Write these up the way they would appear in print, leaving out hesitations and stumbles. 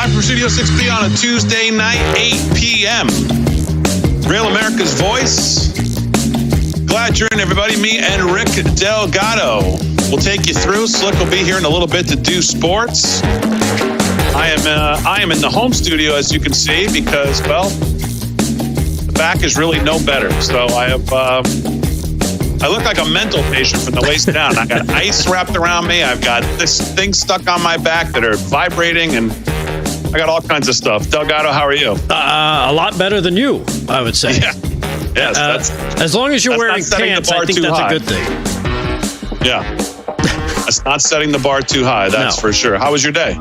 Live from Studio 6B on a Tuesday night, 8 p.m. Real America's Voice. Glad you're in, everybody. Me and Rick Delgado will take you through. Slick will be here in a little bit to do sports. I am in the home studio, as you can see, because, well, the back is really no better. So I look like a mental patient from the waist down. I got ice wrapped around me. I've got this thing stuck on my back that are vibrating, and I got all kinds of stuff. Delgado, how are you? A lot better than you, I would say. Yeah. Yes. As long as you're wearing pants, I think that's a good thing. Yeah. That's not setting the bar too high, that's for sure. How was your day?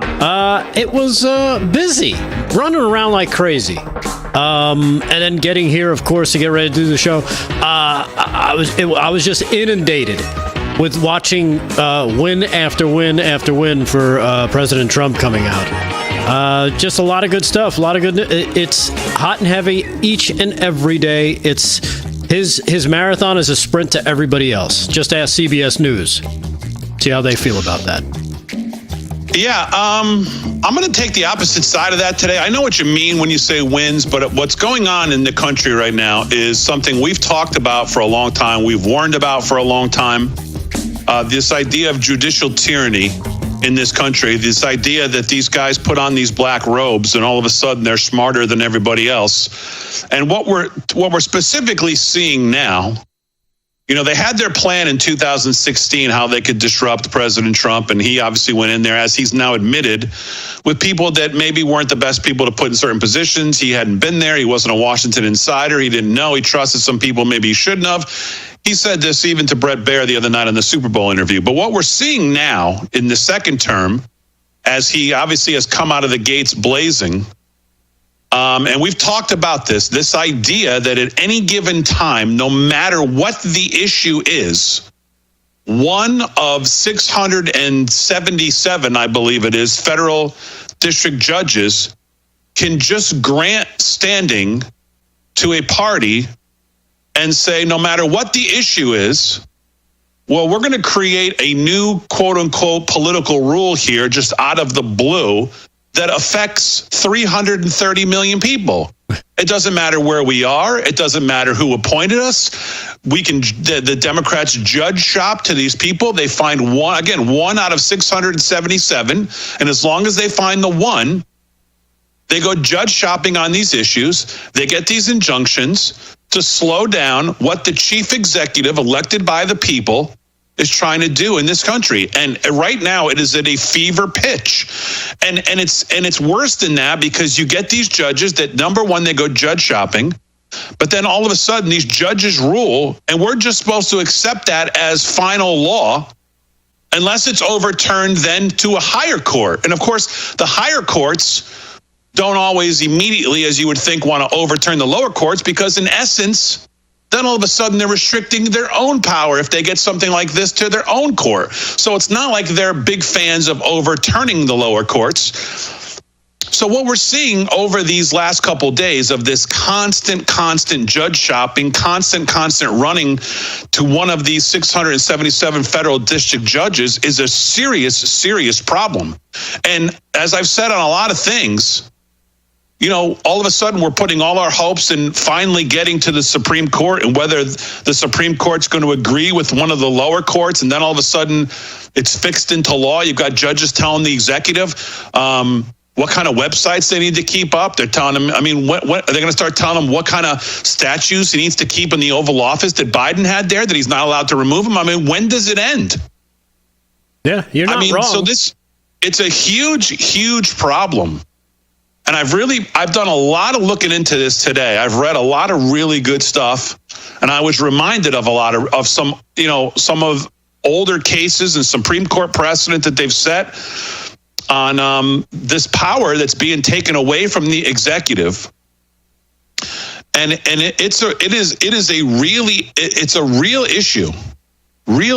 It was busy, running around like crazy. And then getting here, of course, to get ready to do the show. I was just inundated with watching win after win after win for President Trump coming out. Just a lot of good stuff. A lot of good. It's hot and heavy each and every day. It's his marathon is a sprint to everybody else. Just ask CBS News. See how they feel about that. Yeah, I'm going to take the opposite side of that today. I know what you mean when you say wins, but what's going on in the country right now is something we've talked about for a long time. We've warned about for a long time. This idea of judicial tyranny in this country, this idea that these guys put on these black robes and all of a sudden they're smarter than everybody else. And what we're specifically seeing now, you know, they had their plan in 2016, how they could disrupt President Trump, and he obviously went in there, as he's now admitted, with people that maybe weren't the best people to put in certain positions. He hadn't been there. He wasn't a Washington insider. He didn't know. He trusted some people maybe he shouldn't have. He said this even to Brett Baer the other night on the Super Bowl interview. But what we're seeing now in the second term, as he obviously has come out of the gates blazing, and we've talked about this idea that at any given time, no matter what the issue is, one of 677, I believe it is, federal district judges can just grant standing to a party and say, no matter what the issue is, well, we're going to create a new, quote unquote, political rule here just out of the blue that affects 330 million people. It doesn't matter where we are. It doesn't matter who appointed us. The Democrats judge shop to these people. They find one out of 677. And as long as they find the one, they go judge shopping on these issues. They get these injunctions to slow down what the chief executive elected by the people is trying to do in this country. And right now it is at a fever pitch. And it's worse than that, because you get these judges that, number one, they go judge shopping, but then all of a sudden these judges rule, and we're just supposed to accept that as final law unless it's overturned then to a higher court. And of course, the higher courts don't always immediately, as you would think, want to overturn the lower courts, because in essence, then all of a sudden they're restricting their own power if they get something like this to their own court. So it's not like they're big fans of overturning the lower courts. So what we're seeing over these last couple of days of this constant judge shopping, constant running to one of these 677 federal district judges is a serious problem. And as I've said on a lot of things, you know, all of a sudden we're putting all our hopes in finally getting to the Supreme Court, and whether the Supreme Court's going to agree with one of the lower courts, and then all of a sudden it's fixed into law. You've got judges telling the executive what kind of websites they need to keep up. They're telling them, I mean, what are they going to start telling him what kind of statues he needs to keep in the Oval Office that Biden had there, that he's not allowed to remove them? I mean, when does it end? Yeah, you're not wrong. So it's a huge problem. And I've done a lot of looking into this today. I've read a lot of really good stuff, and I was reminded of a lot of some of older cases and Supreme Court precedent that they've set on this power that's being taken away from the executive. And it's a real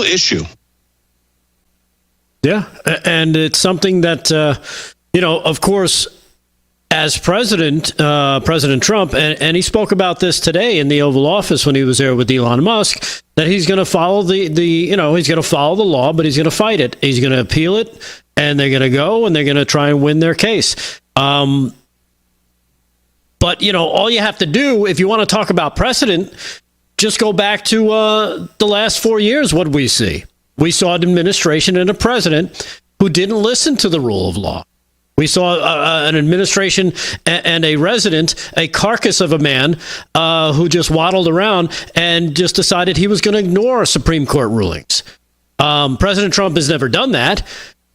issue. Yeah, and it's something that of course, as President Trump, and he spoke about this today in the Oval Office when he was there with Elon Musk, that he's going to follow he's going to follow the law, but he's going to fight it. He's going to appeal it, and they're going to go and they're going to try and win their case. But, all you have to do, if you want to talk about precedent, just go back to the last 4 years. What did we see? We saw an administration and a president who didn't listen to the rule of law. We saw an administration and a resident, a carcass of a man who just waddled around and just decided he was going to ignore Supreme Court rulings. President Trump has never done that,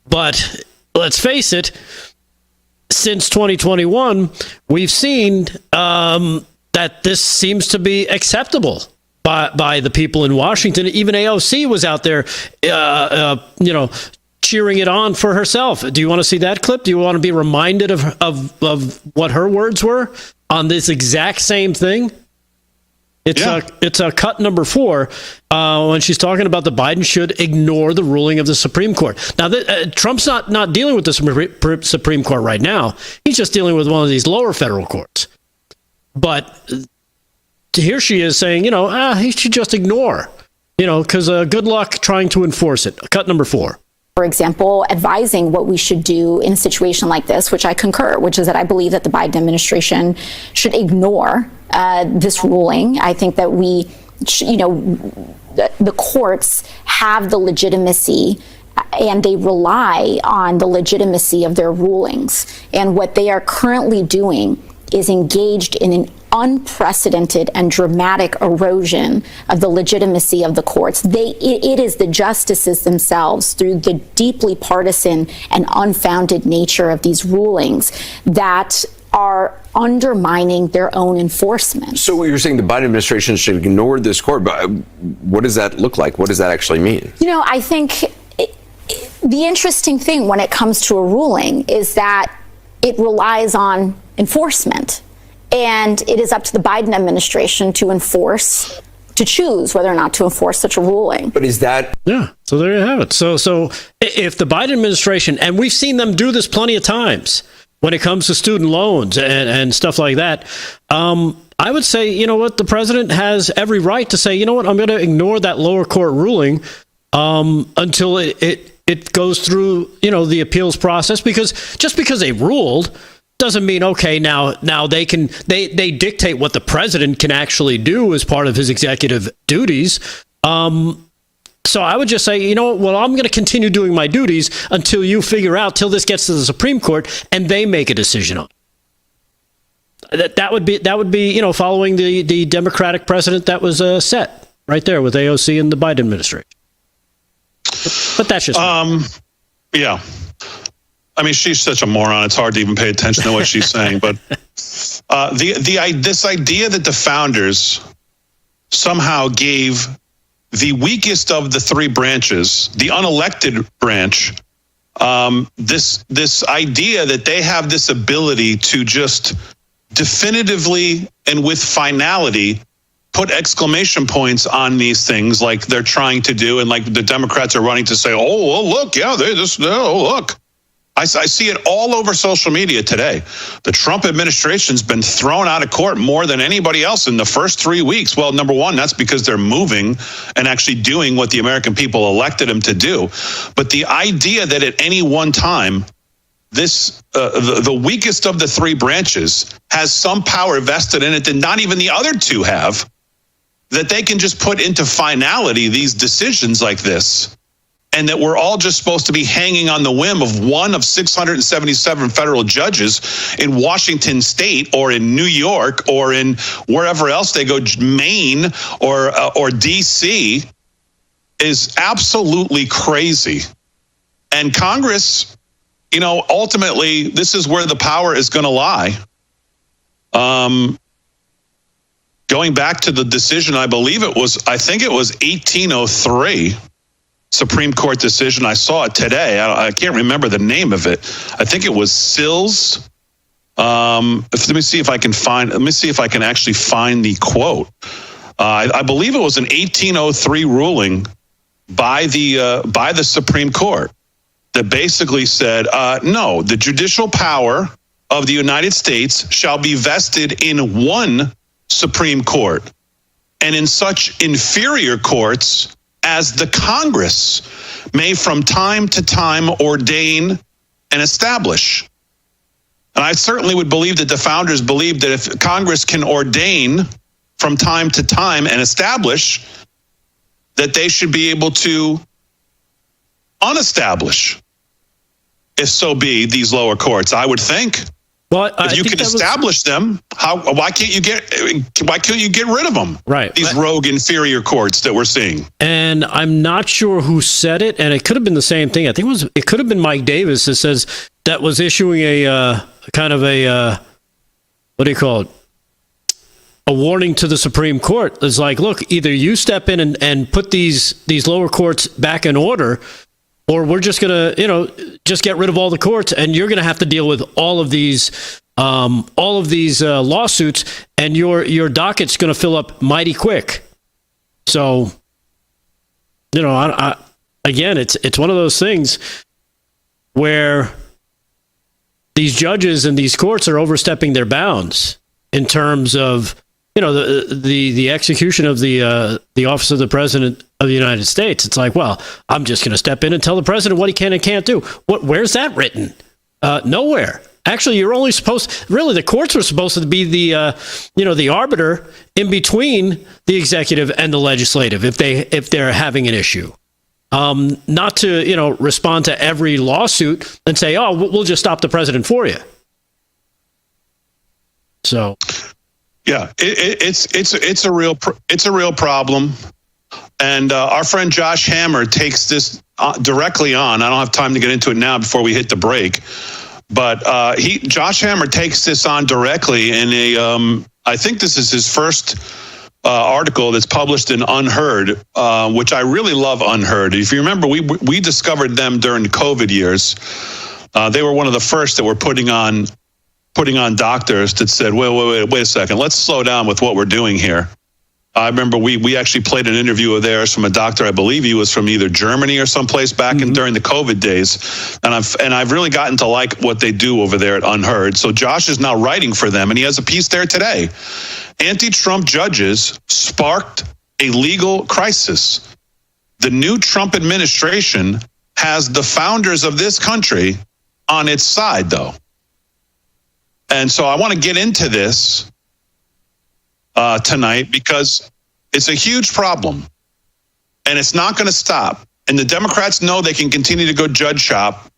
but let's face it, since 2021, we've seen that this seems to be acceptable by the people in Washington. Even AOC was out there, cheering it on for herself. Do you want to see that clip? Do you want to be reminded of what her words were on this exact same thing? It's a cut number 4 when she's talking about the Biden should ignore the ruling of the Supreme Court. Now, Trump's not dealing with the Supreme Court right now. He's just dealing with one of these lower federal courts. But here she is saying, he should just ignore, because good luck trying to enforce it. Cut number 4. For example, advising what we should do in a situation like this, which I concur, which is that I believe that the Biden administration should ignore this ruling. I think that the courts have the legitimacy and they rely on the legitimacy of their rulings. And what they are currently doing is engaged in an unprecedented and dramatic erosion of the legitimacy of the courts. It is the justices themselves, through the deeply partisan and unfounded nature of these rulings, that are undermining their own enforcement. So you're saying the Biden administration should ignore this court, but what does that look like? What does that actually mean? I think the interesting thing when it comes to a ruling is that it relies on enforcement. And it is up to the Biden administration to choose whether or not to enforce such a ruling. But is that... Yeah, so there you have it. So if the Biden administration, and we've seen them do this plenty of times when it comes to student loans and stuff like that, I would say, the president has every right to say, I'm going to ignore that lower court ruling until it goes through, the appeals process, because just because they ruled doesn't mean, okay, now they dictate what the president can actually do as part of his executive duties. So I would just say, I'm going to continue doing my duties until you figure out, till this gets to the Supreme Court and they make a decision on it. That would be following the Democratic precedent that was set right there with AOC and the Biden administration. But that's just yeah. I mean, she's such a moron. It's hard to even pay attention to what she's saying. But this idea that the founders somehow gave the weakest of the 3 branches, the unelected branch, this idea that they have this ability to just definitively and with finality put exclamation points on these things, like they're trying to do, and like the Democrats are running to say, "Oh, well, look, yeah, look." I see it all over social media today. The Trump administration's been thrown out of court more than anybody else in the first 3 weeks. Well, number one, that's because they're moving and actually doing what the American people elected them to do. But the idea that at any one time, the weakest of the 3 branches has some power vested in it that not even the other 2 have, that they can just put into finality these decisions like this, and that we're all just supposed to be hanging on the whim of one of 677 federal judges in Washington State or in New York or in wherever else they go, Maine or D.C., is absolutely crazy. And Congress, ultimately, this is where the power is going to lie. Going back to the decision, I think it was 1803. Supreme Court decision. I saw it today. I can't remember the name of it. I think it was Sills. Let me see if I can actually find the quote. I believe it was an 1803 ruling by the Supreme Court that basically said, no, the judicial power of the United States shall be vested in one Supreme Court, and in such inferior courts as the Congress may from time to time ordain and establish. And I certainly would believe that the founders believed that if Congress can ordain from time to time and establish, that they should be able to unestablish, if so be, these lower courts. I would think. Well, if you can establish them, why can't you get rid of them? Right. These rogue inferior courts that we're seeing. And I'm not sure who said it, and it could have been the same thing. I think it could have been Mike Davis that says that was issuing a kind of a what do you call it? A warning to the Supreme Court. It's like, look, either you step in and put these lower courts back in order, or we're just going to, just get rid of all the courts, and you're going to have to deal with all of these lawsuits, and your docket's going to fill up mighty quick. So, again, it's one of those things where these judges and these courts are overstepping their bounds in terms of, the execution of the office of the President of the United States. It's like, well, I'm just going to step in and tell the president what he can and can't do. Where's that written? Nowhere. Actually, you're only the courts were supposed to be the arbiter in between the executive and the legislative if they're having an issue. Not to, respond to every lawsuit and say, oh, we'll just stop the president for you. So. Yeah, it's a real problem, and our friend Josh Hammer takes this directly on. I don't have time to get into it now before we hit the break, but Josh Hammer takes this on directly in a. I think this is his first article that's published in Unheard, which I really love. Unheard. If you remember, we discovered them during the COVID years. They were one of the first that were putting on doctors that said, wait a second, let's slow down with what we're doing here. I remember we actually played an interview of theirs from a doctor. I believe he was from either Germany or someplace back in during the COVID days. And I've really gotten to like what they do over there at Unheard. So Josh is now writing for them, and he has a piece there today. Anti-Trump judges sparked a legal crisis. The new Trump administration has the founders of this country on its side, though. And so I want to get into this tonight because it's a huge problem, and it's not going to stop. And the Democrats know they can continue to go judge shop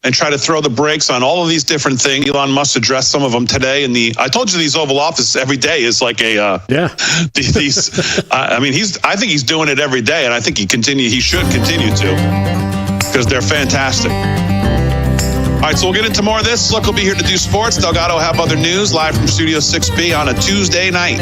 and try to throw the brakes on all of these different things. Elon Musk addressed some of them today. And I told you these Oval Office every day is like a these. I think he's doing it every day, and I think he should continue to, because they're fantastic. All right, so we'll get into more of this. Look, we'll be here to do sports. Delgado will have other news live from Studio 6B on a Tuesday night.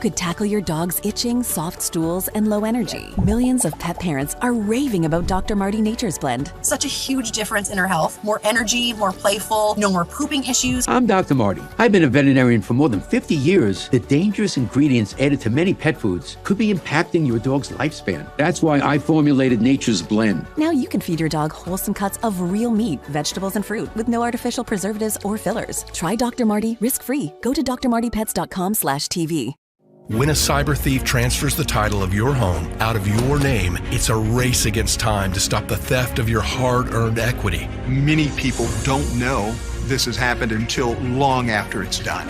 Could tackle your dog's itching, soft stools, and low energy. Millions of pet parents are raving about Dr. Marty Nature's Blend. Such a huge difference in her health. More energy, more playful, no more pooping issues. I'm Dr. Marty. I've been a veterinarian for more than 50 years. The dangerous ingredients added to many pet foods could be impacting your dog's lifespan. That's why I formulated Nature's Blend. Now you can feed your dog wholesome cuts of real meat, vegetables, and fruit with no artificial preservatives or fillers. Try Dr. Marty risk-free. Go to drmartypets.com/TV. When a cyber thief transfers the title of your home out of your name, it's a race against time to stop the theft of your hard-earned equity. Many people don't know this has happened until long after it's done.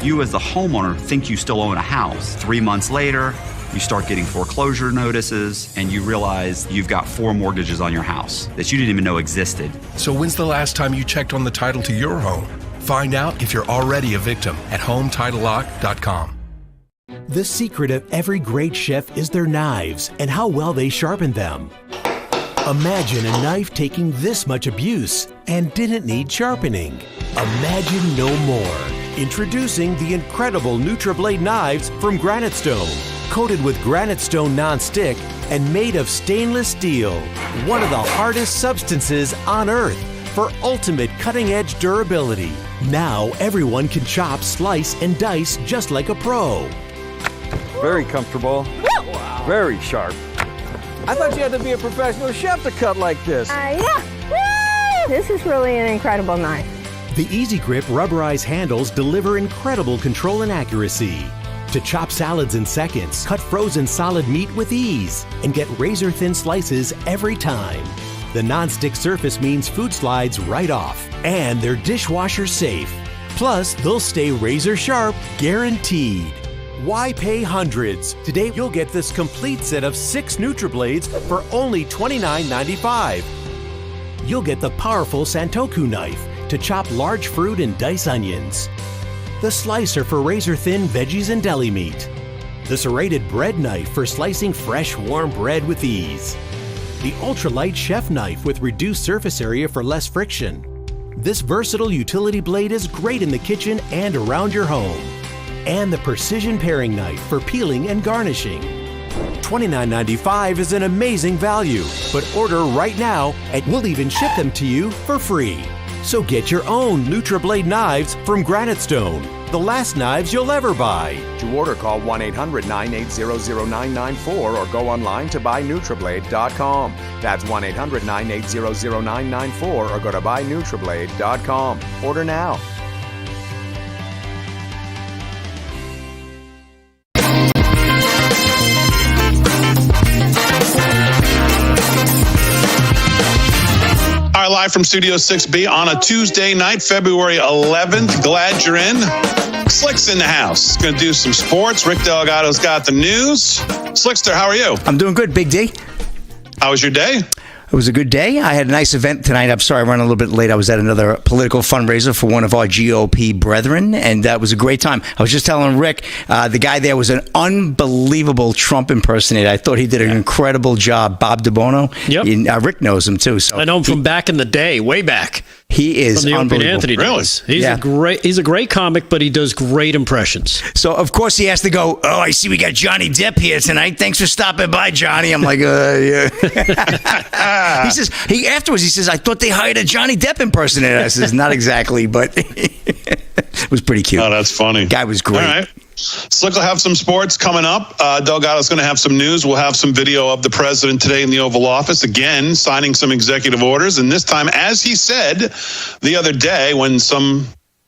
You as the homeowner think you still own a house. 3 months later, you start getting foreclosure notices, and you realize you've got 4 mortgages on your house that you didn't even know existed. So when's the last time you checked on the title to your home? Find out if you're already a victim at HomeTitleLock.com. The secret of every great chef is their knives and how well they sharpen them. Imagine a knife taking this much abuse and didn't need sharpening. Imagine no more. Introducing the incredible NutriBlade knives from Granite Stone. Coated with Granite Stone non-stick and made of stainless steel. One of the hardest substances on earth. for ultimate cutting-edge durability. Now everyone can chop, slice, and dice just like a pro. Very comfortable. Wow. Very sharp. I thought you had to be a professional chef to cut like this. Yeah. Woo! This is really an incredible knife. The Easy Grip rubberized handles deliver incredible control and accuracy. To chop salads in seconds, cut frozen solid meat with ease, and get razor-thin slices every time. The non-stick surface means food slides right off, and they're dishwasher safe. Plus, they'll stay razor sharp, guaranteed. Why pay hundreds? Today, you'll get this complete set of 6 NutriBlades for only $29.95. You'll get the powerful Santoku knife to chop large fruit and dice onions. The slicer for razor-thin veggies and deli meat. The serrated bread knife for slicing fresh, warm bread with ease. The ultralight chef knife with reduced surface area for less friction. This versatile utility blade is great in the kitchen and around your home. And the precision paring knife for peeling and garnishing. $29.95 is an amazing value, but order right now and we'll even ship them to you for free. So get your own NutriBlade knives from Granite Stone, the last knives you'll ever buy. To order, call 1-800-980-0994 or go online to buyNutriBlade.com. That's 1-800-980-0994 or go to buyNutriBlade.com. Order now. Live from Studio 6B on a Tuesday night, February 11th. Glad you're in. Slick's in the house. Going to do some sports. Rick Delgado's got the news. Slickster, how are you? I'm doing good, Big D. How was your day? It was a good day. I had a nice event tonight. I'm sorry I ran a little bit late. I was at another political fundraiser for one of our GOP brethren, and that was a great time. I was just telling Rick, the guy there was an unbelievable Trump impersonator. I thought he did an incredible job. Bob DeBono. Yep. Rick knows him, too. So I know him from back in the day, way back. He is from the unbelievable. Anthony days. He's a great comic, but he does great impressions. So of course he has to go, oh, I see we got Johnny Depp here tonight. Thanks for stopping by, Johnny. I'm like, yeah. He says, afterwards he says, I thought they hired a Johnny Depp impersonator. I says, not exactly, but it was pretty cute. Oh, that's funny. Guy was great. All right. Slick will have some sports coming up. Delgado's going to have some news. We'll have some video of the president today in the Oval Office, again, signing some executive orders. And this time, as he said the other day when some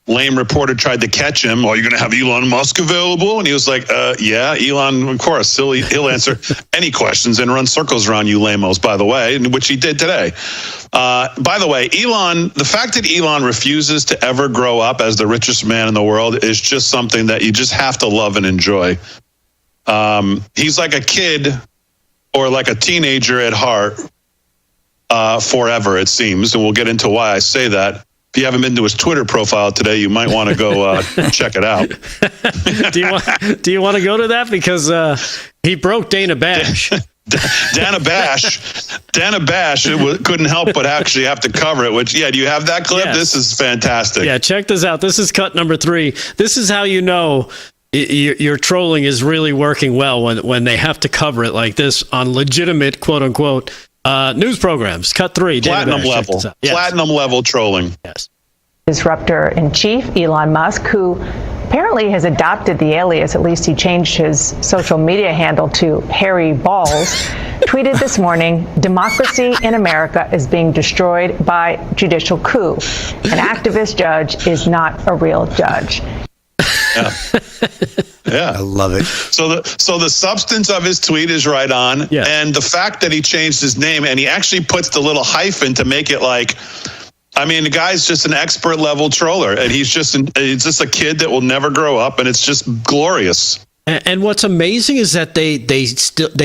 lame reporter tried to catch him, are you going to have Elon Musk available? And he was like, yeah, Elon, of course. He'll answer any questions and run circles around you lamos, by the way, which he did today. By the way, the fact that Elon refuses to ever grow up as the richest man in the world is just something that you just have to love and enjoy. He's like a kid or like a teenager at heart forever, it seems. And we'll get into why I say that. If you haven't been to his Twitter profile today, you might want to go check it out. Do you want to go to that? Because he broke Dana Bash. Dana Bash couldn't help but actually have to cover it, which, do you have that clip? Yes. This is fantastic. Yeah, check this out. This is cut number 3. This is how you know your trolling is really working well when they have to cover it like this on legitimate, quote-unquote, news programs. Cut 3. Platinum level. Yes. Platinum level trolling. Yes. Disruptor-in-chief Elon Musk, who apparently has adopted the alias, at least he changed his social media handle to Harry Balls, tweeted this morning, democracy in America is being destroyed by judicial coup. An activist judge is not a real judge. Yeah. Yeah, I love it. So the substance of his tweet is right on, and the fact that he changed his name and he actually puts the little hyphen to make it like, I mean, the guy's just an expert level troller, and he's just a kid that will never grow up, and it's just glorious. And what's amazing is that they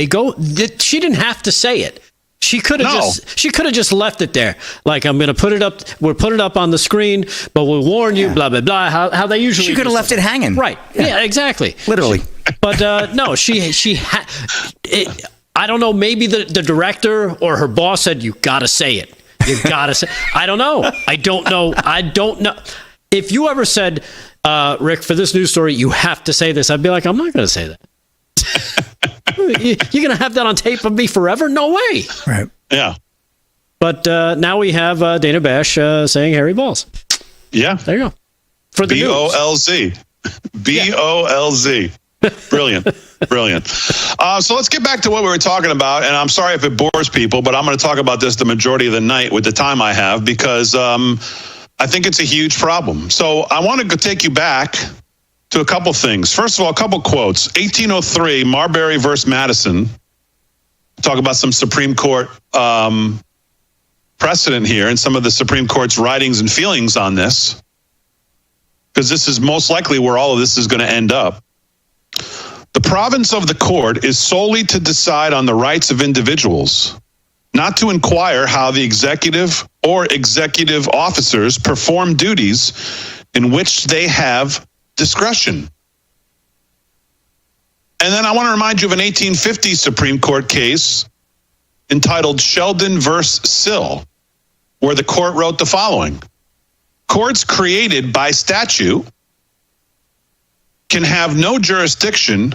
go. She didn't have to say it. She could have just left it there. Like, I'm going to put it up. We'll put it up on the screen, but we'll warn you. Blah blah blah. How they usually. She could have left it hanging. Right. Yeah. Exactly. Literally. But no, she had. I don't know. Maybe the director or her boss said, "You got to say it. You got to say." I don't know. I don't know. If you ever said, Rick, for this news story, you have to say this, I'd be like, I'm not going to say that. You're going to have that on tape of me forever? No way. Right. Yeah. But now we have Dana Bash saying hairy balls. Yeah. There you go. For the BOLZ. BOLZ. Brilliant. Brilliant. So let's get back to what we were talking about. And I'm sorry if it bores people, but I'm going to talk about this the majority of the night with the time I have, because I think it's a huge problem. So I want to take you back to a couple things. First of all, a couple quotes. 1803, Marbury versus Madison. Talk about some Supreme Court precedent here and some of the Supreme Court's writings and feelings on this, because this is most likely where all of this is going to end up. The province of the court is solely to decide on the rights of individuals, not to inquire how the executive or executive officers perform duties in which they have discretion. And then I want to remind you of an 1850 Supreme Court case entitled Sheldon versus Sill, where the court wrote the following: courts created by statute can have no jurisdiction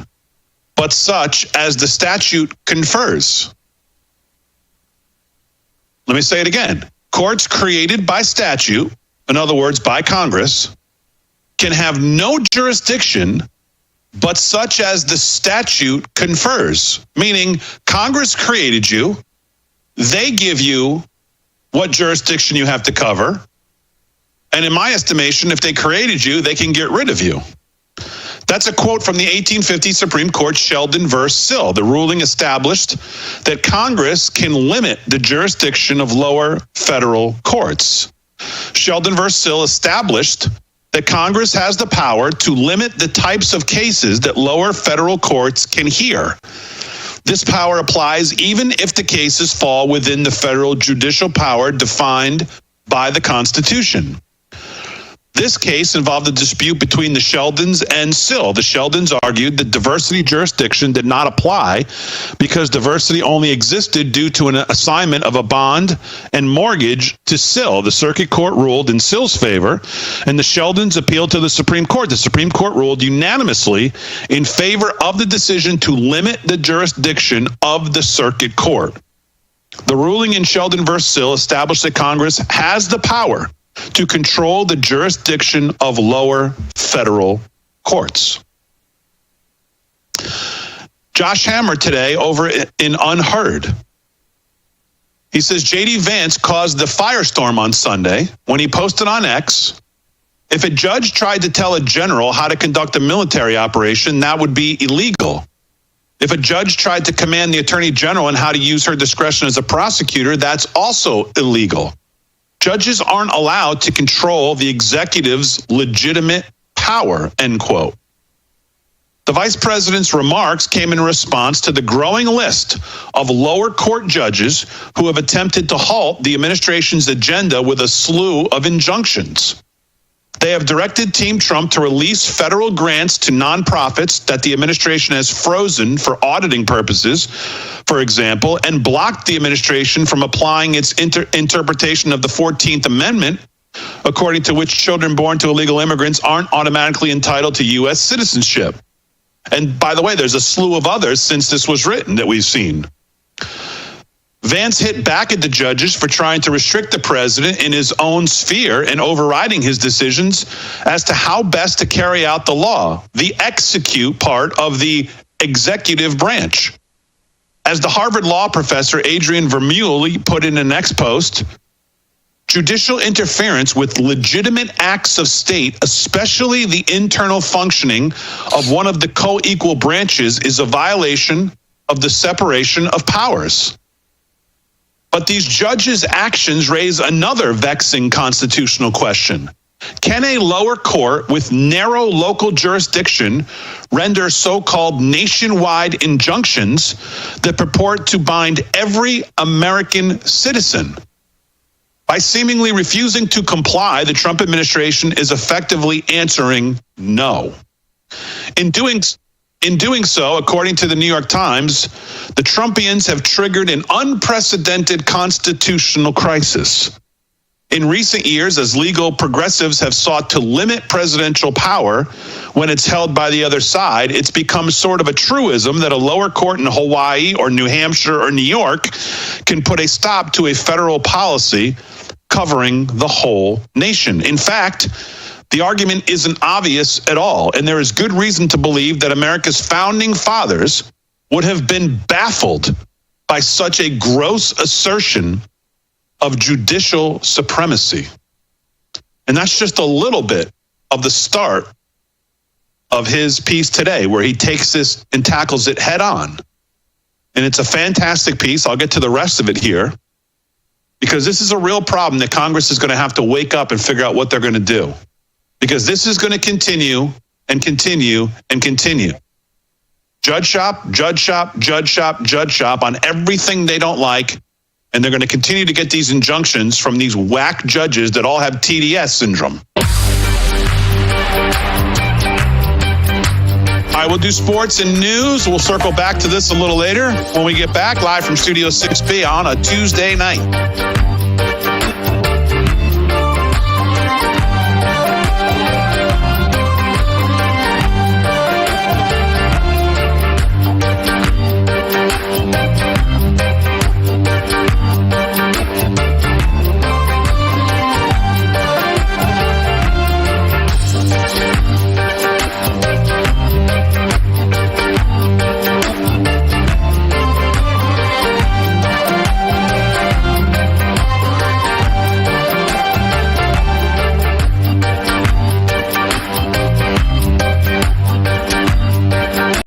but such as the statute confers. Let me say it again. Courts created by statute, in other words, by Congress, can have no jurisdiction but such as the statute confers. Meaning, Congress created you, they give you what jurisdiction you have to cover, and in my estimation, if they created you, they can get rid of you. That's a quote from the 1850 Supreme Court, Sheldon versus Sill. The ruling established that Congress can limit the jurisdiction of lower federal courts. Sheldon versus Sill established that Congress has the power to limit the types of cases that lower federal courts can hear. This power applies even if the cases fall within the federal judicial power defined by the Constitution. This case involved a dispute between the Sheldons and Sill. The Sheldons argued that diversity jurisdiction did not apply because diversity only existed due to an assignment of a bond and mortgage to Sill. The circuit court ruled in Sill's favor, and the Sheldons appealed to the Supreme Court. The Supreme Court ruled unanimously in favor of the decision to limit the jurisdiction of the circuit court. The ruling in Sheldon versus Sill established that Congress has the power to control the jurisdiction of lower federal courts. Josh Hammer today over in Unheard. He says J.D. Vance caused the firestorm on Sunday when he posted on X, if a judge tried to tell a general how to conduct a military operation, that would be illegal. If a judge tried to command the attorney general on how to use her discretion as a prosecutor, that's also illegal. Judges aren't allowed to control the executive's legitimate power, end quote. The vice president's remarks came in response to the growing list of lower court judges who have attempted to halt the administration's agenda with a slew of injunctions. They have directed Team Trump to release federal grants to nonprofits that the administration has frozen for auditing purposes, for example, and blocked the administration from applying its interpretation of the 14th Amendment, according to which children born to illegal immigrants aren't automatically entitled to U.S. citizenship. And by the way, there's a slew of others since this was written that we've seen. Vance hit back at the judges for trying to restrict the president in his own sphere and overriding his decisions as to how best to carry out the law, the execute part of the executive branch. As the Harvard law professor Adrian Vermeulen put in an X post, judicial interference with legitimate acts of state, especially the internal functioning of one of the co-equal branches, is a violation of the separation of powers. But these judges' actions raise another vexing constitutional question. Can a lower court with narrow local jurisdiction render so-called nationwide injunctions that purport to bind every American citizen? By seemingly refusing to comply, the Trump administration is effectively answering no. In doing so, according to the New York Times, the Trumpians have triggered an unprecedented constitutional crisis. In recent years, as legal progressives have sought to limit presidential power when it's held by the other side, it's become sort of a truism that a lower court in Hawaii or New Hampshire or New York can put a stop to a federal policy covering the whole nation. In fact, the argument isn't obvious at all, and there is good reason to believe that America's founding fathers would have been baffled by such a gross assertion of judicial supremacy. And that's just a little bit of the start of his piece today, where he takes this and tackles it head on. And it's a fantastic piece. I'll get to the rest of it here, because this is a real problem that Congress is going to have to wake up and figure out what they're going to do. Because this is going to continue and continue and continue. Judge shop, judge shop, judge shop, judge shop on everything they don't like. And they're going to continue to get these injunctions from these whack judges that all have TDS syndrome. I will do sports and news. We'll circle back to this a little later when we get back live from Studio 6B on a Tuesday night.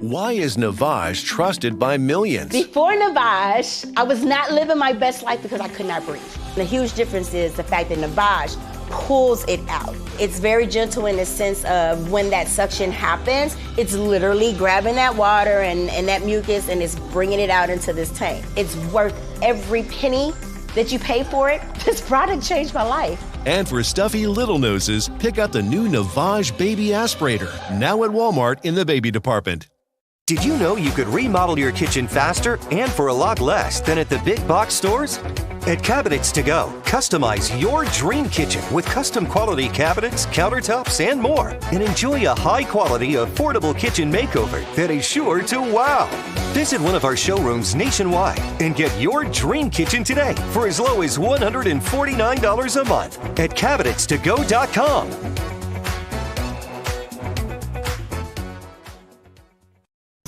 Why is Navage trusted by millions? Before Navage, I was not living my best life because I could not breathe. The huge difference is the fact that Navage pulls it out. It's very gentle in the sense of when that suction happens, it's literally grabbing that water and that mucus and it's bringing it out into this tank. It's worth every penny that you pay for it. This product changed my life. And for stuffy little noses, pick up the new Navage Baby Aspirator, now at Walmart in the baby department. Did you know you could remodel your kitchen faster and for a lot less than at the big box stores? At Cabinets to Go, customize your dream kitchen with custom quality cabinets, countertops, and more. And enjoy a high-quality, affordable kitchen makeover that is sure to wow. Visit one of our showrooms nationwide and get your dream kitchen today for as low as $149 a month at cabinetstogo.com.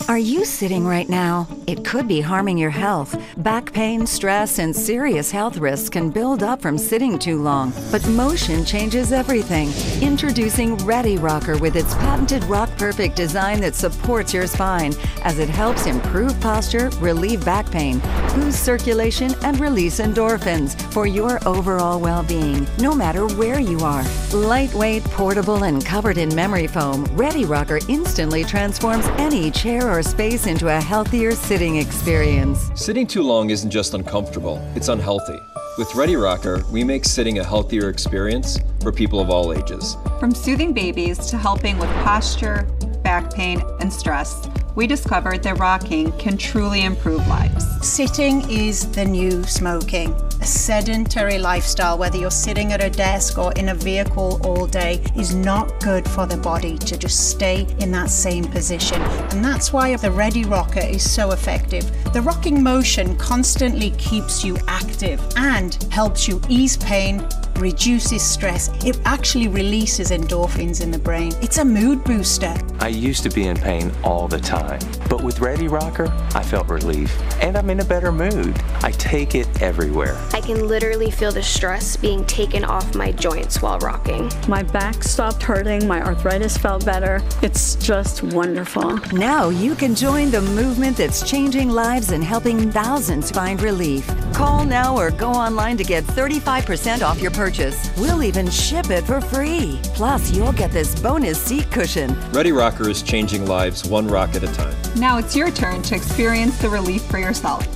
Are you sitting right now? It could be harming your health. Back pain, stress, and serious health risks can build up from sitting too long. But motion changes everything. Introducing Ready Rocker with its patented Rock Perfect design that supports your spine as it helps improve posture, relieve back pain, boost circulation, and release endorphins for your overall well-being, no matter where you are. Lightweight, portable, and covered in memory foam, Ready Rocker instantly transforms any chair or space into a healthier sitting experience. Sitting too long isn't just uncomfortable, it's unhealthy. With Ready Rocker, we make sitting a healthier experience for people of all ages. From soothing babies to helping with posture, back pain, and stress, we discovered that rocking can truly improve lives. Sitting is the new smoking. A sedentary lifestyle, whether you're sitting at a desk or in a vehicle all day, is not good for the body to just stay in that same position. And that's why the Ready Rocker is so effective. The rocking motion constantly keeps you active and helps you ease pain, reduces stress. It actually releases endorphins in the brain. It's a mood booster. I used to be in pain all the time, but with Ready Rocker, I felt relief and I'm in a better mood. I take it everywhere. I can literally feel the stress being taken off my joints while rocking. My back stopped hurting, my arthritis felt better. It's just wonderful. Now you can join the movement that's changing lives and helping thousands find relief. Call now or go online to get 35% off your purchase. We'll even ship it for free. Plus, you'll get this bonus seat cushion. Ready Rocker is changing lives one rock at a time. Now it's your turn to experience the relief for yourself.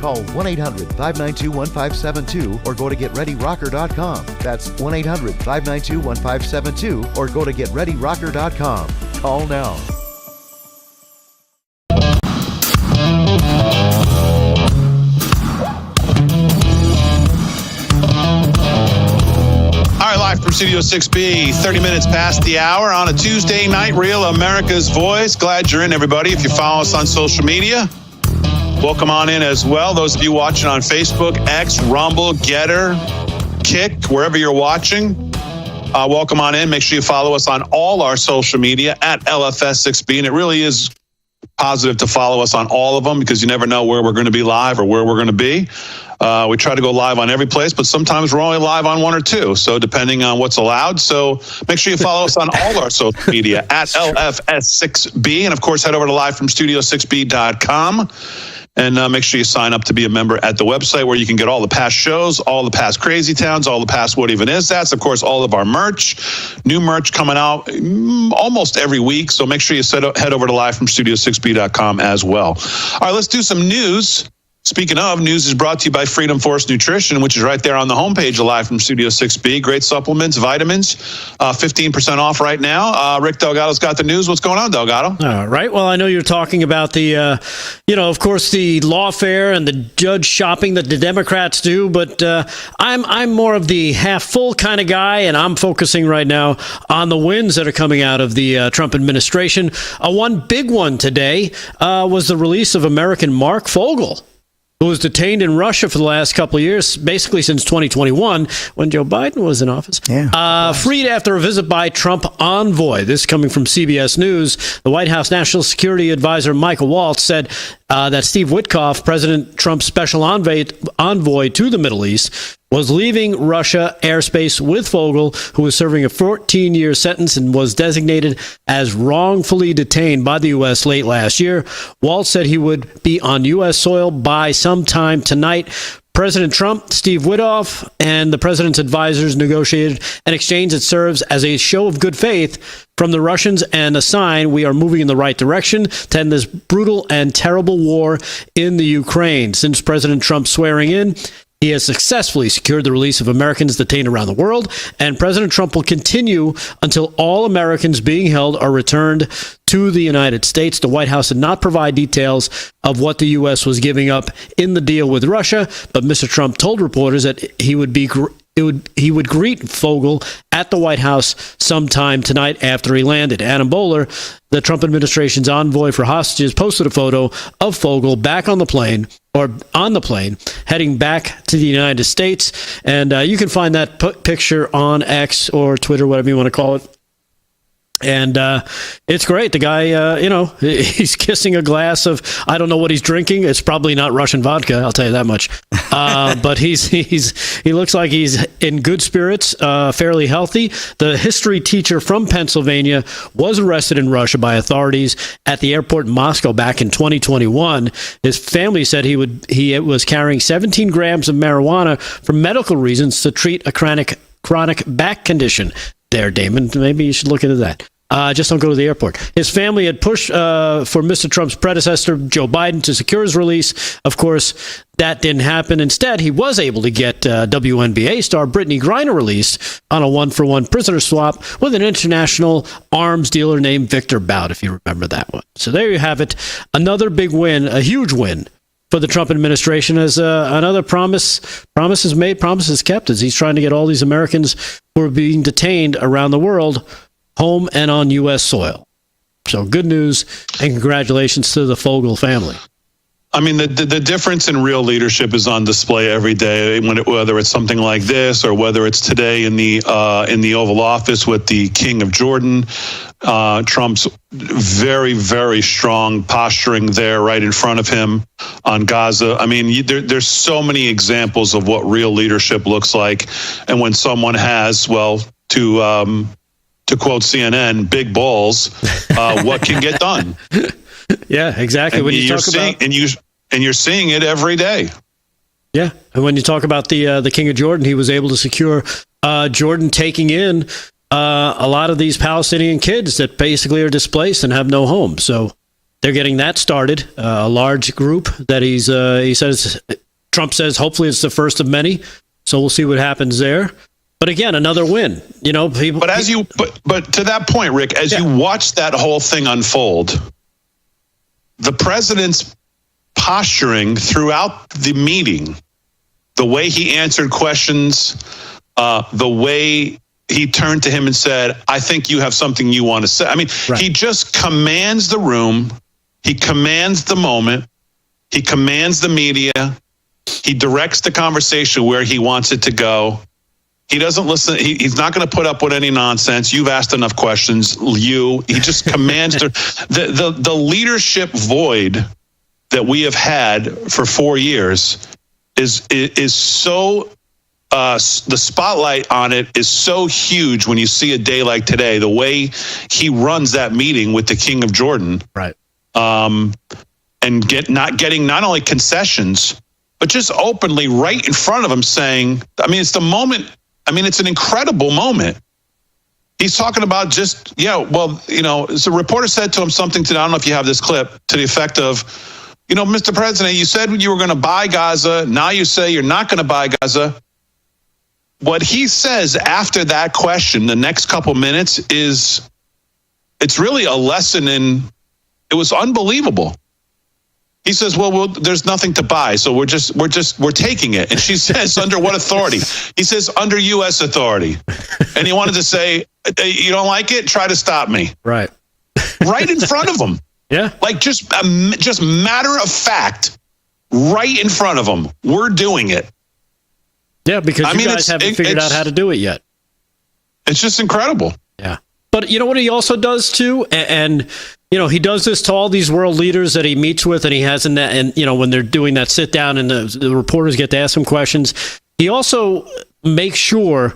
Call 1-800-592-1572 or go to GetReadyRocker.com. That's 1-800-592-1572 or go to GetReadyRocker.com. Call now. Studio 6B, 30 minutes past the hour on a Tuesday night. Real America's Voice. Glad you're in, everybody. If you follow us on social media, welcome on in as well. Those of you watching on Facebook, X, Rumble, Getter, Kick, wherever you're watching, welcome on in. Make sure you follow us on all our social media at LFS6B. And it really is positive to follow us on all of them because you never know where we're going to be live or where we're going to be. We try to go live on every place, but sometimes we're only live on one or two. So depending on what's allowed. So make sure you follow us on all our social media at LFS6B. And of course, head over to livefromstudio6b.com. And make sure you sign up to be a member at the website where you can get all the past shows, all the past Crazy Towns, all the past What Even Is That's, of course, all of our merch. New merch coming out almost every week. So make sure you head over to livefromstudio6b.com as well. All right, let's do some news. Speaking of, news is brought to you by Freedom Force Nutrition, which is right there on the homepage of Live from Studio 6B. Great supplements, vitamins, 15% off right now. Rick Delgado's got the news. What's going on, Delgado? All right. Well, I know you're talking about the, of course, the lawfare and the judge shopping that the Democrats do, but I'm more of the half full kind of guy, and I'm focusing right now on the wins that are coming out of the Trump administration. One big one today was the release of American Mark Fogel, who was detained in Russia for the last couple of years, basically since 2021, when Joe Biden was in office. Freed after a visit by Trump envoy. This coming from CBS News. The White House National Security Advisor Michael Waltz said that Steve Witkoff, President Trump's special envoy to the Middle East, was leaving Russia airspace with Fogel, who was serving a 14-year sentence and was designated as wrongfully detained by the U.S. late last year. Waltz said he would be on U.S. soil by sometime tonight. President Trump, Steve Witkoff, and the president's advisors negotiated an exchange that serves as a show of good faith from the Russians and a sign we are moving in the right direction to end this brutal and terrible war in the Ukraine. Since President Trump's swearing in, he has successfully secured the release of Americans detained around the world, and President Trump will continue until all Americans being held are returned to the United States. The White House did not provide details of what the U.S. was giving up in the deal with Russia, but Mr. Trump told reporters that he would greet Fogel at the White House sometime tonight after he landed. Adam Boehler, the Trump administration's envoy for hostages, posted a photo of Fogel back on the plane, heading back to the United States. And you can find that picture on X or Twitter, whatever you want to call it. And it's great. The guy, he's kissing a glass of, I don't know what he's drinking. It's probably not Russian vodka, I'll tell you that much. But he looks like he's in good spirits, fairly healthy. The history teacher from Pennsylvania was arrested in Russia by authorities at the airport in Moscow back in 2021. His family said he was carrying 17 grams of marijuana for medical reasons to treat a chronic back condition. There, Damon, maybe you should look into that. Just don't go to the airport. His family had pushed for Mr. Trump's predecessor, Joe Biden, to secure his release. Of course, that didn't happen. Instead, he was able to get WNBA star Brittany Griner released on a one-for-one prisoner swap with an international arms dealer named Victor Bout, if you remember that one. So there you have it. Another big win, a huge win for the Trump administration, as another promises made, promises kept, as he's trying to get all these Americans who are being detained around the world home and on U.S. soil. So good news and congratulations to the Fogel family. I mean, the difference in real leadership is on display every day. Whether it's something like this or whether it's today in the Oval Office with the King of Jordan, Trump's very, very strong posturing there right in front of him on Gaza. I mean, there's so many examples of what real leadership looks like, and when someone has, to quote CNN, big balls, what can get done? Yeah, exactly. And you're seeing it every day. Yeah, and when you talk about the King of Jordan, he was able to secure Jordan taking in a lot of these Palestinian kids that basically are displaced and have no home. So they're getting that started. A large group that Trump says, hopefully it's the first of many. So we'll see what happens there. But again, another win. But to that point, Rick, as you watch that whole thing unfold, the president's posturing throughout the meeting, the way he answered questions, the way he turned to him and said, I think you have something you want to say. I mean, he just commands the room. He commands the moment. He commands the media. He directs the conversation where he wants it to go. He doesn't listen. He's not going to put up with any nonsense. You've asked enough questions. He just commands the leadership void that we have had for 4 years is so. The spotlight on it is so huge when you see a day like today. The way he runs that meeting with the King of Jordan, right? And not getting not only concessions, but just openly right in front of him saying, I mean, it's the moment. I mean, it's an incredible moment. He's talking about just, so a reporter said to him something today, I don't know if you have this clip, to the effect of, Mr. President, you said you were going to buy Gaza. Now you say you're not going to buy Gaza. What he says after that question, the next couple minutes, it's really a lesson in, it was unbelievable. He says, well, there's nothing to buy, so we're taking it. And she says, under what authority? He says, under U.S. authority. And he wanted to say, you don't like it? Try to stop me. Right. Right in front of him. Yeah. Like just matter of fact, right in front of him. We're doing it. Yeah, because you guys haven't figured out how to do it yet. It's just incredible. Yeah. But you know what he also does too? And he does this to all these world leaders that he meets with, and he has in that, and when they're doing that sit down and the reporters get to ask him questions, he also makes sure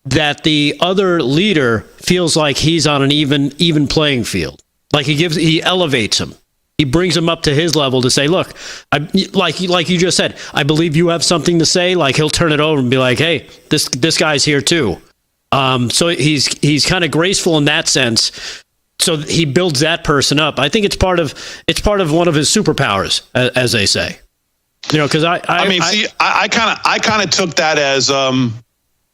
that the other leader feels like he's on an even playing field. Like he elevates him. He brings him up to his level to say, look, like you just said, I believe you have something to say. Like he'll turn it over and be like, hey, this guy's here too. So he's kind of graceful in that sense. So he builds that person up. I think it's part of one of his superpowers, as they say. Because I kind of took that as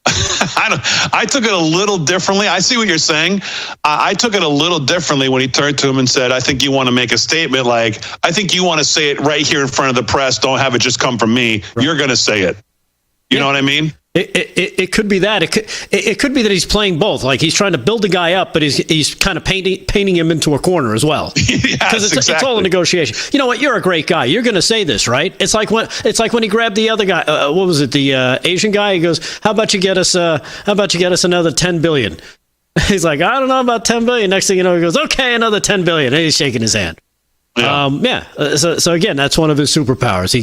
I took it a little differently. I see what you're saying. I took it a little differently when he turned to him and said, I think you want to make a statement like, I think you want to say it right here in front of the press. Don't have it just come from me. Right. You're going to say it. You know what I mean? It could be that. It could be that he's playing both. Like he's trying to build the guy up, but he's kind of painting him into a corner as well. Because it's all a negotiation. You know what? You're a great guy. You're going to say this, right? It's like when he grabbed the other guy. What was it? The Asian guy. He goes, "How about you get us another 10 billion?" He's like, "I don't know about 10 billion." Next thing you know, he goes, "Okay, another 10 billion." And he's shaking his hand. Yeah. So again, that's one of his superpowers.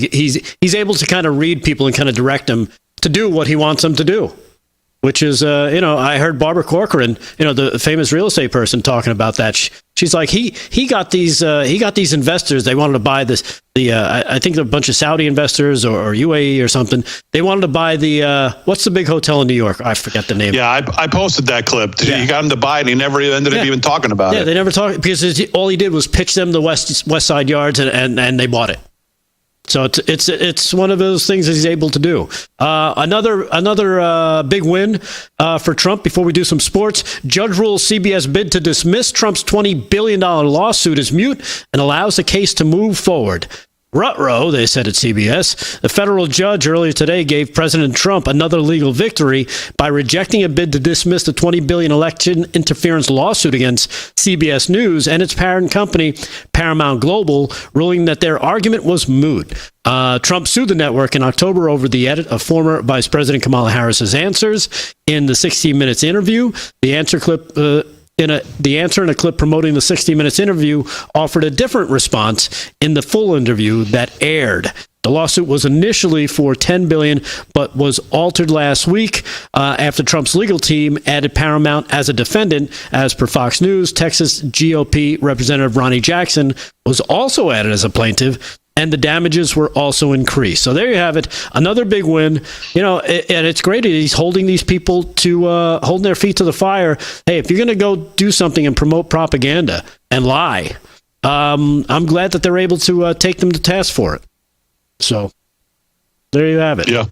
He's able to kind of read people and kind of direct them to do what he wants them to do, which is, I heard Barbara Corcoran, the famous real estate person, talking about that. She's like, he got these investors. They wanted to buy I think a bunch of Saudi investors or UAE or something. They wanted to buy what's the big hotel in New York? I forget the name. Yeah, I posted that clip. Yeah. He got him to buy it, and he never ended up even talking about it. Yeah, they never talked because all he did was pitch them the West Side Yards, and they bought it. So it's one of those things that he's able to do. Another big win for Trump. Before we do some sports, judge rules CBS bid to dismiss Trump's $20 billion lawsuit is moot and allows the case to move forward. Ruh-roh, they said at CBS. The federal judge earlier today gave President Trump another legal victory by rejecting a bid to dismiss the $20 billion election interference lawsuit against CBS News and its parent company, Paramount Global, ruling that their argument was moot. Trump sued the network in October over the edit of former Vice President Kamala Harris's answers in the 60 Minutes interview. The answer clip... The answer in a clip promoting the 60 Minutes interview offered a different response in the full interview that aired. The lawsuit was initially for $10 billion, but was altered last week after Trump's legal team added Paramount as a defendant. As per Fox News, Texas GOP Representative Ronnie Jackson was also added as a plaintiff, and the damages were also increased. So there you have it. Another big win. And it's great that he's holding these people to holding their feet to the fire. Hey, if you're going to go do something and promote propaganda and lie, I'm glad that they're able to take them to task for it. So there you have it. Yeah.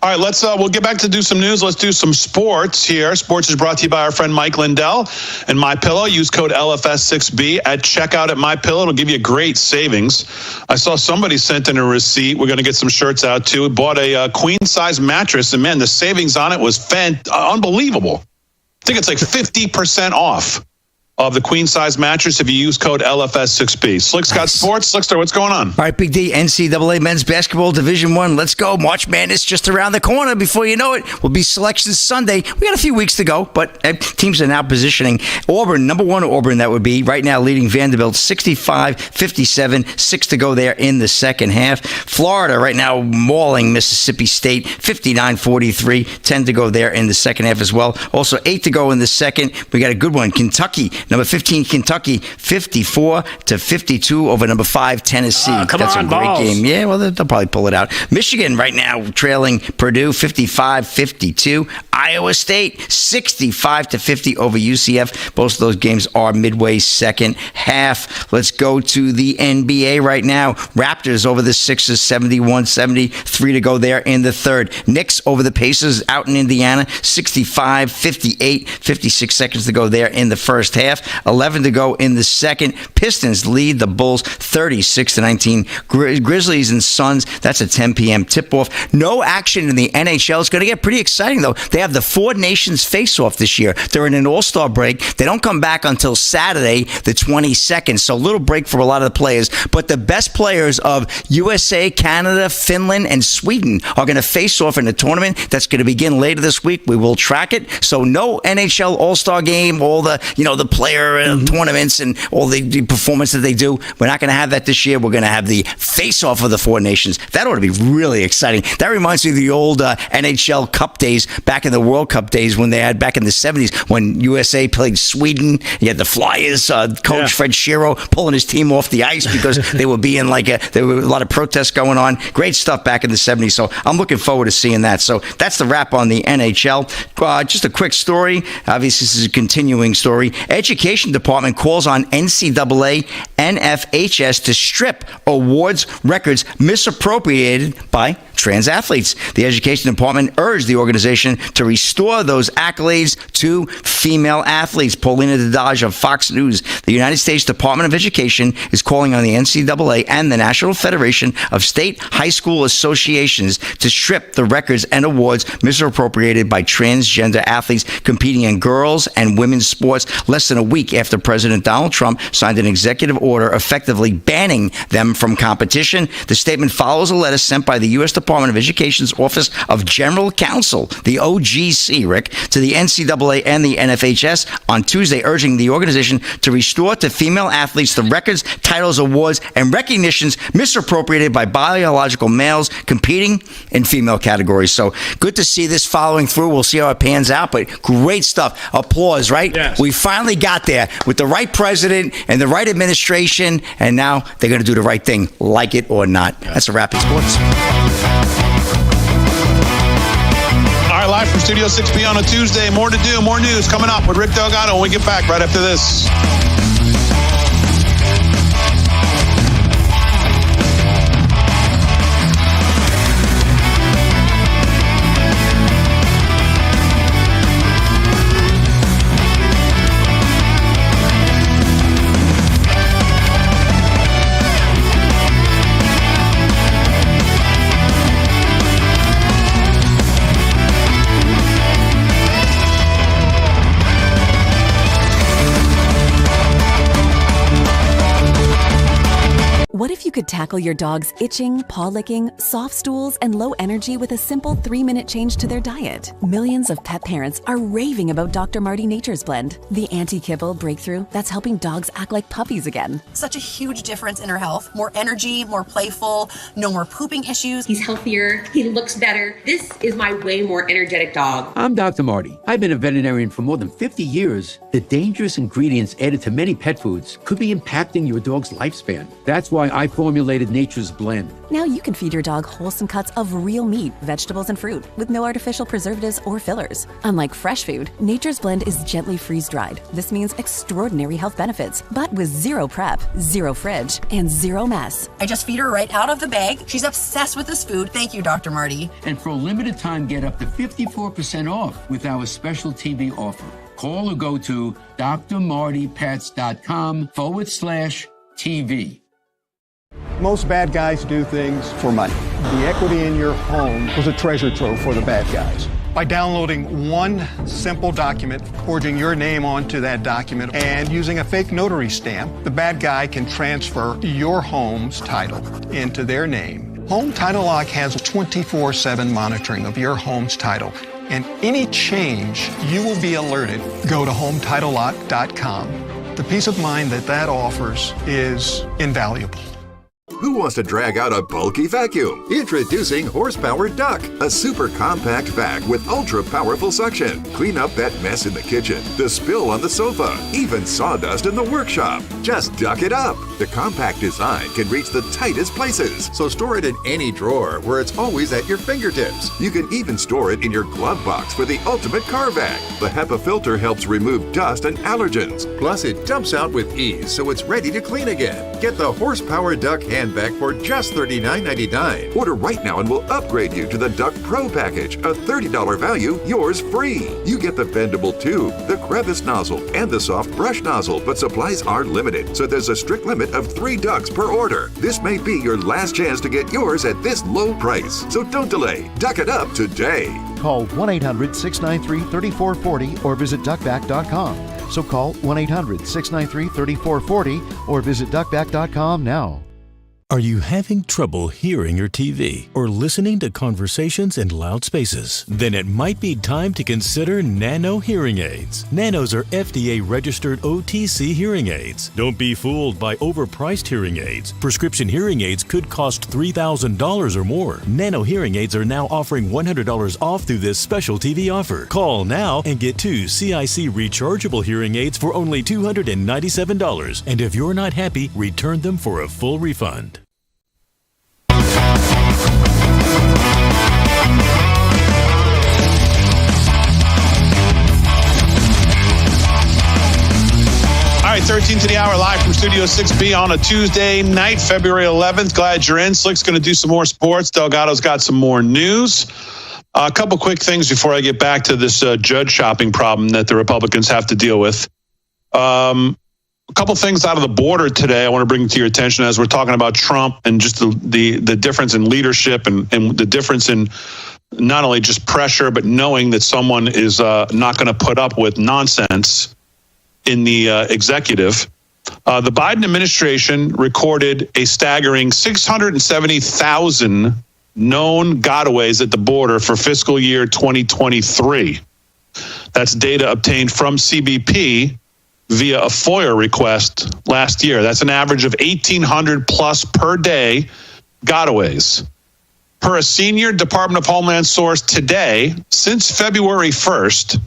All right, we'll get back to do some news. Let's do some sports here. Sports is brought to you by our friend Mike Lindell and MyPillow. Use code LFS6B at checkout at MyPillow. It'll give you great savings. I saw somebody sent in a receipt. We're going to get some shirts out too. Bought a queen size mattress, and man, the savings on it was unbelievable. think it's like 50% off of the queen size mattress if you use code LFS6B. Slick's got sports. Slickster, what's going on? All right, Big D, NCAA men's basketball Division I. Let's go. March Madness just around the corner. Before you know it, will be Selection Sunday. We got a few weeks to go, but teams are now positioning Auburn, number one Auburn, that would be right now leading Vanderbilt 65-57, 6 to go there in the second half. Florida right now mauling Mississippi State 59-43, 10 to go there in the second half as well. Also 8 to go in the second. We got a good one. Kentucky, number 15 Kentucky, 54-52 over number 5 Tennessee. That's a great game. Yeah, well, they'll probably pull it out. Michigan right now trailing Purdue 55-52. Iowa State 65-50 over UCF. Both of those games are midway second half. Let's go to the NBA right now. Raptors over the Sixers 71-70. 3 to go there in the third. Knicks over the Pacers out in Indiana 65-58. 56 seconds to go there in the first half. 11 to go in the second. Pistons lead the Bulls 36-19. Grizzlies and Suns, that's a 10 p.m. tip-off. No action in the NHL. It's going to get pretty exciting, though. They have the Four Nations face-off this year. They're in an all-star break. They don't come back until Saturday, the 22nd, so a little break for a lot of the players. But the best players of USA, Canada, Finland, and Sweden are going to face off in a tournament that's going to begin later this week. We will track it. So no NHL all-star game, all the, the player tournaments and all the performance that they do. We're not going to have that this year. We're going to have the face-off of the Four Nations. That ought to be really exciting. That reminds me of the old NHL Cup days, back in the World Cup days when they had back in the 70s when USA played Sweden. You had the Flyers, coach Fred Shero pulling his team off the ice because they were being there were a lot of protests going on. Great stuff back in the 70s. So I'm looking forward to seeing that. So that's the wrap on the NHL. Just a quick story. Obviously, this is a continuing story. Education Department calls on NCAA, NFHS to strip awards records misappropriated by trans athletes. The Education Department urged the organization to restore those accolades to female athletes. Paulina DOGE of Fox News. The United States Department of Education is calling on the NCAA and the National Federation of State High School Associations to strip the records and awards misappropriated by transgender athletes competing in girls and women's sports less than a week after President Donald Trump signed an executive order effectively banning them from competition. The statement follows a letter sent by the U.S. Department of Education's Office of General Counsel, the OGC, Rick, to the NCAA and the NFHS on Tuesday, urging the organization to restore to female athletes the records, titles, awards, and recognitions misappropriated by biological males competing in female categories. So good to see this following through. We'll see how it pans out, but great stuff. Applause, right? Yes. We finally got there with the right president and the right administration, and now they're going to do the right thing, like it or not. That's a wrap in sports. All right, live from Studio 6B on a Tuesday. More to do, more news coming up with Rick Delgado when we get back right after this. What if you could tackle your dog's itching, paw licking, soft stools, and low energy with a simple 3-minute change to their diet? Millions of pet parents are raving about Dr. Marty Nature's Blend, the anti-kibble breakthrough that's helping dogs act like puppies again. Such a huge difference in her health. More energy, more playful, no more pooping issues. He's healthier, he looks better. This is my way more energetic dog. I'm Dr. Marty. I've been a veterinarian for more than 50 years. The dangerous ingredients added to many pet foods could be impacting your dog's lifespan. That's why I formulated Nature's Blend. Now you can feed your dog wholesome cuts of real meat, vegetables, and fruit with no artificial preservatives or fillers. Unlike fresh food, Nature's Blend is gently freeze-dried. This means extraordinary health benefits, but with zero prep, zero fridge, and zero mess. I just feed her right out of the bag. She's obsessed with this food. Thank you, Dr. Marty. And for a limited time, get up to 54% off with our special TV offer. Call or go to drmartypets.com/TV. Most bad guys do things for money. The equity in your home was a treasure trove for the bad guys. by downloading one simple document, forging your name onto that document, and using a fake notary stamp. The bad guy can transfer your home's title into their name. Home Title Lock has 24/7 monitoring of your home's title, and any change, you will be alerted. Go to HomeTitleLock.com. The peace of mind that offers is invaluable. Who wants to drag out a bulky vacuum? Introducing Horsepower Duck, a super compact vac with ultra-powerful suction. Clean up that mess in the kitchen, the spill on the sofa, even sawdust in the workshop. Just duck it up. The compact design can reach the tightest places, so store it in any drawer where it's always at your fingertips. You can even store it in your glove box for the ultimate car vac. The HEPA filter helps remove dust and allergens. Plus, it dumps out with ease, so it's ready to clean again. Get the Horsepower Duck hand vac for just $39.99. Order right now and we'll upgrade you to the Duck Pro package, a $30 value, yours free. You get the bendable tube, the crevice nozzle, and the soft brush nozzle, but supplies are limited, so there's a strict limit of 3 ducks per order. This may be your last chance to get yours at this low price, so don't delay. Duck it up today. Call 1-800-693-3440 or visit duckback.com. So call 1-800-693-3440 or visit duckback.com now. Are you having trouble hearing your TV or listening to conversations in loud spaces? Then it might be time to consider Nano hearing aids. Nanos are FDA-registered OTC hearing aids. Don't be fooled by overpriced hearing aids. Prescription hearing aids could cost $3,000 or more. Nano hearing aids are now offering $100 off through this special TV offer. Call now and get 2 CIC rechargeable hearing aids for only $297. And if you're not happy, return them for a full refund. All right, 13 to the hour, live from Studio 6B on a Tuesday night, February 11th. Glad you're in. Slick's going to do some more sports. Delgado's got some more news. A couple quick things before I get back to this judge shopping problem that the Republicans have to deal with. A couple things out of the border today I want to bring to your attention as we're talking about Trump and just the difference in leadership and the difference in not only just pressure, but knowing that someone is not going to put up with nonsense in the executive. The Biden administration recorded a staggering 670,000 known gotaways at the border for fiscal year 2023. That's data obtained from CBP via a FOIA request last year. That's an average of 1,800 plus per day gotaways. Per a senior Department of Homeland source today, since February 1st,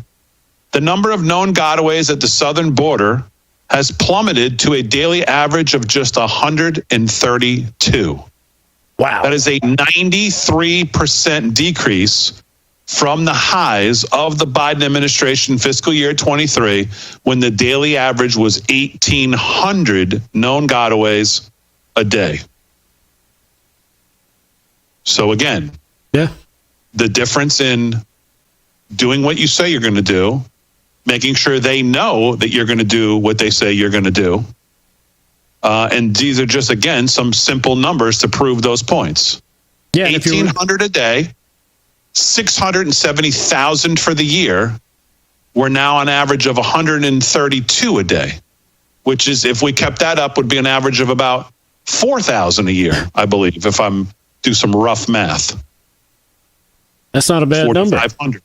the number of known gotaways at the southern border has plummeted to a daily average of just 132. Wow. That is a 93% decrease from the highs of the Biden administration fiscal year 23, when the daily average was 1,800 known gotaways a day. So again, the difference in doing what you say you're going to do, making sure they know that you're going to do what they say you're going to do. And these are just, again, some simple numbers to prove those points. Yeah, 1,800 a day, 670,000 for the year. We're now on average of 132 a day, which is, if we kept that up, would be an average of about 4,000 a year, I believe, if I'm do some rough math. That's not a bad number. 4,500.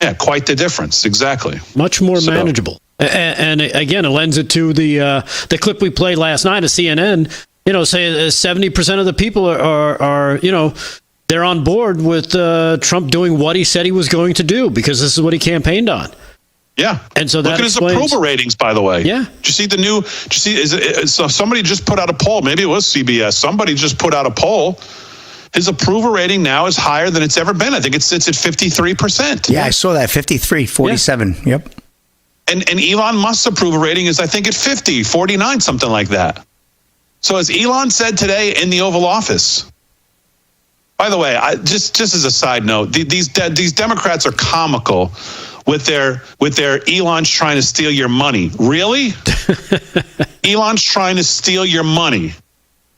Yeah, quite the difference. Exactly. Much more manageable. And again, it lends it to the clip we played last night of CNN. You know, say 70% of the people are you know, they're on board with Trump doing what he said he was going to do because this is what he campaigned on. Yeah. And so that look at his approval ratings, by the way. Yeah. Did you see the new? Did you see? So somebody just put out a poll. Maybe it was CBS. Somebody just put out a poll. His approval rating now is higher than it's ever been. I think it sits at 53%. Yeah, I saw that. 53, 47. Yeah. Yep. And Elon Musk's approval rating is, I think, at 50, 49, something like that. So as Elon said today in the Oval Office, by the way, just as a side note, these Democrats are comical with their Elon's trying to steal your money. Really? Elon's trying to steal your money.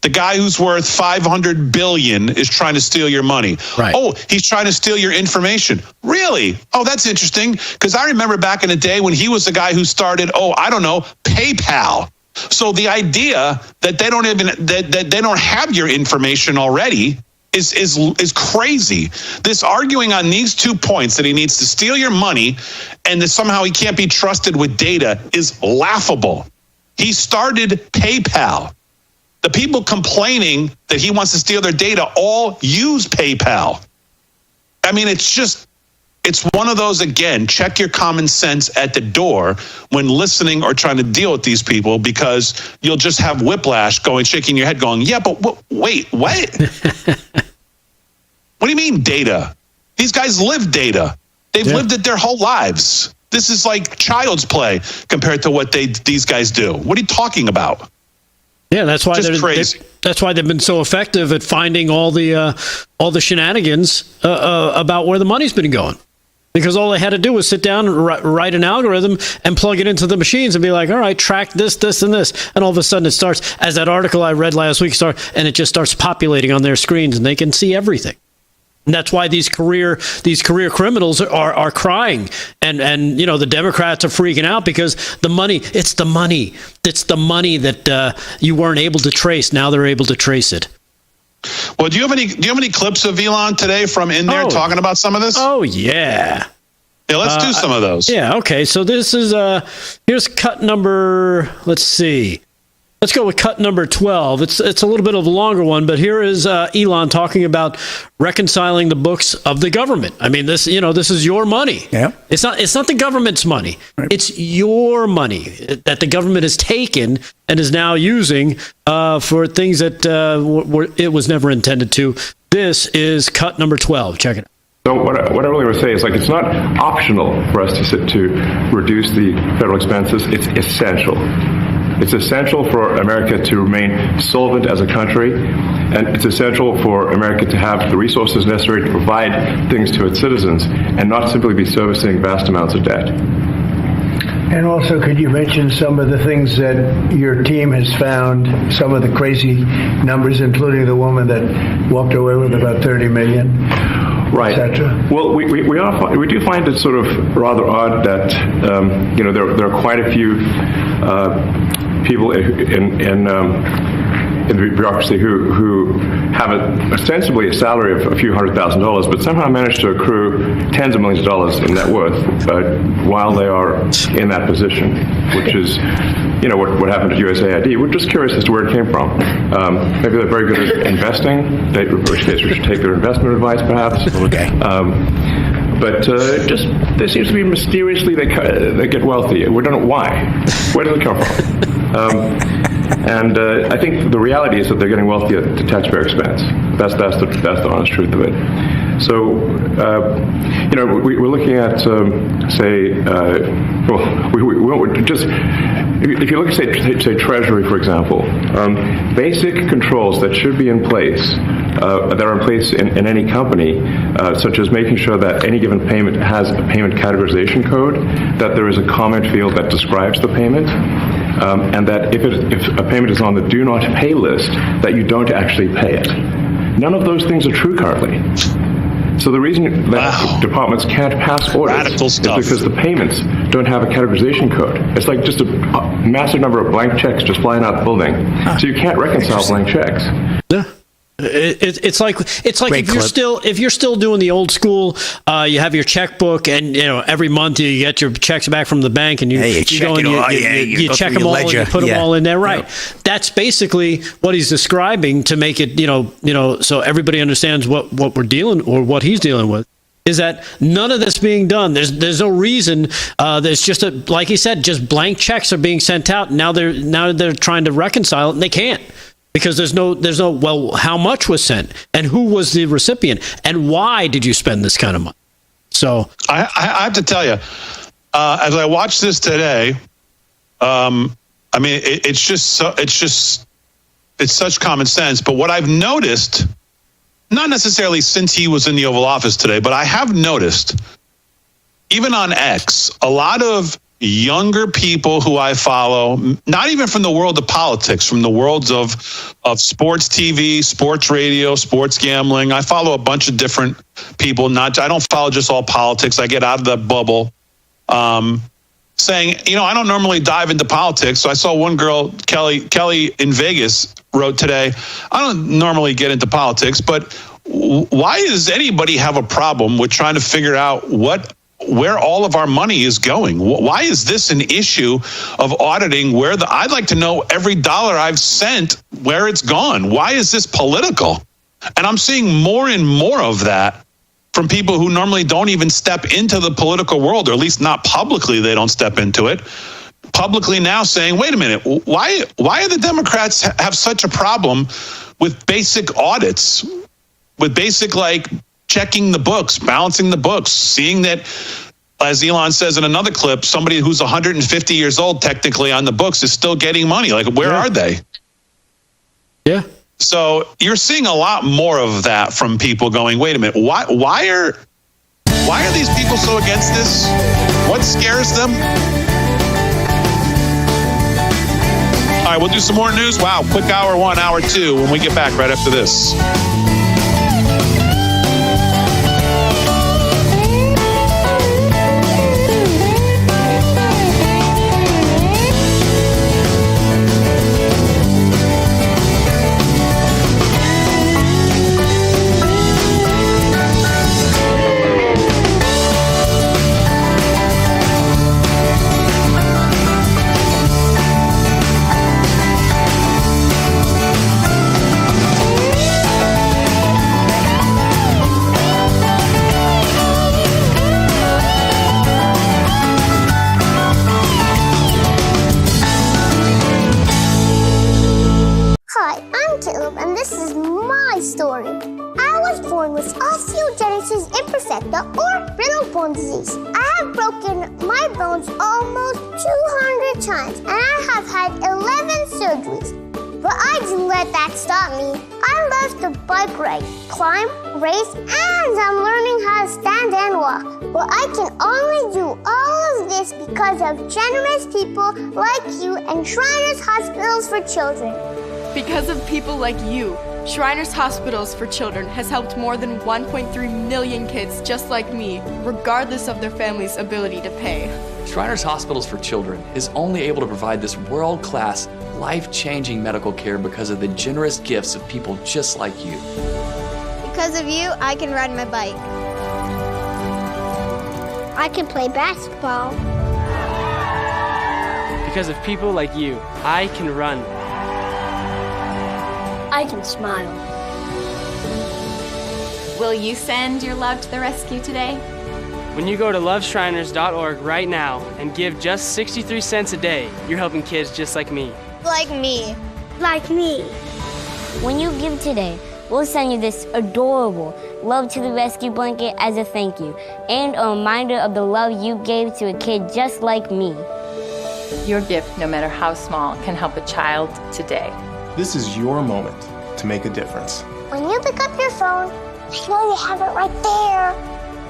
The guy who's worth $500 billion is trying to steal your money. Right. Oh, he's trying to steal your information. Really? Oh, that's interesting. Because I remember back in the day when he was the guy who started, PayPal. So the idea that they don't that they don't have your information already is crazy. This arguing on these 2 points that he needs to steal your money and that somehow he can't be trusted with data is laughable. He started PayPal. The people complaining that he wants to steal their data all use PayPal. I mean, it's one of those, again, check your common sense at the door when listening or trying to deal with these people, because you'll just have whiplash shaking your head going, yeah, but wait, what? What do you mean data? These guys live data. They've lived it their whole lives. This is like child's play compared to what these guys do. What are you talking about? Yeah, that's why that's why they've been so effective at finding all the shenanigans about where the money's been going. Because all they had to do was sit down and write an algorithm and plug it into the machines and be like, all right, track this, this, and this. And all of a sudden it starts, as that article I read last week and it just starts populating on their screens and they can see everything. And that's why these career criminals are crying, and the Democrats are freaking out because it's the money that you weren't able to trace. Now they're able to trace it. Well, do you have any clips of Elon today from in there talking about some of this? Oh yeah. Yeah, let's do some of those. Yeah, okay. So this is here's cut number. Let's see. Let's go with cut number 12. It's a little bit of a longer one, but here is Elon talking about reconciling the books of the government. I mean, this is your money. Yeah. It's not the government's money. Right. It's your money that the government has taken and is now using for things that it was never intended to. This is cut number 12. Check it out. So what I really would say is, it's not optional for us to reduce the federal expenses. It's essential. It's essential for America to remain solvent as a country, and it's essential for America to have the resources necessary to provide things to its citizens and not simply be servicing vast amounts of debt. And also, could you mention some of the things that your team has found, some of the crazy numbers, including the woman that walked away with about $30 million? Right. Well, we do find it sort of rather odd that there are quite a few people in the bureaucracy who have ostensibly a salary of a few $100,000, but somehow manage to accrue tens of millions of dollars in net worth while they are in that position, which is, what happened at USAID. We're just curious as to where it came from. Maybe they're very good at investing, in which case we should take their investment advice, perhaps. Okay. But there seems to be mysteriously they get wealthy. We don't know why. Where does it come from? And I think the reality is that they're getting wealthy at the taxpayer expense. That's the honest truth of it. So, we're looking at, if you look at, say, Treasury, for example, basic controls that should be in place, that are in place in any company, such as making sure that any given payment has a payment categorization code, that there is a comment field that describes the payment, and that if a payment is on the do not pay list, that you don't actually pay it. None of those things are true currently. So the reason that departments can't pass orders is because the payments don't have a categorization code. It's like just a massive number of blank checks just flying out the building. So you can't reconcile blank checks. Yeah. It's like if you're still doing the old school, you have your checkbook, and every month you get your checks back from the bank, and you check them all and you put them all in there, right? Yeah. That's basically what he's describing to make it so everybody understands what we're dealing, or what he's dealing with. Is that none of this being done? There's no reason. There's just like he said, just blank checks are being sent out. And now they're trying to reconcile it, and they can't. Because there's no, well, how much was sent, and who was the recipient, and why did you spend this kind of money? So I have to tell you, as I watched this today, it's such common sense. But what I've noticed, not necessarily since he was in the Oval Office today, but I have noticed, even on X, a lot of younger people who I follow, not even from the world of politics, from the worlds of sports TV, sports radio, sports gambling. I follow a bunch of different people. I don't follow just all politics. I get out of that bubble. Saying, I don't normally dive into politics. So I saw one girl, Kelly in Vegas, wrote today, I don't normally get into politics, but why does anybody have a problem with trying to figure out where all of our money is going? Why is this an issue of auditing I'd like to know every dollar I've sent, where it's gone. Why is this political? And I'm seeing more and more of that from people who normally don't even step into the political world, or at least not publicly, they don't step into it. Publicly now saying, wait a minute, why do the Democrats have such a problem with basic audits, with basic, checking the books, balancing the books, seeing that, as Elon says in another clip, somebody who's 150 years old technically on the books is still getting money. Where are they? Yeah. So you're seeing a lot more of that from people going, wait a minute, why are these people so against this? What scares them? All right, we'll do some more news. Wow, quick hour 1, hour 2 when we get back right after this. Or brittle bone disease. I have broken my bones almost 200 times and I have had 11 surgeries. But I didn't let that stop me. I love to bike ride, climb, race, and I'm learning how to stand and walk. But I can only do all of this because of generous people like you and Shriners Hospitals for Children. Because of people like you, Shriners Hospitals for Children has helped more than 1.3 million kids just like me, regardless of their family's ability to pay. Shriners Hospitals for Children is only able to provide this world-class, life-changing medical care because of the generous gifts of people just like you. Because of you, I can ride my bike. I can play basketball. Because of people like you, I can run. I can smile. Will you send your love to the rescue today? When you go to loveshriners.org right now and give just 63 cents a day, you're helping kids just like me. Like me. Like me. When you give today, we'll send you this adorable Love to the Rescue blanket as a thank you and a reminder of the love you gave to a kid just like me. Your gift, no matter how small, can help a child today. This is your moment to make a difference. When you pick up your phone, I know you have it right there,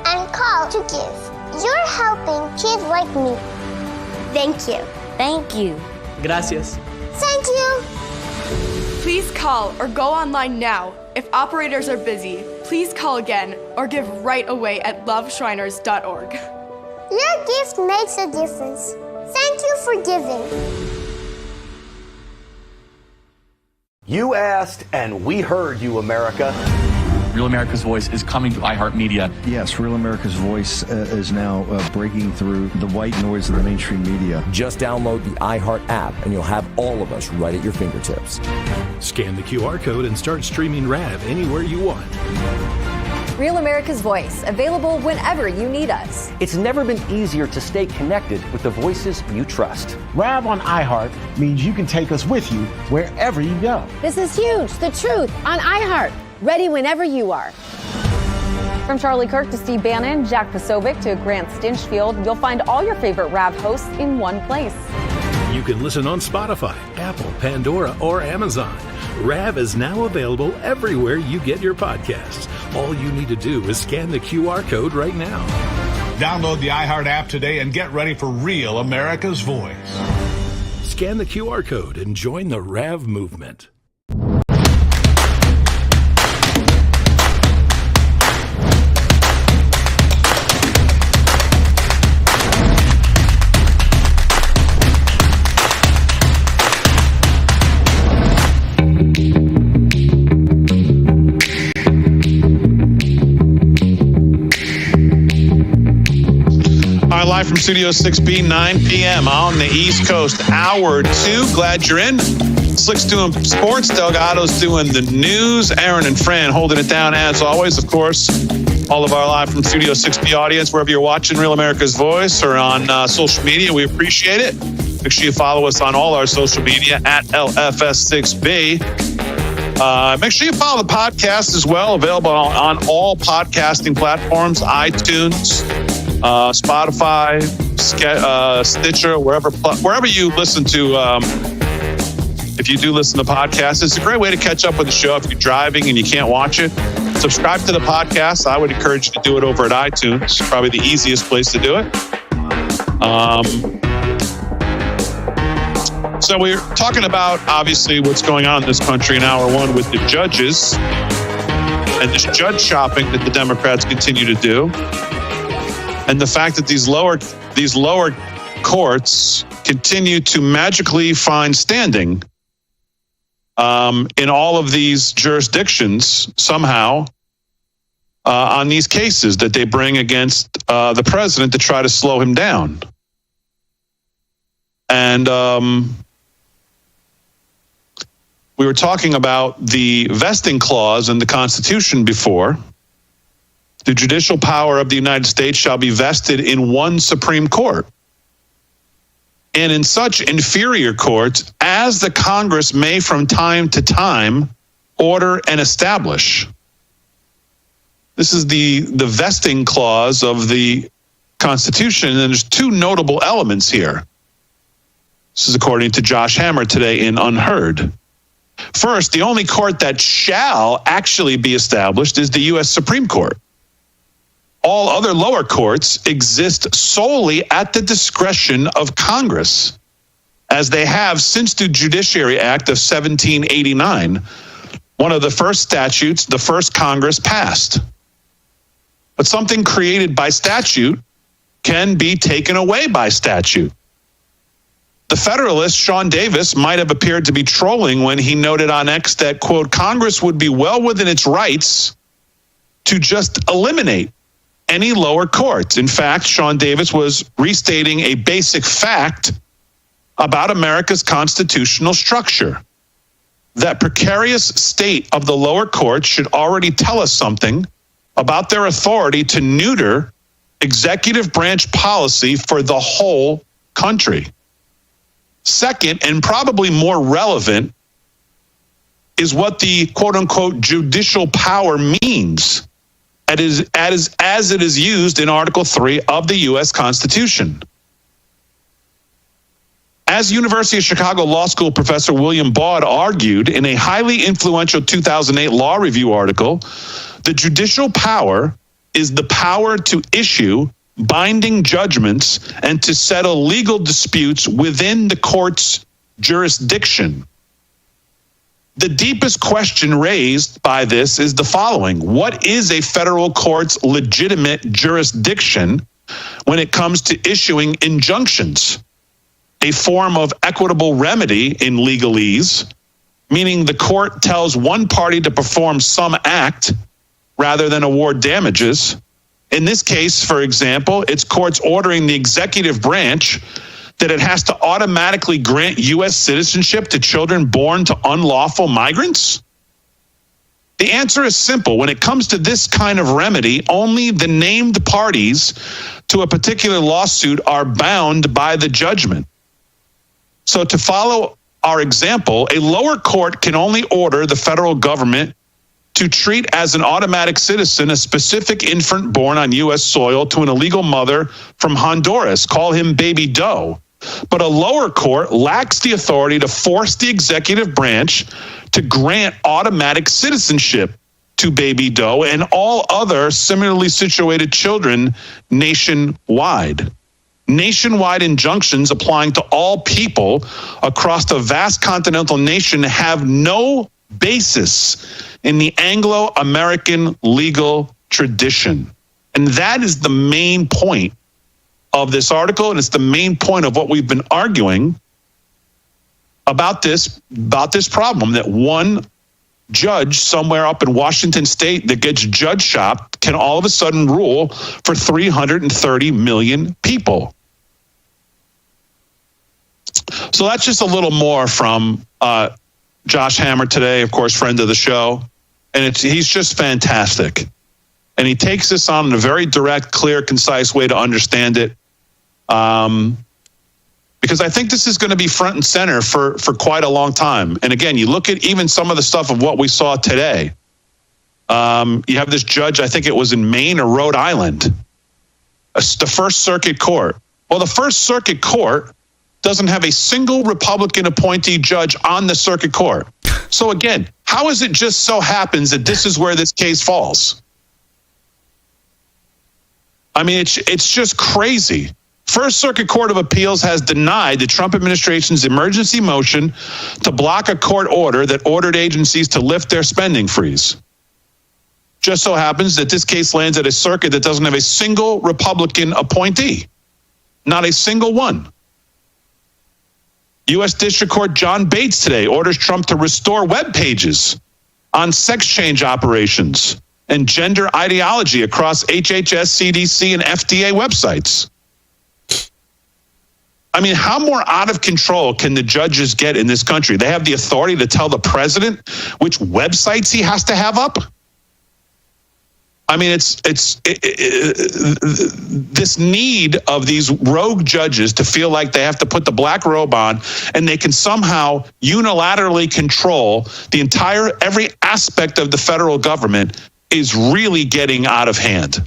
and call to give. You're helping kids like me. Thank you. Thank you. Gracias. Thank you. Please call or go online now. If operators are busy, please call again or give right away at loveshriners.org. Your gift makes a difference. Thank you for giving. You asked, and we heard you, America. Real America's Voice is coming to iHeartMedia. Yes, Real America's Voice is now breaking through the white noise of the mainstream media. Just download the iHeart app, and you'll have all of us right at your fingertips. Scan the QR code and start streaming RAV anywhere you want. Real America's Voice, available whenever you need us. It's never been easier to stay connected with the voices you trust. RAV on iHeart means you can take us with you wherever you go. This is huge. The truth on iHeart. Ready whenever you are. From Charlie Kirk to Steve Bannon, Jack Posobiec to Grant Stinchfield, you'll find all your favorite RAV hosts in one place. You can listen on Spotify, Apple, Pandora, or Amazon. RAV is now available everywhere you get your podcasts. All you need to do is scan the QR code right now. Download the iHeart app today and get ready for real America's voice. Scan the QR code and join the RAV movement. Live from Studio 6B, 9 p.m. on the East Coast. Hour 2. Glad you're in. Slick's doing sports. Delgado's doing the news. Aaron and Fran holding it down as always. Of course, all of our Live from Studio 6B audience, wherever you're watching Real America's Voice or on social media, we appreciate it. Make sure you follow us on all our social media at LFS6B. Make sure you follow the podcast as well. Available on all podcasting platforms, iTunes, Spotify, Stitcher, wherever you listen to. If you do listen to podcasts, it's a great way to catch up with the show if you're driving and you can't watch it. Subscribe to the podcast. I would encourage you to do it over at iTunes. Probably the easiest place to do it. So we're talking about, obviously, what's going on in this country in hour one with the judges and this judge shopping that the Democrats continue to do. And the fact that these lower courts continue to magically find standing in all of these jurisdictions somehow on these cases that they bring against the president to try to slow him down. And we were talking about the vesting clause in the Constitution before. The judicial power of the United States shall be vested in one Supreme Court, and in such inferior courts as the Congress may from time to time order and establish. This is the vesting clause of the Constitution, and there's two notable elements here. This is according to Josh Hammer today in Unheard. First, the only court that shall actually be established is the U.S. Supreme Court. All other lower courts exist solely at the discretion of Congress, as they have since the Judiciary Act of 1789, one of the first statutes the first Congress passed. But something created by statute can be taken away by statute. The Federalist, Sean Davis, might have appeared to be trolling when he noted on X that, quote, Congress would be well within its rights to just eliminate any lower courts. In fact, Sean Davis was restating a basic fact about America's constitutional structure. That precarious state of the lower courts should already tell us something about their authority to neuter executive branch policy for the whole country. Second, and probably more relevant, is what the quote-unquote judicial power means as it is used in Article 3 of the U.S. Constitution. As University of Chicago Law School professor William Baud argued in a highly influential 2008 Law Review article, the judicial power is the power to issue binding judgments and to settle legal disputes within the court's jurisdiction. The deepest question raised by this is the following. What is a federal court's legitimate jurisdiction when it comes to issuing injunctions? A form of equitable remedy in legalese, meaning the court tells one party to perform some act rather than award damages. In this case, for example, it's courts ordering the executive branch that it has to automatically grant U.S. citizenship to children born to unlawful migrants? The answer is simple. When it comes to this kind of remedy, only the named parties to a particular lawsuit are bound by the judgment. So to follow our example, a lower court can only order the federal government to treat as an automatic citizen a specific infant born on U.S. soil to an illegal mother from Honduras. Call him Baby Doe. But a lower court lacks the authority to force the executive branch to grant automatic citizenship to Baby Doe and all other similarly situated children nationwide. Nationwide injunctions applying to all people across the vast continental nation have no basis in the Anglo-American legal tradition. And that is the main point of this article, and it's the main point of what we've been arguing about this problem, that one judge somewhere up in Washington state that gets judge shopped can all of a sudden rule for 330 million people. So that's just a little more from Josh Hammer today, of course, friend of the show. And he's just fantastic. And he takes this on in a very direct, clear, concise way to understand it. Because I think this is going to be front and center for quite a long time. And again, you look at even some of the stuff of what we saw today. You have this judge, I think it was in Maine or Rhode Island, the First Circuit Court. Well, the First Circuit Court doesn't have a single Republican appointee judge on the circuit court. So again, how is it just so happens that this is where this case falls? I mean, it's just crazy. First Circuit Court of Appeals has denied the Trump administration's emergency motion to block a court order that ordered agencies to lift their spending freeze. Just so happens that this case lands at a circuit that doesn't have a single Republican appointee. Not a single one. U.S. District Court John Bates today orders Trump to restore web pages on sex change operations and gender ideology across HHS, CDC, and FDA websites. I mean, how more out of control can the judges get in this country? They have the authority to tell the president which websites he has to have up. I mean, it's this need of these rogue judges to feel like they have to put the black robe on and they can somehow unilaterally control the every aspect of the federal government is really getting out of hand.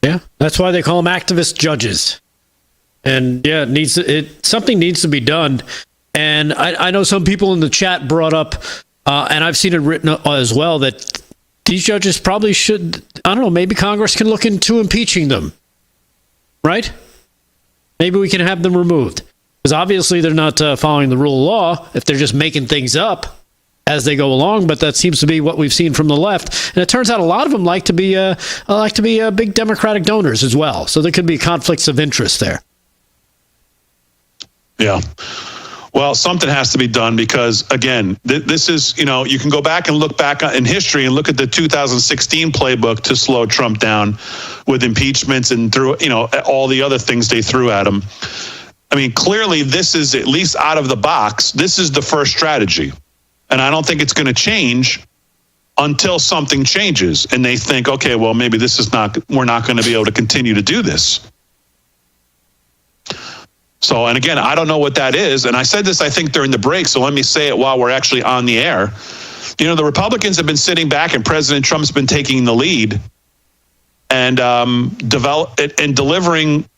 Yeah, that's why they call them activist judges. And yeah, something needs to be done. And I know some people in the chat brought up, and I've seen it written as well, that these judges probably should, I don't know, maybe Congress can look into impeaching them, right? Maybe we can have them removed. Because obviously they're not following the rule of law if they're just making things up as they go along, but that seems to be what we've seen from the left. And it turns out a lot of them like to be big Democratic donors as well. So there could be conflicts of interest there. Yeah. Well, something has to be done because, again, this is, you can go back and look back in history and look at the 2016 playbook to slow Trump down with impeachments and through, all the other things they threw at him. I mean, clearly this is, at least out of the box, this is the first strategy. And I don't think it's going to change until something changes and they think, okay, well, maybe we're not going to be able to continue to do this. So, and again, I don't know what that is. And I said this, I think, during the break, so let me say it while we're actually on the air. The Republicans have been sitting back and President Trump's been taking the lead and delivering,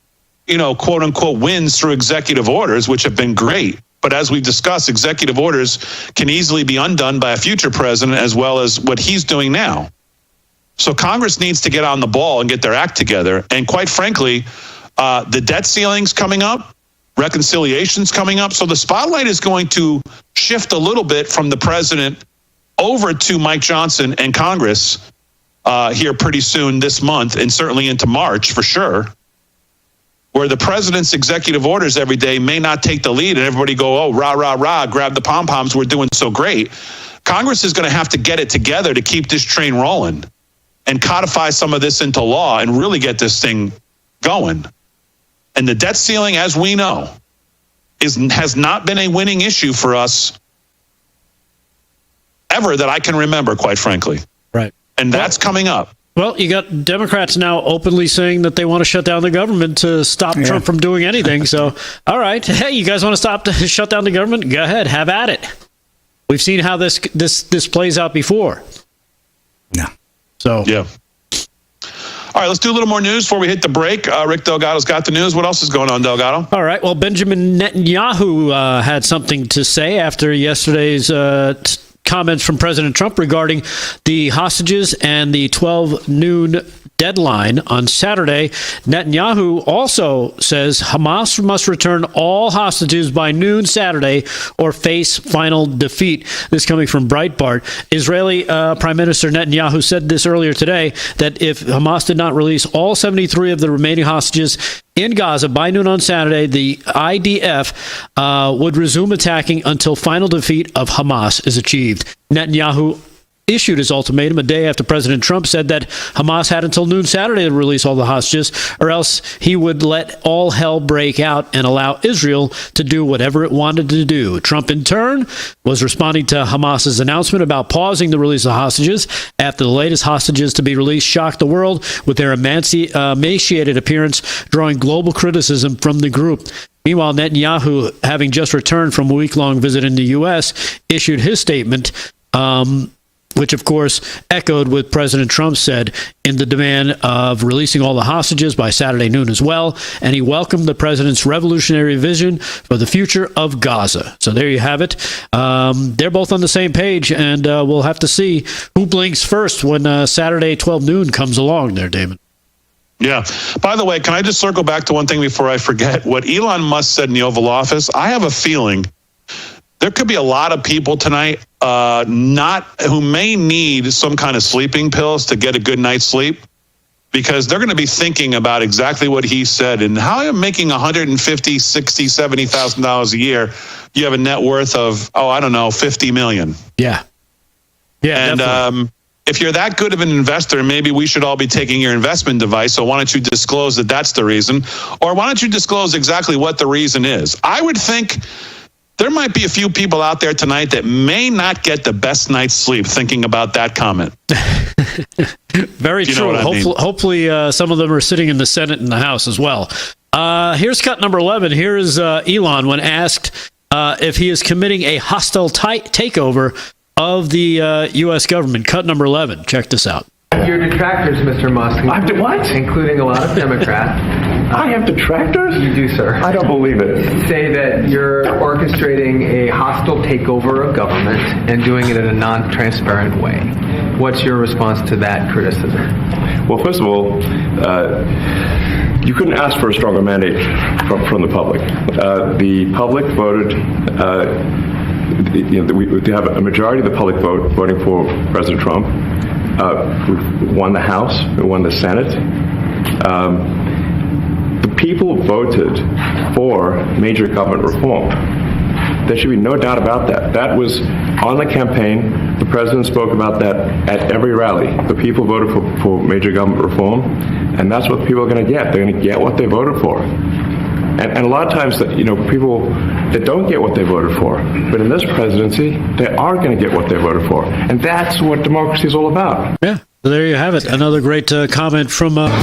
quote unquote, wins through executive orders, which have been great. But as we've discussed, executive orders can easily be undone by a future president as well as what he's doing now. So Congress needs to get on the ball and get their act together. And quite frankly, the debt ceiling's coming up. Reconciliation's coming up. So the spotlight is going to shift a little bit from the president over to Mike Johnson and Congress here pretty soon this month and certainly into March for sure, where the president's executive orders every day may not take the lead and everybody go, oh, rah, rah, rah, grab the pom-poms, we're doing so great. Congress is going to have to get it together to keep this train rolling and codify some of this into law and really get this thing going. And the debt ceiling, as we know, has not been a winning issue for us ever that I can remember, quite frankly. Right. And that's coming up. Well, you got Democrats now openly saying that they want to shut down the government to stop Trump from doing anything. So, all right. Hey, you guys want to shut down the government? Go ahead. Have at it. We've seen how this plays out before. No. So. Yeah. All right, let's do a little more news before we hit the break. Rick Delgado's got the news. What else is going on, Delgado? All right. Well, Benjamin Netanyahu had something to say after yesterday's comments from President Trump regarding the hostages and the 12 noon deadline on Saturday. Netanyahu also says Hamas must return all hostages by noon Saturday or face final defeat. This coming from Breitbart. Israeli Prime Minister Netanyahu said this earlier today, that if Hamas did not release all 73 of the remaining hostages in Gaza by noon on Saturday, the IDF would resume attacking until final defeat of Hamas is achieved. Netanyahu issued his ultimatum a day after President Trump said that Hamas had until noon Saturday to release all the hostages, or else he would let all hell break out and allow Israel to do whatever it wanted to do. Trump, in turn, was responding to Hamas's announcement about pausing the release of hostages after the latest hostages to be released shocked the world with their emaciated appearance, drawing global criticism from the group. Meanwhile, Netanyahu, having just returned from a week-long visit in the U.S., issued his statement, which, of course, echoed what President Trump said in the demand of releasing all the hostages by Saturday noon as well. And he welcomed the president's revolutionary vision for the future of Gaza. So there you have it. They're both on the same page, and we'll have to see who blinks first when Saturday 12 noon comes along there, Damon. Yeah. By the way, can I just circle back to one thing before I forget? What Elon Musk said in the Oval Office, I have a feeling there could be a lot of people tonight who may need some kind of sleeping pills to get a good night's sleep, because they're going to be thinking about exactly what he said. And how you're making $150,000, $60,000, $70,000 a year, you have a net worth of, $50 million. Yeah. Yeah. And if you're that good of an investor, maybe we should all be taking your investment advice. So why don't you disclose that that's the reason? Or why don't you disclose exactly what the reason is? I would think there might be a few people out there tonight that may not get the best night's sleep thinking about that comment. Very true. Hopefully some of them are sitting in the Senate and the House as well. Here's cut number 11. Here is Elon when asked if he is committing a hostile takeover of the U.S. government. Cut number 11. Check this out. Your detractors, Mr. Musk. What? Including a lot of Democrats. I have detractors? You do, sir. I don't believe it. Say that you're orchestrating a hostile takeover of government and doing it in a non-transparent way. What's your response to that criticism? Well, first of all, you couldn't ask for a stronger mandate from the public. The public voted. We have a majority of the public voting for President Trump. We won the House, we won the Senate. The people voted for major government reform. There should be no doubt about that. That was on the campaign. The president spoke about that at every rally. The people voted for major government reform, and that's what people are going to get. They're going to get what they voted for. And a lot of times, people that don't get what they voted for, but in this presidency, they are going to get what they voted for. And that's what democracy is all about. Yeah, so there you have it. Another great comment from Musk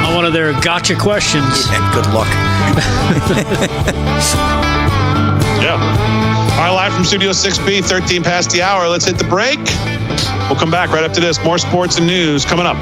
on one of their gotcha questions. And good luck. Yeah. All right, live from Studio 6B, 13 past the hour. Let's hit the break. We'll come back right after this. More sports and news coming up.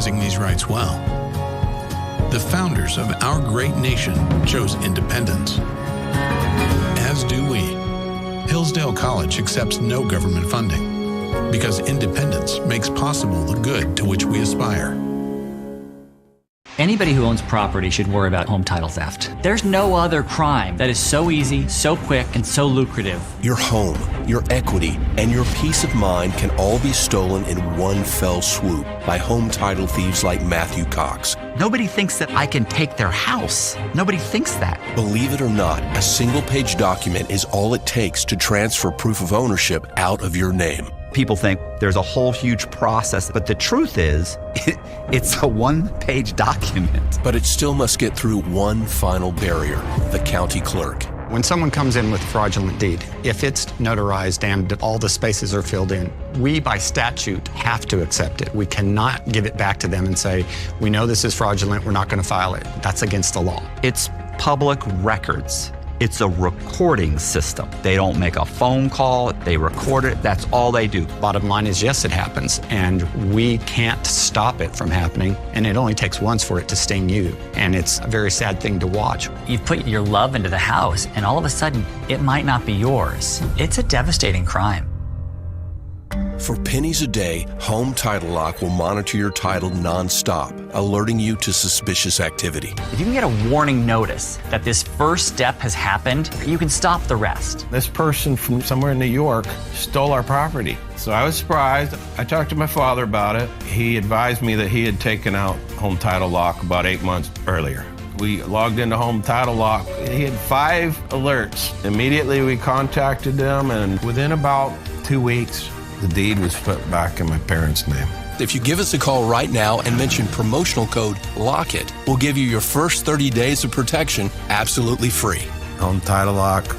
These rights well. The founders of our great nation chose independence. As do we. Hillsdale College accepts no government funding because independence makes possible the good to which we aspire. Anybody who owns property should worry about home title theft. There's no other crime that is so easy, so quick, and so lucrative. Your home, your equity, and your peace of mind can all be stolen in one fell swoop by home title thieves like Matthew Cox. Nobody thinks that I can take their house. Nobody thinks that. Believe it or not, a single-page document is all it takes to transfer proof of ownership out of your name. People think there's a whole huge process, but the truth is, it's a one-page document. But it still must get through one final barrier, the county clerk. When someone comes in with fraudulent deed, if it's notarized and all the spaces are filled in, we by statute have to accept it. We cannot give it back to them and say, we know this is fraudulent, we're not going to file it. That's against the law. It's public records. It's a recording system. They don't make a phone call, they record it, that's all they do. Bottom line is, yes, it happens, and we can't stop it from happening, and it only takes once for it to sting you, and it's a very sad thing to watch. You've put your love into the house, and all of a sudden, it might not be yours. It's a devastating crime. For pennies a day, Home Title Lock will monitor your title nonstop, alerting you to suspicious activity. If you can get a warning notice that this first step has happened, you can stop the rest. This person from somewhere in New York stole our property. So I was surprised. I talked to my father about it. He advised me that he had taken out Home Title Lock about 8 months earlier. We logged into Home Title Lock. He had 5 alerts. Immediately we contacted them, and within about 2 weeks, the deed was put back in my parents' name. If you give us a call right now and mention promotional code LOCKIT, we'll give you your first 30 days of protection absolutely free. Home Title Lock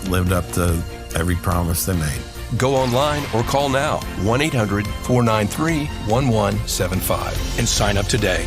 lived up to every promise they made. Go online or call now, 1-800-493-1175, and sign up today.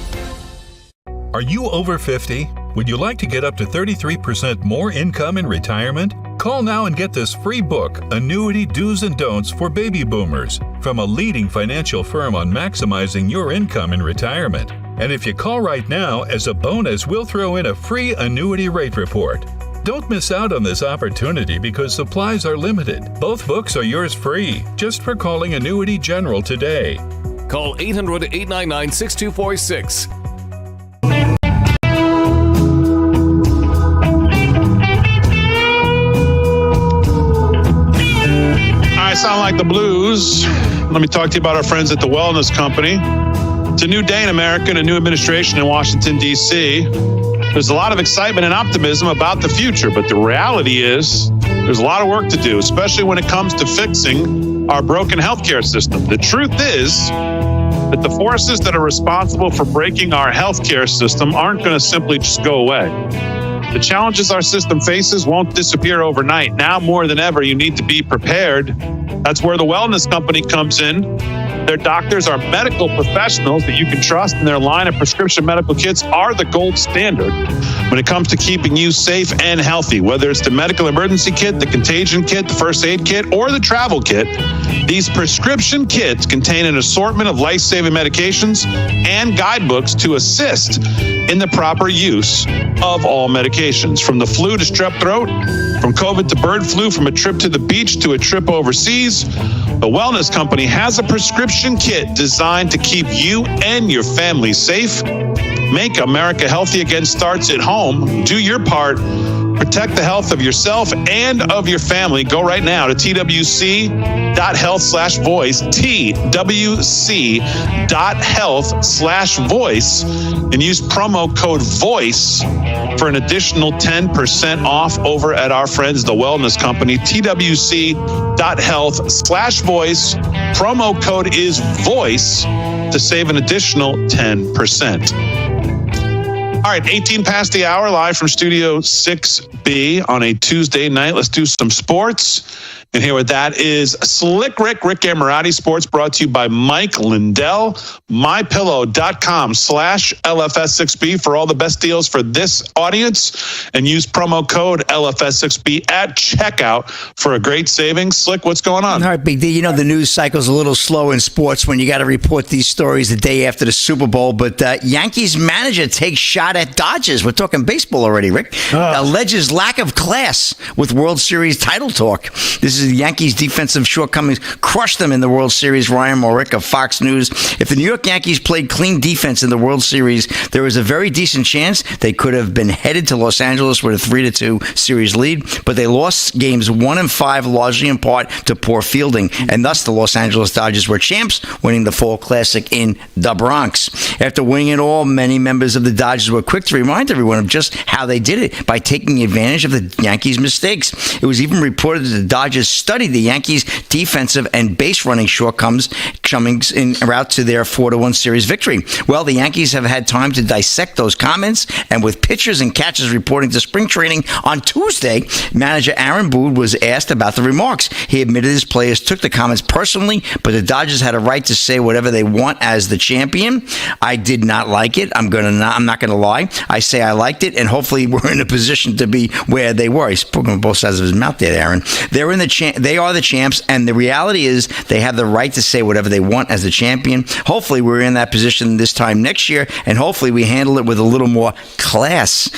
Are you over 50? Would you like to get up to 33% more income in retirement? Call now and get this free book, Annuity Do's and Don'ts for Baby Boomers, from a leading financial firm on maximizing your income in retirement. And if you call right now, as a bonus, we'll throw in a free annuity rate report. Don't miss out on this opportunity because supplies are limited. Both books are yours free, just for calling Annuity General today. Call 800-899-6246. I sound like the blues. Let me talk to you about our friends at the Wellness Company. It's a new day in America and a new administration in Washington, D.C. There's a lot of excitement and optimism about the future, but the reality is there's a lot of work to do, especially when it comes to fixing our broken healthcare system. The truth is that the forces that are responsible for breaking our healthcare system aren't going to simply just go away. The challenges our system faces won't disappear overnight. Now more than ever, you need to be prepared. That's where the Wellness Company comes in. Their doctors are medical professionals that you can trust, and their line of prescription medical kits are the gold standard when it comes to keeping you safe and healthy. Whether it's the medical emergency kit, the contagion kit, the first aid kit, or the travel kit, these prescription kits contain an assortment of life-saving medications and guidebooks to assist in the proper use of all medications. From the flu to strep throat, from COVID to bird flu, from a trip to the beach to a trip overseas, the Wellness Company has a prescription kit designed to keep you and your family safe. Make America healthy again starts at home. Do your part. Protect the health of yourself and of your family. Go right now to twc.health/voice, twc.health/voice, and use promo code VOICE for an additional 10% off over at our friends, the Wellness Company, twc.health/voice. Promo code is VOICE to save an additional 10%. All right, 18 past the hour, live from Studio 6B on a Tuesday night. Let's do some sports. And here with that is Slick Rick Amorati Sports, brought to you by Mike Lindell, mypillow.com/LFS6B for all the best deals for this audience, and use promo code LFS6B at checkout for a great savings. Slick, what's going on? All right, Big D, you know the news cycle's a little slow in sports when you got to report these stories the day after the Super Bowl, but Yankees manager takes shot at Dodgers. We're talking baseball already, Rick. Alleges lack of class with World Series title talk. This is as the Yankees' defensive shortcomings crushed them in the World Series. Ryan Morick of Fox News. If the New York Yankees played clean defense in the World Series, there was a very decent chance they could have been headed to Los Angeles with a 3-2 series lead, but they lost games 1 and 5 largely in part to poor fielding, and thus the Los Angeles Dodgers were champs, winning the Fall Classic in the Bronx. After winning it all, many members of the Dodgers were quick to remind everyone of just how they did it, by taking advantage of the Yankees' mistakes. It was even reported that the Dodgers studied the Yankees' defensive and base running shortcomings en route to their 4-1 series victory. Well, the Yankees have had time to dissect those comments, and with pitchers and catchers reporting to spring training on Tuesday, manager Aaron Boone was asked about the remarks. He admitted his players took the comments personally, but the Dodgers had a right to say whatever they want as the champion. I did not like it. I'm not going to lie. I say I liked it, and hopefully we're in a position to be where they were. He's spoken on both sides of his mouth there, Aaron. They are the champs, and the reality is they have the right to say whatever they want as the champion. Hopefully we're in that position this time next year, and hopefully we handle it with a little more class,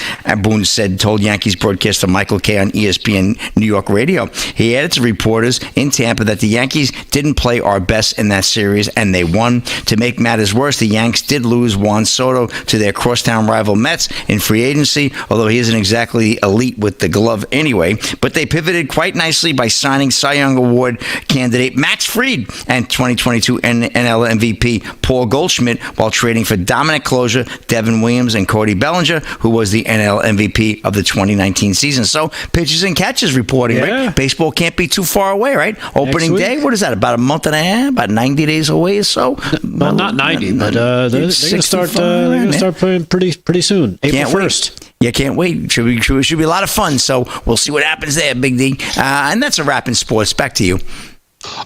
Boone told Yankees broadcaster Michael Kay on ESPN New York Radio. He added to reporters in Tampa that the Yankees didn't play our best in that series, and they won. To make matters worse, the Yanks did lose Juan Soto to their crosstown rival Mets in free agency, although he isn't exactly elite with the glove anyway. But they pivoted quite nicely by signing Cy Young Award candidate Max Fried and 2022 NL MVP Paul Goldschmidt, while trading for Dominic Closure, Devin Williams, and Cody Bellinger, who was the NL MVP of the 2019 season. So pitchers and catchers reporting, right? Baseball can't be too far away, right? Opening day, what is that, about a month and a half, about 90 days away or so? Well, not 90, but they're going to start playing pretty soon, April 1st. Yeah, can't wait. Should be a lot of fun. So we'll see what happens there, Big D. And that's a wrap in sports. Back to you.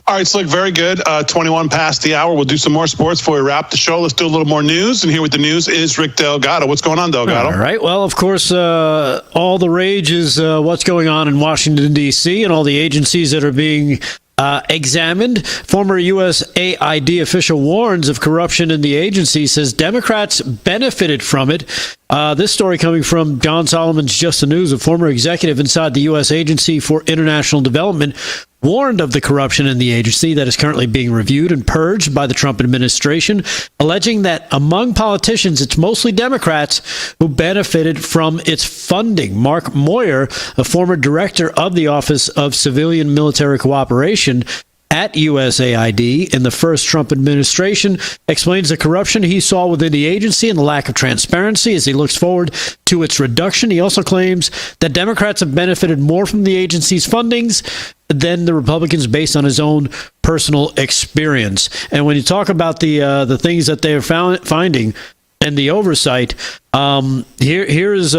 All right, Slick, very good. 21 past the hour. We'll do some more sports before we wrap the show. Let's do a little more news. And here with the news is Rick Delgado. What's going on, Delgado? All right. Well, of course, all the rage is what's going on in Washington, D.C. and all the agencies that are being examined. Former USAID official warns of corruption in the agency, says Democrats benefited from it. This story coming from John Solomon's Just the News. A former executive inside the U.S. Agency for International Development warned of the corruption in the agency that is currently being reviewed and purged by the Trump administration, alleging that among politicians, it's mostly Democrats who benefited from its funding. Mark Moyer, a former director of the Office of Civilian Military Cooperation at USAID in the first Trump administration, explains the corruption he saw within the agency and the lack of transparency as he looks forward to its reduction. He also claims that Democrats have benefited more from the agency's fundings than the Republicans based on his own personal experience. And when you talk about the things that they are finding and the oversight, here's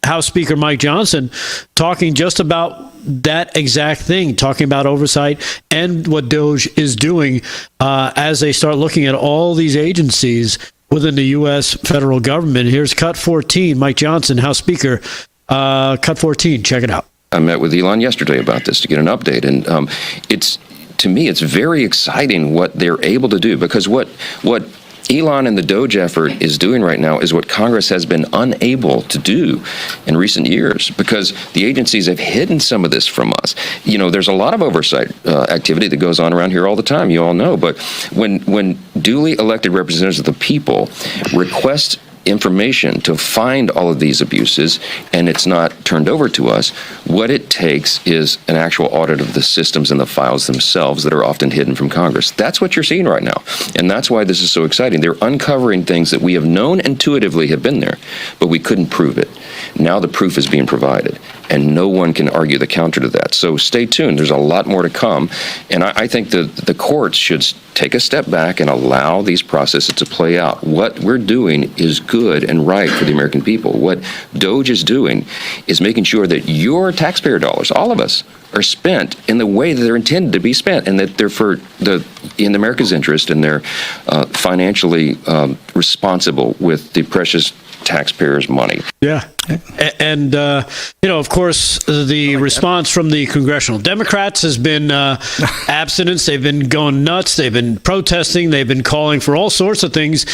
House Speaker Mike Johnson talking just about that exact thing, talking about oversight and what DOGE is doing as they start looking at all these agencies within the U.S. federal government. Here's Cut 14, Mike Johnson, House Speaker, Cut 14. Check it out. I met with Elon yesterday about this to get an update, and to me, it's very exciting what they're able to do, because what Elon and the DOGE effort is doing right now is what Congress has been unable to do in recent years, because the agencies have hidden some of this from us. You know, there's a lot of oversight activity that goes on around here all the time, you all know, but when duly elected representatives of the people request information to find all of these abuses and it's not turned over to us, what it takes is an actual audit of the systems and the files themselves that are often hidden from Congress. That's what you're seeing right now. And that's why this is so exciting. They're uncovering things that we have known intuitively have been there, but we couldn't prove it. Now the proof is being provided, and no one can argue the counter to that. So stay tuned. There's a lot more to come. And I think the courts should take a step back and allow these processes to play out. What we're doing is good and right for the American people. What DOGE is doing is making sure that your taxpayer dollars, all of us, are spent in the way that they're intended to be spent, and that they're in America's interest, and they're financially responsible with the precious taxpayers' money. Yeah. And, of course, the response from the congressional Democrats has been abstinence. They've been going nuts. They've been protesting. They've been calling for all sorts of things,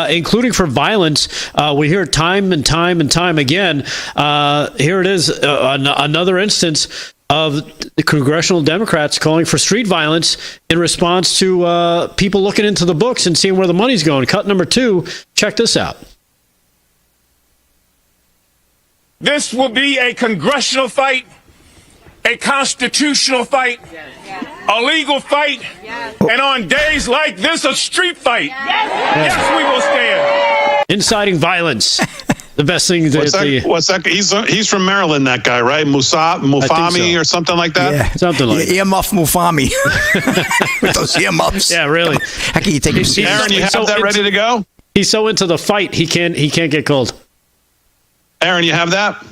including for violence. We hear time and time and time again. Here it is, another instance of the congressional Democrats calling for street violence in response to people looking into the books and seeing where the money's going. Cut number 2. Check this out. This will be a congressional fight, a constitutional fight, a legal fight, and on days like this, a street fight. Yes, we will stand. Inciting violence. The best thing that what's that? He's from Maryland, that guy, right? Mufami or something like that? Yeah. Something like that. Earmuff Mufami. With those earmuffs. Yeah, really. How can you take him seriously? Aaron, you have that ready to go? He's so into the fight, he can't get cold. Aaron, you have that?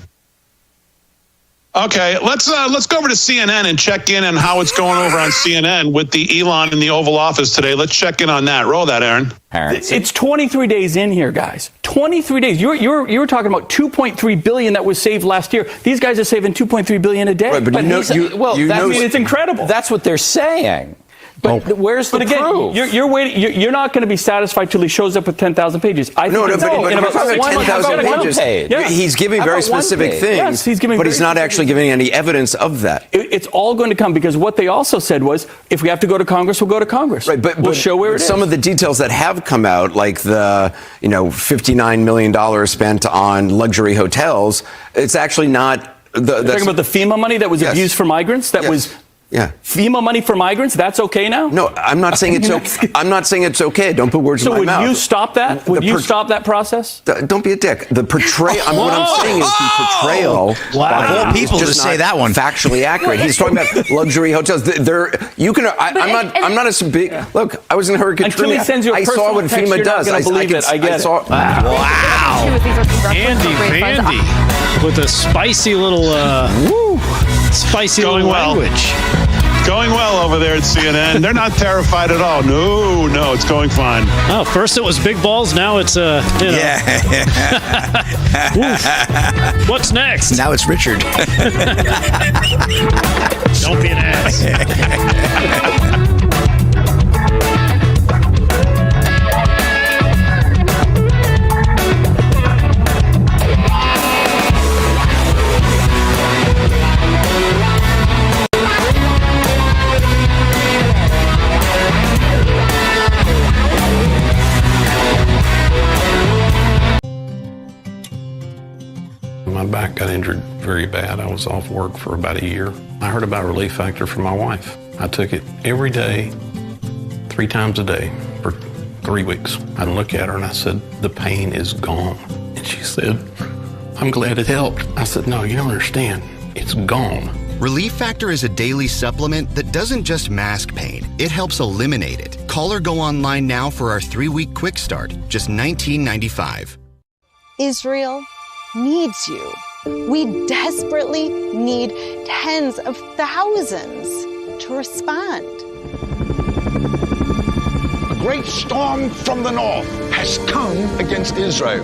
Okay, let's go over to CNN and check in on how it's going over on CNN with the Elon in the Oval Office today. Let's check in on that. Roll that, Aaron. It's 23 days in here, guys. 23 days. You were talking about 2.3 billion that was saved last year. These guys are saving 2.3 billion a day. Right, but it's incredible. That's what they're saying. But where's the proof? You're waiting. You're not going to be satisfied till he shows up with 10,000 pages. But 10,000 pages. Yeah. He's giving very specific things. Yes, but he's not actually giving any evidence of that. It's all going to come because what they also said was, if we have to go to Congress, we'll go to Congress. Right, but we'll show where it is. Some of the details that have come out, like the $59 million spent on luxury hotels, it's actually not. You're talking about the FEMA money that was abused for migrants. That was. Yeah. FEMA money for migrants, that's okay now? No, I'm not saying it's okay. I'm not saying it's okay. Don't put words in my mouth. So would you stop that? Would you stop that process? Don't be a dick. The portrayal, what I'm saying is the portrayal. Wow. Of all people to say that one. Factually accurate. He's talking about luxury hotels. I'm not a big, look, I was in Hurricane Katrina. Until he sends you a saw what text, FEMA does. I believe it. I get it. Wow. Andy with a spicy little, spicy little language. Going well over there at CNN. They're not terrified at all. No, it's going fine. Oh, first it was big balls. Now it's Yeah. What's next? Now it's Richard. Don't be an ass. My back got injured very bad. I was off work for about a year. I heard about Relief Factor from my wife. I took it every day, 3 times a day for 3 weeks. I'd look at her and I said, the pain is gone. And she said, I'm glad it helped. I said, no, you don't understand. It's gone. Relief Factor is a daily supplement that doesn't just mask pain, it helps eliminate it. Call or go online now for our 3-week quick start, just $19.95. Israel needs you. We desperately need tens of thousands to respond. A great storm from the north has come against Israel.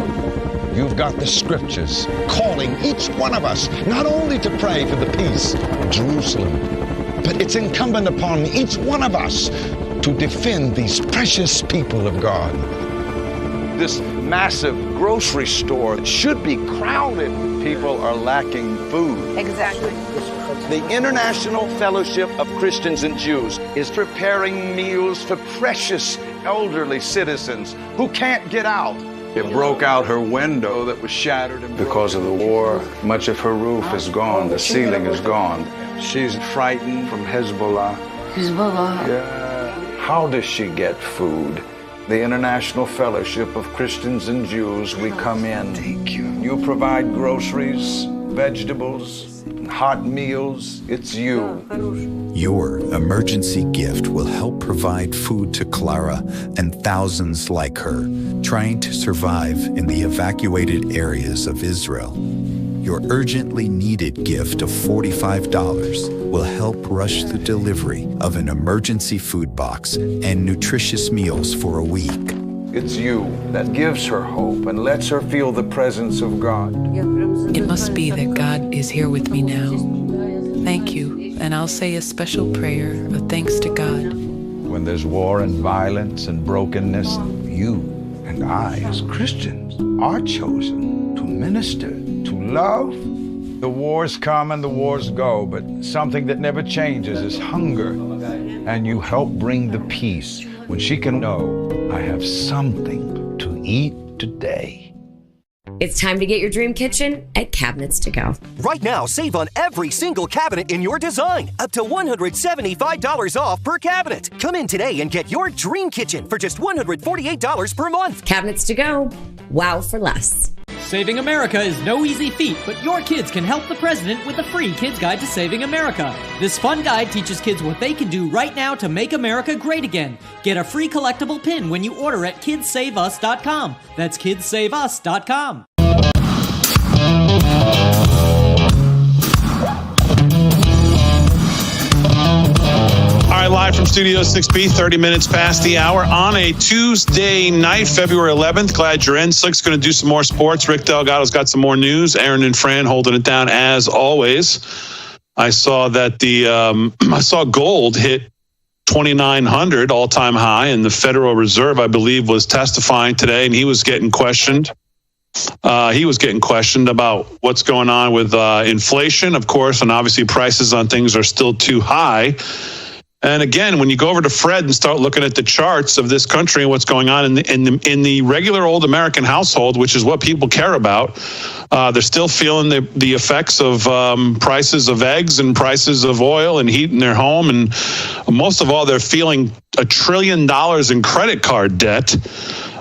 You've got the scriptures calling each one of us not only to pray for the peace of Jerusalem, but it's incumbent upon each one of us to defend these precious people of God. This massive grocery store should be crowded. People are lacking food. Exactly. The International Fellowship of Christians and Jews is preparing meals for precious elderly citizens who can't get out. It broke out her window that was shattered. Because of the war, much of her roof is gone. The ceiling is gone. She's frightened from Hezbollah. Yeah. How does she get food? The International Fellowship of Christians and Jews, we come in. You provide groceries, vegetables, hot meals. It's you. Your emergency gift will help provide food to Clara and thousands like her trying to survive in the evacuated areas of Israel. Your urgently needed gift of $45 will help rush the delivery of an emergency food box and nutritious meals for a week. It's you that gives her hope and lets her feel the presence of God. It must be that God is here with me now. Thank you, and I'll say a special prayer of thanks to God. When there's war and violence and brokenness, you and I as Christians are chosen to minister, to love, The wars come and the wars go, but something that never changes is hunger. And you help bring the peace when she can know I have something to eat today. It's time to get your dream kitchen at Cabinets to Go. Right now, save on every single cabinet in your design. Up to $175 off per cabinet. Come in today and get your dream kitchen for just $148 per month. Cabinets to Go. Wow for less. Saving America is no easy feat, but your kids can help the president with a free Kids Guide to Saving America. This fun guide teaches kids what they can do right now to make America great again. Get a free collectible pin when you order at KidsSaveUs.com. That's KidsSaveUs.com. All right, live from Studio 6B, 30 minutes past the hour on a Tuesday night, February 11th. Glad you're in. Slick's going to do some more sports. Rick Delgado's got some more news. Aaron and Fran holding it down as always. I saw that I saw gold hit 2,900 all-time high, and the Federal Reserve, I believe, was testifying today, and he was getting questioned. He was getting questioned about what's going on with inflation, of course, and obviously prices on things are still too high. And again, when you go over to Fred and start looking at the charts of this country and what's going on in the regular old American household, which is what people care about, they're still feeling the effects of prices of eggs and prices of oil and heat in their home. And most of all, they're feeling $1 trillion in credit card debt.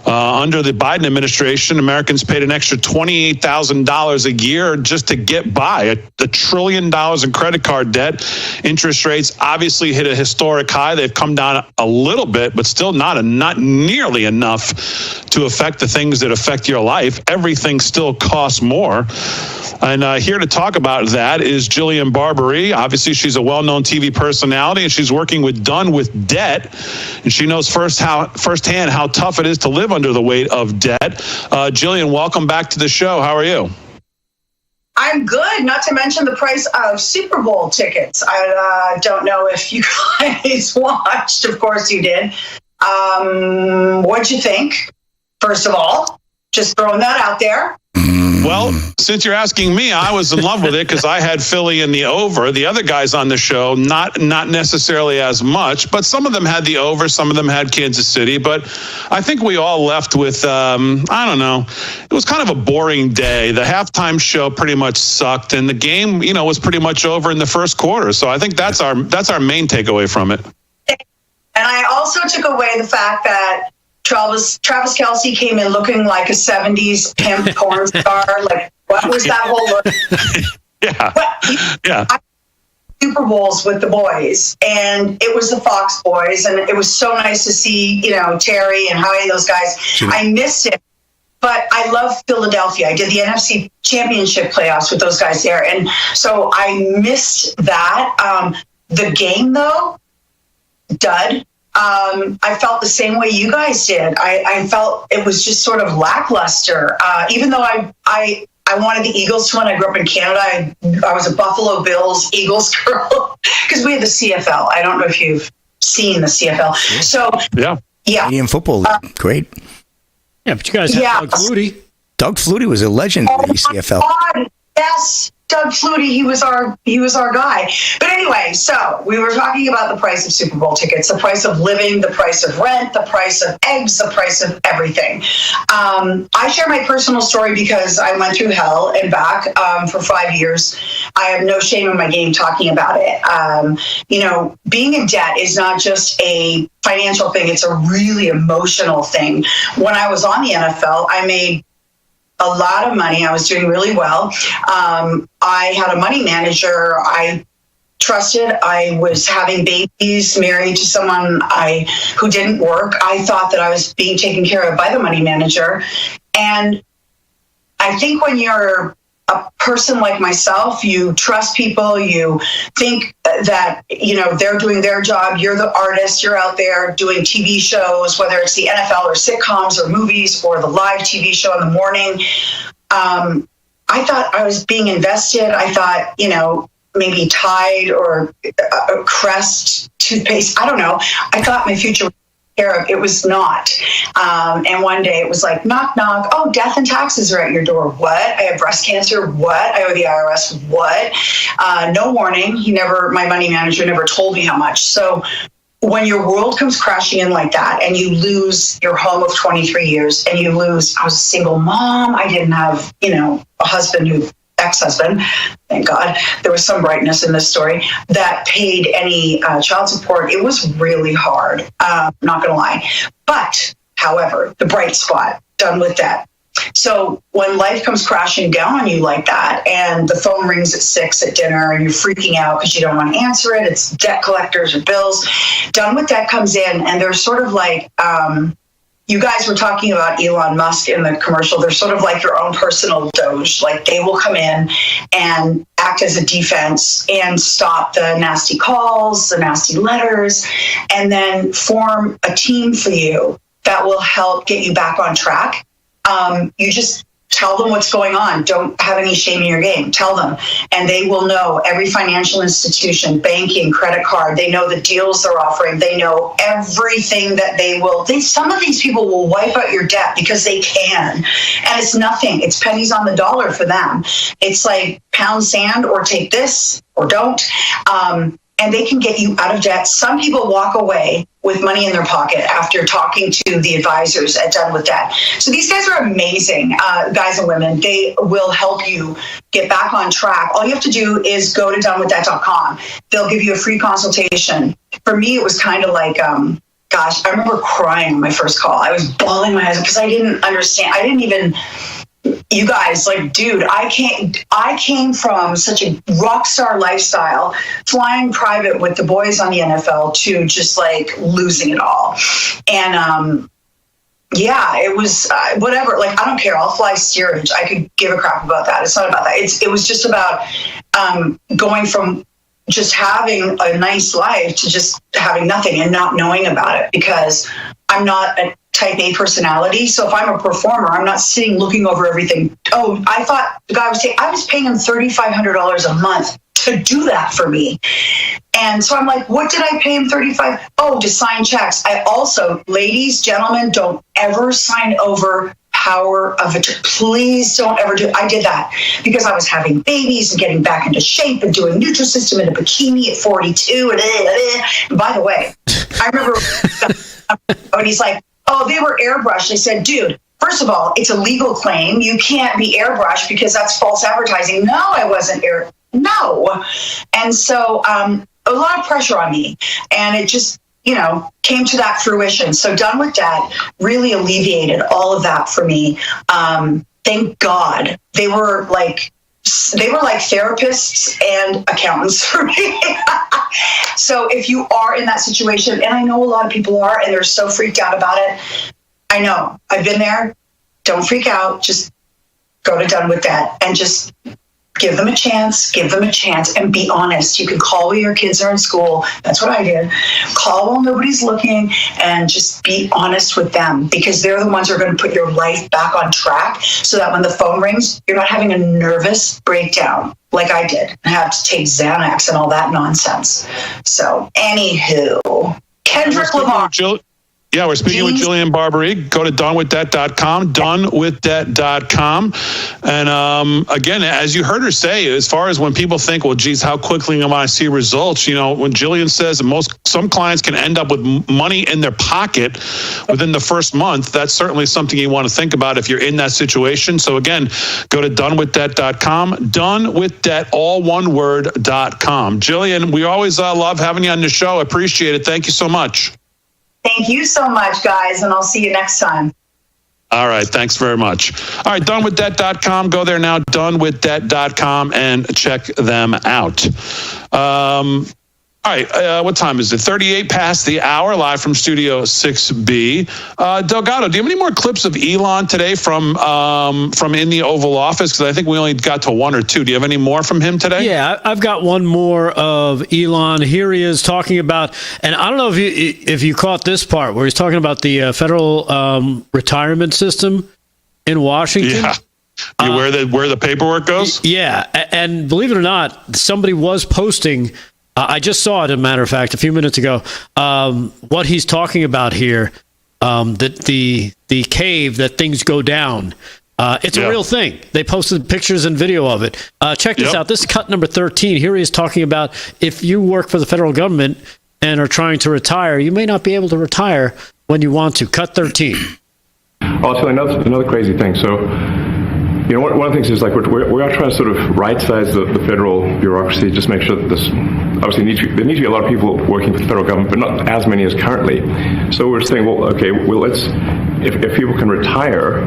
Under the Biden administration, Americans paid an extra $28,000 a year just to get by. $1 trillion in credit card debt. Interest rates obviously hit a historic high. They've come down a little bit, but still not nearly enough to affect the things that affect your life. Everything still costs more. And here to talk about that is Jillian Barberie. Obviously, she's a well-known TV personality, and she's working with Done with Debt. And she knows firsthand how tough it is to live under the weight of debt. Jillian, welcome back to the show. How are you? I'm good, not to mention the price of Super Bowl tickets. I don't know if you guys watched. Of course you did. What'd you think? First of all, just throwing that out there. Well, since you're asking me, I was in love with it because I had Philly in the over. The other guys on the show, not necessarily as much, but some of them had the over, some of them had Kansas City. But I think we all left with, I don't know, it was kind of a boring day. The halftime show pretty much sucked, and the game, was pretty much over in the first quarter. So I think that's our main takeaway from it. And I also took away the fact that Travis Kelce came in looking like a 70s pimp porn star. Like, what was that whole look? Yeah. I Super Bowls with the boys, and it was the Fox boys, and it was so nice to see, Terry and Howie, those guys. Sure. I missed it, but I love Philadelphia. I did the NFC Championship playoffs with those guys there, and so I missed that. The game, though, dud. I felt the same way you guys did. I felt it was just sort of lackluster. Even though I wanted the Eagles to win. I grew up in Canada. I was a Buffalo Bills Eagles girl because we had the CFL. I don't know if you've seen the CFL. So yeah. Canadian football league, great. Yeah, but you guys have Doug Flutie. Doug Flutie was a legend in the CFL. God, yes. Doug Flutie, he was our guy. But anyway, so we were talking about the price of Super Bowl tickets, the price of living, the price of rent, the price of eggs, the price of everything. I share my personal story because I went through hell and back for 5 years. I have no shame in my game talking about it. Being in debt is not just a financial thing. It's a really emotional thing. When I was on the NFL, I made a lot of money. I was doing really well. I had a money manager I trusted. I was having babies, married to someone who didn't work. I thought that I was being taken care of by the money manager. And I think when you're a person like myself, you trust people, you think that, they're doing their job. You're the artist. You're out there doing TV shows, whether it's the NFL or sitcoms or movies or the live TV show in the morning. I thought I was being invested. I thought, maybe Tide or Crest toothpaste. I don't know. I thought my future was care of. It was not. And one day it was like, knock, knock. Oh, death and taxes are at your door. What? I have breast cancer. What? I owe the IRS. What? No warning. My money manager never told me how much. So when your world comes crashing in like that and you lose your home of 23 years and I was a single mom. I didn't have, a husband ex-husband, thank God, there was some brightness in this story, that paid any child support. It was really hard, not going to lie. But, however, the bright spot, done with that. So when life comes crashing down on you like that and the phone rings at 6 at dinner and you're freaking out because you don't want to answer it, it's debt collectors or bills, done with that comes in and they're sort of like, you guys were talking about Elon Musk in the commercial. They're sort of like your own personal DOGE. Like they will come in and act as a defense and stop the nasty calls, the nasty letters, and then form a team for you that will help get you back on track. You just tell them what's going on. Don't have any shame in your game. Tell them. And they will know every financial institution, banking, credit card. They know the deals they're offering. They know everything that some of these people will wipe out your debt because they can. And it's nothing. It's pennies on the dollar for them. It's like pound sand or take this or don't. And they can get you out of debt. Some people walk away with money in their pocket after talking to the advisors at Done With Debt. So these guys are amazing, guys and women. They will help you get back on track. All you have to do is go to donewiththat.com. They'll give you a free consultation. For me, it was kind of like, I remember crying on my first call. I was bawling my eyes because I didn't understand. You guys, like, dude, I came from such a rock star lifestyle, flying private with the boys on the NFL, to just like losing it all. And it was whatever. Like, I don't care. I'll fly steerage. I could give a crap about that. It's not about that. It was just about going from just having a nice life to just having nothing and not knowing about it, because I'm not a type A personality. So if I'm a performer, I'm not sitting looking over everything. Oh, I thought the guy was saying, I was paying him $3,500 a month to do that for me. And so I'm like, what did I pay him $35? Oh, to sign checks. I also, ladies, gentlemen, don't ever sign over power of it. Please don't ever do it. I did that because I was having babies and getting back into shape and doing Nutrisystem in a bikini at 42. And by the way, I remember when he's like, oh, they were airbrushed. I said, dude, first of all, it's a legal claim. You can't be airbrushed because that's false advertising. No, I wasn't No. And so a lot of pressure on me. And it just, came to that fruition. So Done With Debt really alleviated all of that for me. Thank God. They were like therapists and accountants for me. So if you are in that situation, and I know a lot of people are, and they're so freaked out about it, I know. I've been there. Don't freak out. Just go to Done With Debt and just give them a chance, and be honest. You can call when your kids are in school. That's what I did. Call while nobody's looking and just be honest with them, because they're the ones who are going to put your life back on track so that when the phone rings, you're not having a nervous breakdown like I did and have to take Xanax and all that nonsense. So, anywho, Kendrick Lamar. Yeah, we're speaking with Jillian Barberie. Go to donewiththat.com, donewiththat.com. And again, as you heard her say, as far as when people think, well, geez, how quickly am I to see results? When Jillian says some clients can end up with money in their pocket within the first month, that's certainly something you want to think about if you're in that situation. So again, go to donewiththat.com, donewiththat, all one word.com. Jillian, we always love having you on the show. Appreciate it. Thank you so much. Thank you so much, guys, and I'll see you next time. All right. Thanks very much. All right. Donewiththat.com. Go there now. Donewiththat.com and check them out. All right. What time is it? 38 past the hour, live from Studio 6B. Delgado, do you have any more clips of Elon today from in the Oval Office? Because I think we only got to one or two. Do you have any more from him today? Yeah, I've got one more of Elon. Here he is talking about, and I don't know if you caught this part where he's talking about the federal retirement system in Washington. Yeah. Where the paperwork goes? Yeah. And believe it or not, somebody was posting I just saw it, as a matter of fact, a few minutes ago. What he's talking about here, that the cave that things go down. It's a real thing. They posted pictures and video of it. Check this out. This is cut number 13. Here he is talking about if you work for the federal government and are trying to retire, you may not be able to retire when you want to. Cut 13. I'll tell you another crazy thing. So, one of the things is like we are trying to sort of right-size the federal bureaucracy, just make sure that this, obviously there need to be a lot of people working for the federal government, but not as many as currently. So we're saying, if people can retire,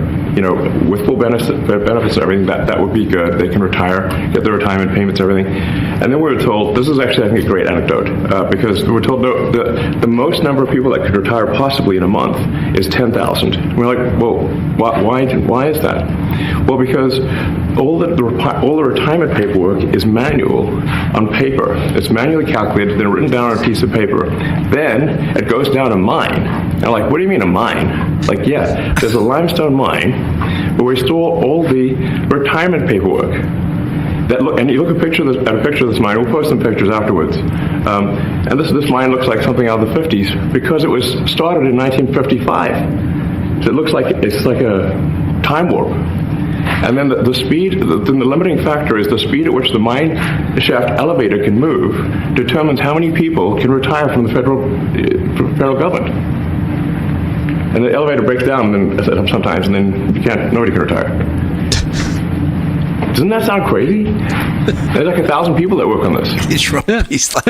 with full benefits and everything, that would be good. They can retire, get their retirement payments, everything. And then we were told, this is actually, I think, a great anecdote, because we were told the most number of people that could retire possibly in a month is 10,000. We're like, well, why is that? Well, because all the retirement paperwork is manual on paper. It's manually calculated, then written down on a piece of paper. Then it goes down a mine. And I'm like, what do you mean a mine? Like, yeah, there's a limestone mine where we store all the retirement paperwork. And you look at a picture of this mine. We'll post some pictures afterwards. And this mine looks like something out of the 50s because it was started in 1955. So it looks like it's like a time warp. And then the speed, the limiting factor is the speed at which the mine shaft elevator can move determines how many people can retire from the federal government. And the elevator breaks down sometimes, and then nobody can retire. Doesn't that sound crazy? There's like 1,000 people that work on this. He's like,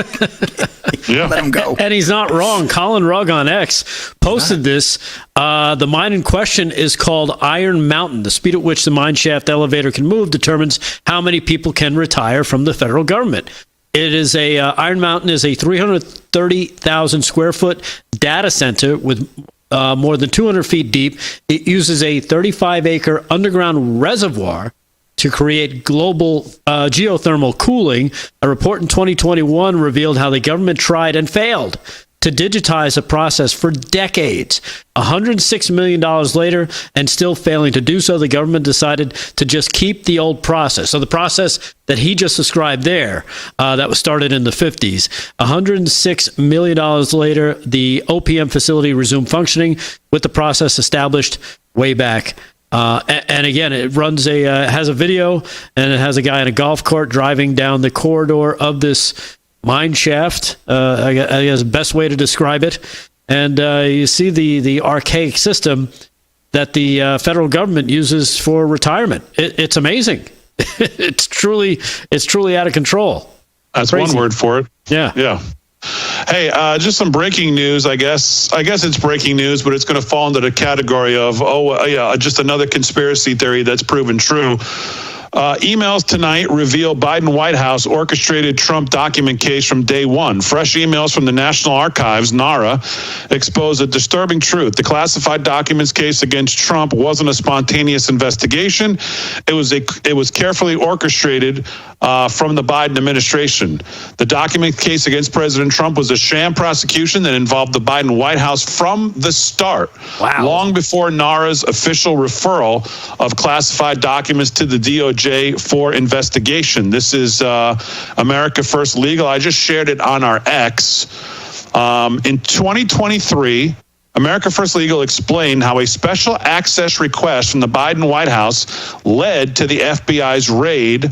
let him go. And he's not wrong. Colin Rugg on X posted this. The mine in question is called Iron Mountain. The speed at which the mine shaft elevator can move determines how many people can retire from the federal government. It is Iron Mountain is a 330,000 square foot data center with more than 200 feet deep. It uses a 35-acre underground reservoir to create global geothermal cooling. A report in 2021 revealed how the government tried and failed to digitize a process for decades. $106 million later, and still failing to do so, the government decided to just keep the old process. So the process that he just described there, that was started in the 50s. $106 million later, the OPM facility resumed functioning with the process established way back. And again, it runs has a video, and it has a guy in a golf cart driving down the corridor of this mine shaft. I guess the best way to describe it. And you see the archaic system that the federal government uses for retirement. It's amazing. It's truly out of control. That's crazy. One word for it. Yeah. Hey, just some breaking news. I guess it's breaking news, but it's going to fall into the category of just another conspiracy theory that's proven true. Emails tonight reveal Biden White House orchestrated Trump document case from day one. Fresh emails from the National Archives, NARA, expose a disturbing truth. The classified documents case against Trump wasn't a spontaneous investigation. It was carefully orchestrated from the Biden administration. The document case against President Trump was a sham prosecution that involved the Biden White House from the start. Wow. Long before NARA's official referral of classified documents to the DOGE for investigation. This is America First Legal. I just shared it on our X. In 2023, America First Legal explained how a special access request from the Biden White House led to the FBI's raid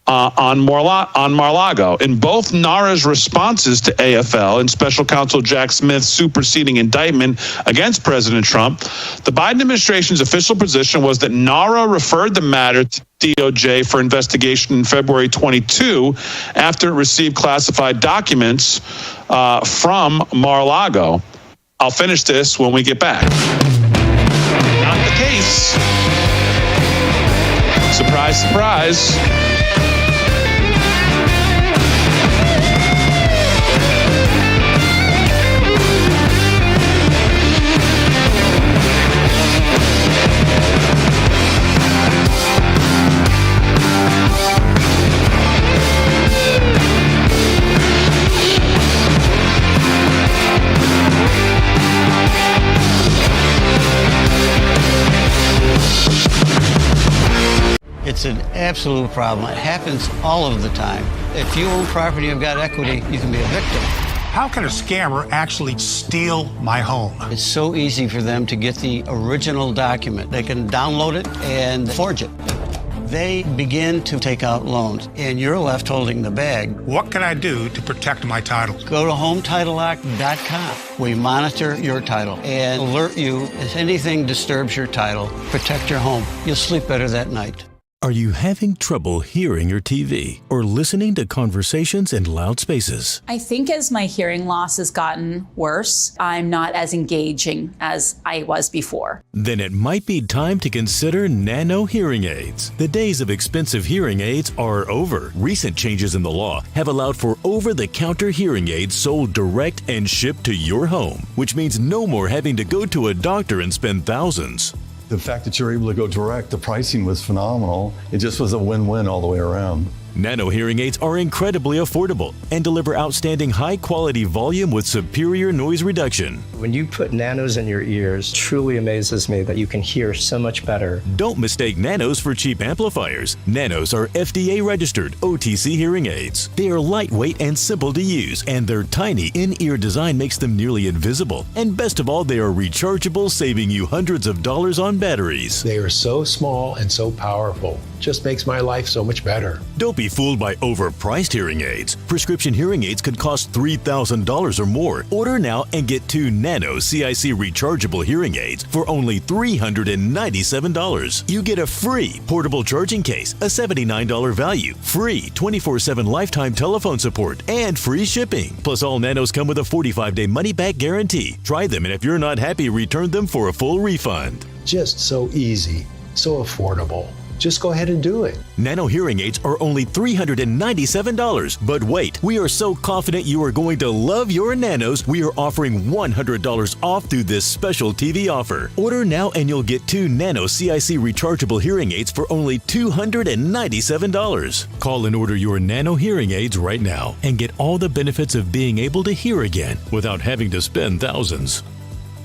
on Mar-a-Lago. In both NARA's responses to AFL and Special Counsel Jack Smith's superseding indictment against President Trump, the Biden administration's official position was that NARA referred the matter to DOJ for investigation in February 22 after it received classified documents from Mar-a-Lago. I'll finish this when we get back. Not the case. Surprise, surprise. It's It's an absolute problem. It happens all of the time. If you own property and have got equity, you can be a victim. How can a scammer actually steal my home? It's so easy for them to get the original document. They can download it and forge it. They begin to take out loans, and you're left holding the bag. What can I do to protect my title? Go to HomeTitleLock.com. We monitor your title and alert you if anything disturbs your title. Protect your home. You'll sleep better that night. Are you having trouble hearing your TV or listening to conversations in loud spaces? I think as my hearing loss has gotten worse, I'm not as engaging as I was before. Then it might be time to consider nano hearing aids. The days of expensive hearing aids are over. Recent changes in the law have allowed for over-the-counter hearing aids sold direct and shipped to your home, which means no more having to go to a doctor and spend thousands. The fact that you're able to go direct, the pricing was phenomenal. It just was a win-win all the way around. Nano hearing aids are incredibly affordable and deliver outstanding high-quality volume with superior noise reduction. When you put nanos in your ears, it truly amazes me that you can hear so much better. Don't mistake nanos for cheap amplifiers. Nanos are FDA-registered OTC hearing aids. They are lightweight and simple to use, and their tiny in-ear design makes them nearly invisible. And best of all, they are rechargeable, saving you hundreds of dollars on batteries. They are so small and so powerful. Just makes my life so much better. Don't be fooled by overpriced hearing aids. Prescription hearing aids could cost $3,000 or more. Order now and get 2 Nano CIC rechargeable hearing aids for only $397. You get a free portable charging case, a $79 value, free 24/7 lifetime telephone support, and free shipping. Plus, all Nanos come with a 45-day money-back guarantee. Try them, and if you're not happy, return them for a full refund. Just so easy, so affordable. Just go ahead and do it. Nano hearing aids are only $397. But wait, we are so confident you are going to love your Nanos, we are offering $100 off through this special TV offer. Order now and you'll get 2 Nano CIC rechargeable hearing aids for only $297. Call and order your Nano hearing aids right now and get all the benefits of being able to hear again without having to spend thousands.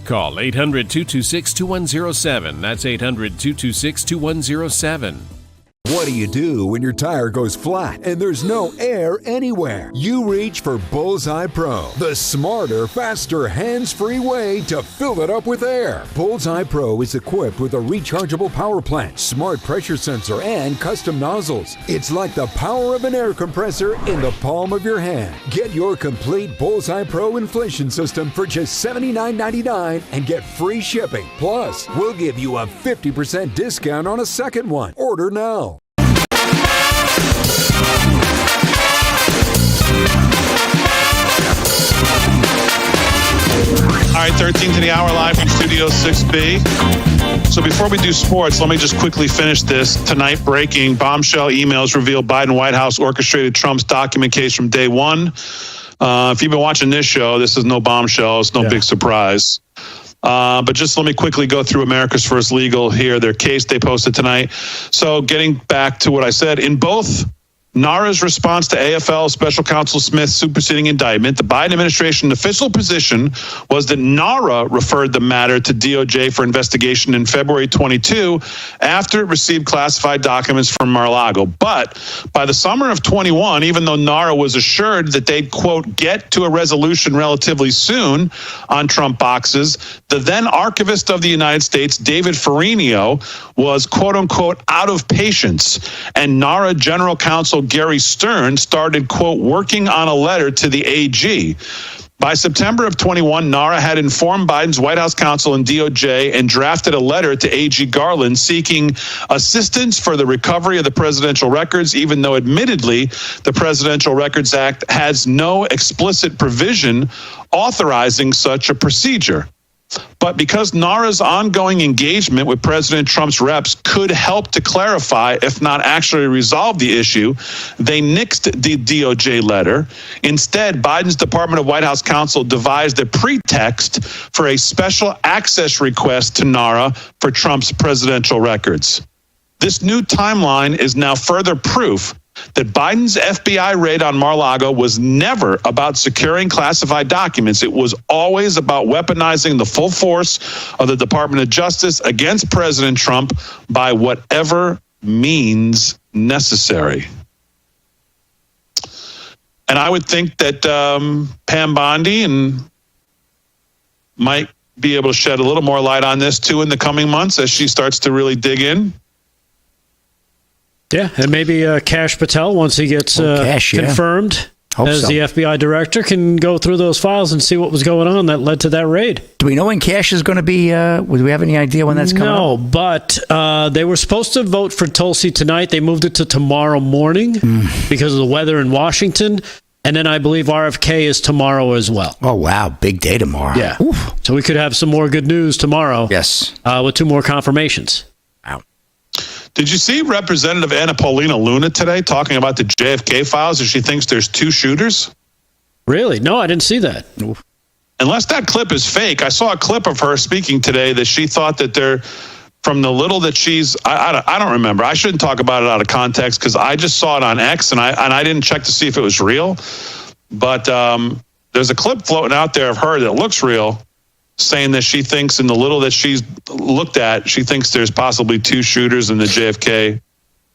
Call 800-226-2107. That's 800-226-2107. What do you do when your tire goes flat and there's no air anywhere? You reach for Bullseye Pro, the smarter, faster, hands-free way to fill it up with air. Bullseye Pro is equipped with a rechargeable power plant, smart pressure sensor, and custom nozzles. It's like the power of an air compressor in the palm of your hand. Get your complete Bullseye Pro inflation system for just $79.99 and get free shipping. Plus, we'll give you a 50% discount on a second one. Order now. All right, 13 to the hour, live from Studio 6B. So before we do sports, let me just quickly finish this. Tonight, breaking bombshell emails reveal Biden White House orchestrated Trump's document case from day one. If you've been watching this show, this is no bombshell. It's no big surprise. But just let me quickly go through America's First Legal here, their case they posted tonight. So getting back to what I said, in both NARA's response to AFL Special Counsel Smith's superseding indictment, the Biden administration official position was that NARA referred the matter to DOJ for investigation in February 22 after it received classified documents from Mar-a-Lago. But by the summer of 21, even though NARA was assured that they'd, quote, get to a resolution relatively soon on Trump boxes, the then archivist of the United States, David Ferrigno, was, quote unquote, out of patience. And NARA General Counsel Gary Stern started, quote, working on a letter to the AG. By September of 21, NARA had informed Biden's White House counsel and DOJ and drafted a letter to AG Garland seeking assistance for the recovery of the presidential records, even though admittedly the Presidential Records Act has no explicit provision authorizing such a procedure. But because NARA's ongoing engagement with President Trump's reps could help to clarify, if not actually resolve the issue, they nixed the DOJ letter. Instead, Biden's Department of White House counsel devised a pretext for a special access request to NARA for Trump's presidential records. This new timeline is now further proof that Biden's FBI raid on Mar-a-Lago was never about securing classified documents. It was always about weaponizing the full force of the Department of Justice against President Trump by whatever means necessary. And I would think that Pam Bondi might be able to shed a little more light on this too in the coming months as she starts to really dig in. Yeah, and maybe Kash Patel, once he gets confirmed as the FBI director, can go through those files and see what was going on that led to that raid. Do we know when Kash is going to be? Do we have any idea when that's coming up? No, but they were supposed to vote for Tulsi tonight. They moved it to tomorrow morning because of the weather in Washington. And then I believe RFK is tomorrow as well. Oh, wow. Big day tomorrow. Yeah. Oof. So we could have some more good news tomorrow. Yes. With 2 more confirmations. Wow. Did you see Representative Anna Paulina Luna today talking about the JFK files and she thinks there's 2 shooters? Really? No, I didn't see that. Oof. Unless that clip is fake. I saw a clip of her speaking today that she thought that they're, from the little that she's, I don't remember. I shouldn't talk about it out of context because I just saw it on X and I didn't check to see if it was real. But there's a clip floating out there of her that looks real, saying that she thinks in the little that she's looked at, she thinks there's possibly 2 shooters in the JFK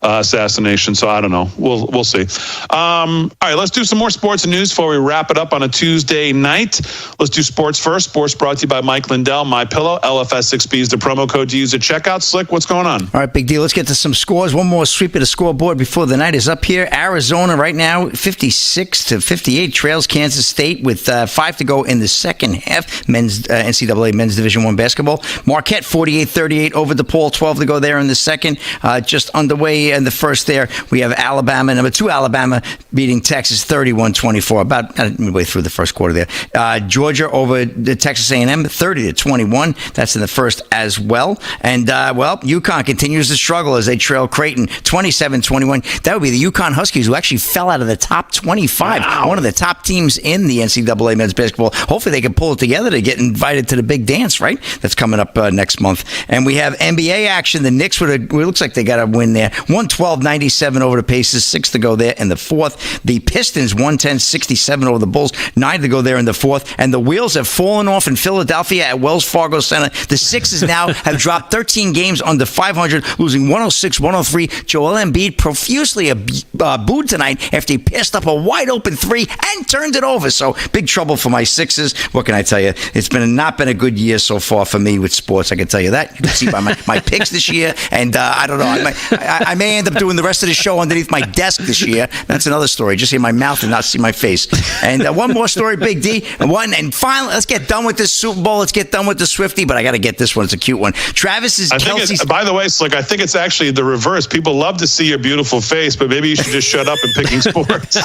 assassination. So I don't know. We'll see. All right, let's do some more sports and news before we wrap it up on a Tuesday night. Let's do sports first. Sports brought to you by Mike Lindell, MyPillow. LFS6B is the promo code to use at checkout. Slick, what's going on? All right, big deal. Let's get to some scores. One more sweep of the scoreboard before the night is up here. Arizona right now, 56-58, trails Kansas State with 5 to go in the second half. Men's NCAA Men's Division I basketball. Marquette 48-38 over DePaul. 12 to go there in the second. Just underway in the first there. We have Alabama, number 2 Alabama, beating Texas 31-24, about midway through the first quarter there. Georgia over the Texas A&M 30-21. That's in the first as well. And, UConn continues to struggle as they trail Creighton 27-21. That would be the UConn Huskies, who actually fell out of the top 25. Wow. One of the top teams in the NCAA men's basketball. Hopefully they can pull it together to get invited to the big dance, right? That's coming up next month. And we have NBA action. The Knicks, it looks like they got a win there. 112-97 over the Pacers, 6 to go there in the fourth. The Pistons 110-67 over the Bulls, 9 to go there in the fourth. And the wheels have fallen off in Philadelphia at Wells Fargo Center. The Sixers now have dropped 13 games under 500, losing 106-103. Joel Embiid profusely booed tonight after he passed up a wide open 3 and turned it over. So big trouble for my Sixers. What can I tell you? It's not been a good year so far for me with sports. I can tell you that. You can see by my picks this year. And I don't know. I may end up doing the rest of the show underneath my desk this year. That's another story. Just hear my mouth and not see my face. And one more story, Big D. And finally, let's get done with this Super Bowl. Let's get done with the Swiftie. But I got to get this one. It's a cute one. Kelsey's. By the way, Slick, I think it's actually the reverse. People love to see your beautiful face, but maybe you should just shut up and picking sports.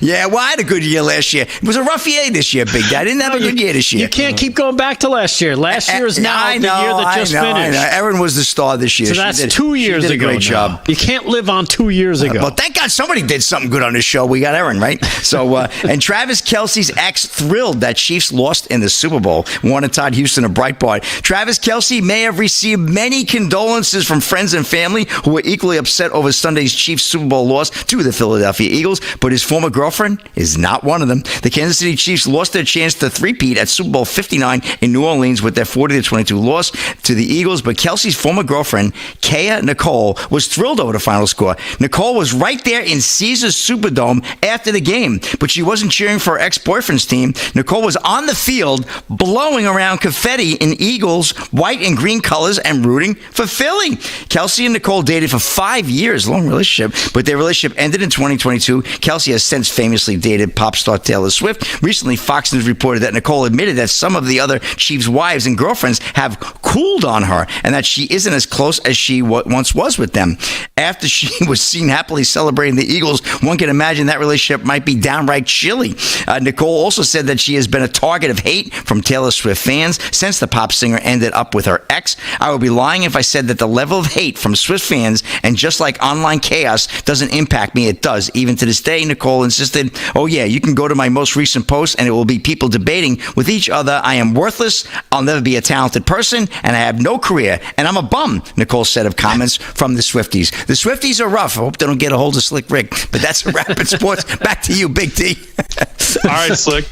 Yeah, well, I had a good year last year. It was a rough year this year, Big D. I didn't have a good year this year. You can't keep going back to last year. Last year is now the year that just finished. I know. Erin was the star this year. So that's 2 years ago. She did a great job. You can't live on 2 years ago. Well, thank God somebody did something good on this show. We got Erin, right? So, and Travis Kelce's ex thrilled that Chiefs lost in the Super Bowl. Warner Todd Houston of Breitbart. Travis Kelce may have received many condolences from friends and family who were equally upset over Sunday's Chiefs Super Bowl loss to the Philadelphia Eagles, but his former girlfriend is not one of them. The Kansas City Chiefs lost their chance to three-peat at Super Bowl 59 in New Orleans with their 40-22 loss to the Eagles, but Kelce's former girlfriend, Kaya Nicole, was thrilled over the final score. Nicole was right there in Caesars Superdome after the game, but she wasn't cheering for her ex-boyfriend's team. Nicole was on the field blowing around confetti in Eagles white and green colors and rooting for Philly. Kelce and Nicole dated for 5 years, long relationship, but their relationship ended in 2022. Kelce has since famously dated pop star Taylor Swift. Recently, Fox News reported that Nicole admitted that some of the other Chiefs' wives and girlfriends have cooled on her and that she isn't as close as she once was with them. After she was seen happily celebrating the Eagles, one can imagine that relationship might be downright chilly. Nicole also said that she has been a target of hate from Taylor Swift fans since the pop singer ended up with her ex. I would be lying if I said that the level of hate from Swift fans, and just like online chaos, doesn't impact me. It does. Even to this day, Nicole insisted, oh yeah, you can go to my most recent post and it will be people debating with each other. I am worthless. I'll never be a talented person. and I have no career, and I'm a bum, Nicole said of comments from the Swifties. The Swifties are rough. I hope they don't get a hold of Slick Rick, but that's a wrap in sports. Back to you, Big T. All right, Slick.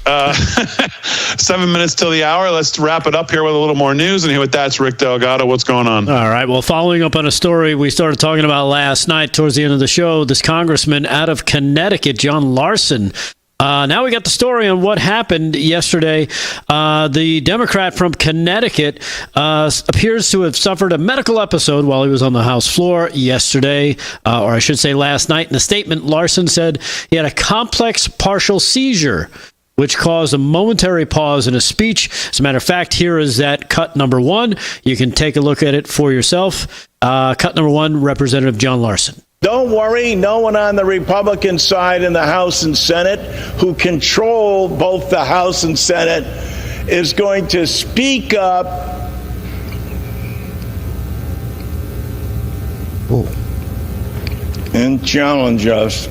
7 minutes till the hour. Let's wrap it up here with a little more news. And here with that's Rick Delgado. What's going on? All right. Well, following up on a story we started talking about last night towards the end of the show, this congressman out of Connecticut, John Larson. Now we got the story on what happened yesterday. The Democrat from Connecticut appears to have suffered a medical episode while he was on the House floor yesterday, or I should say last night. In a statement, Larson said he had a complex partial seizure, which caused a momentary pause in his speech. As a matter of fact, here is that cut number one. You can take a look at it for yourself. Cut number one, Representative John Larson. Don't worry, no one on the Republican side in the House and Senate who control both the House and Senate is going to speak up and challenge us.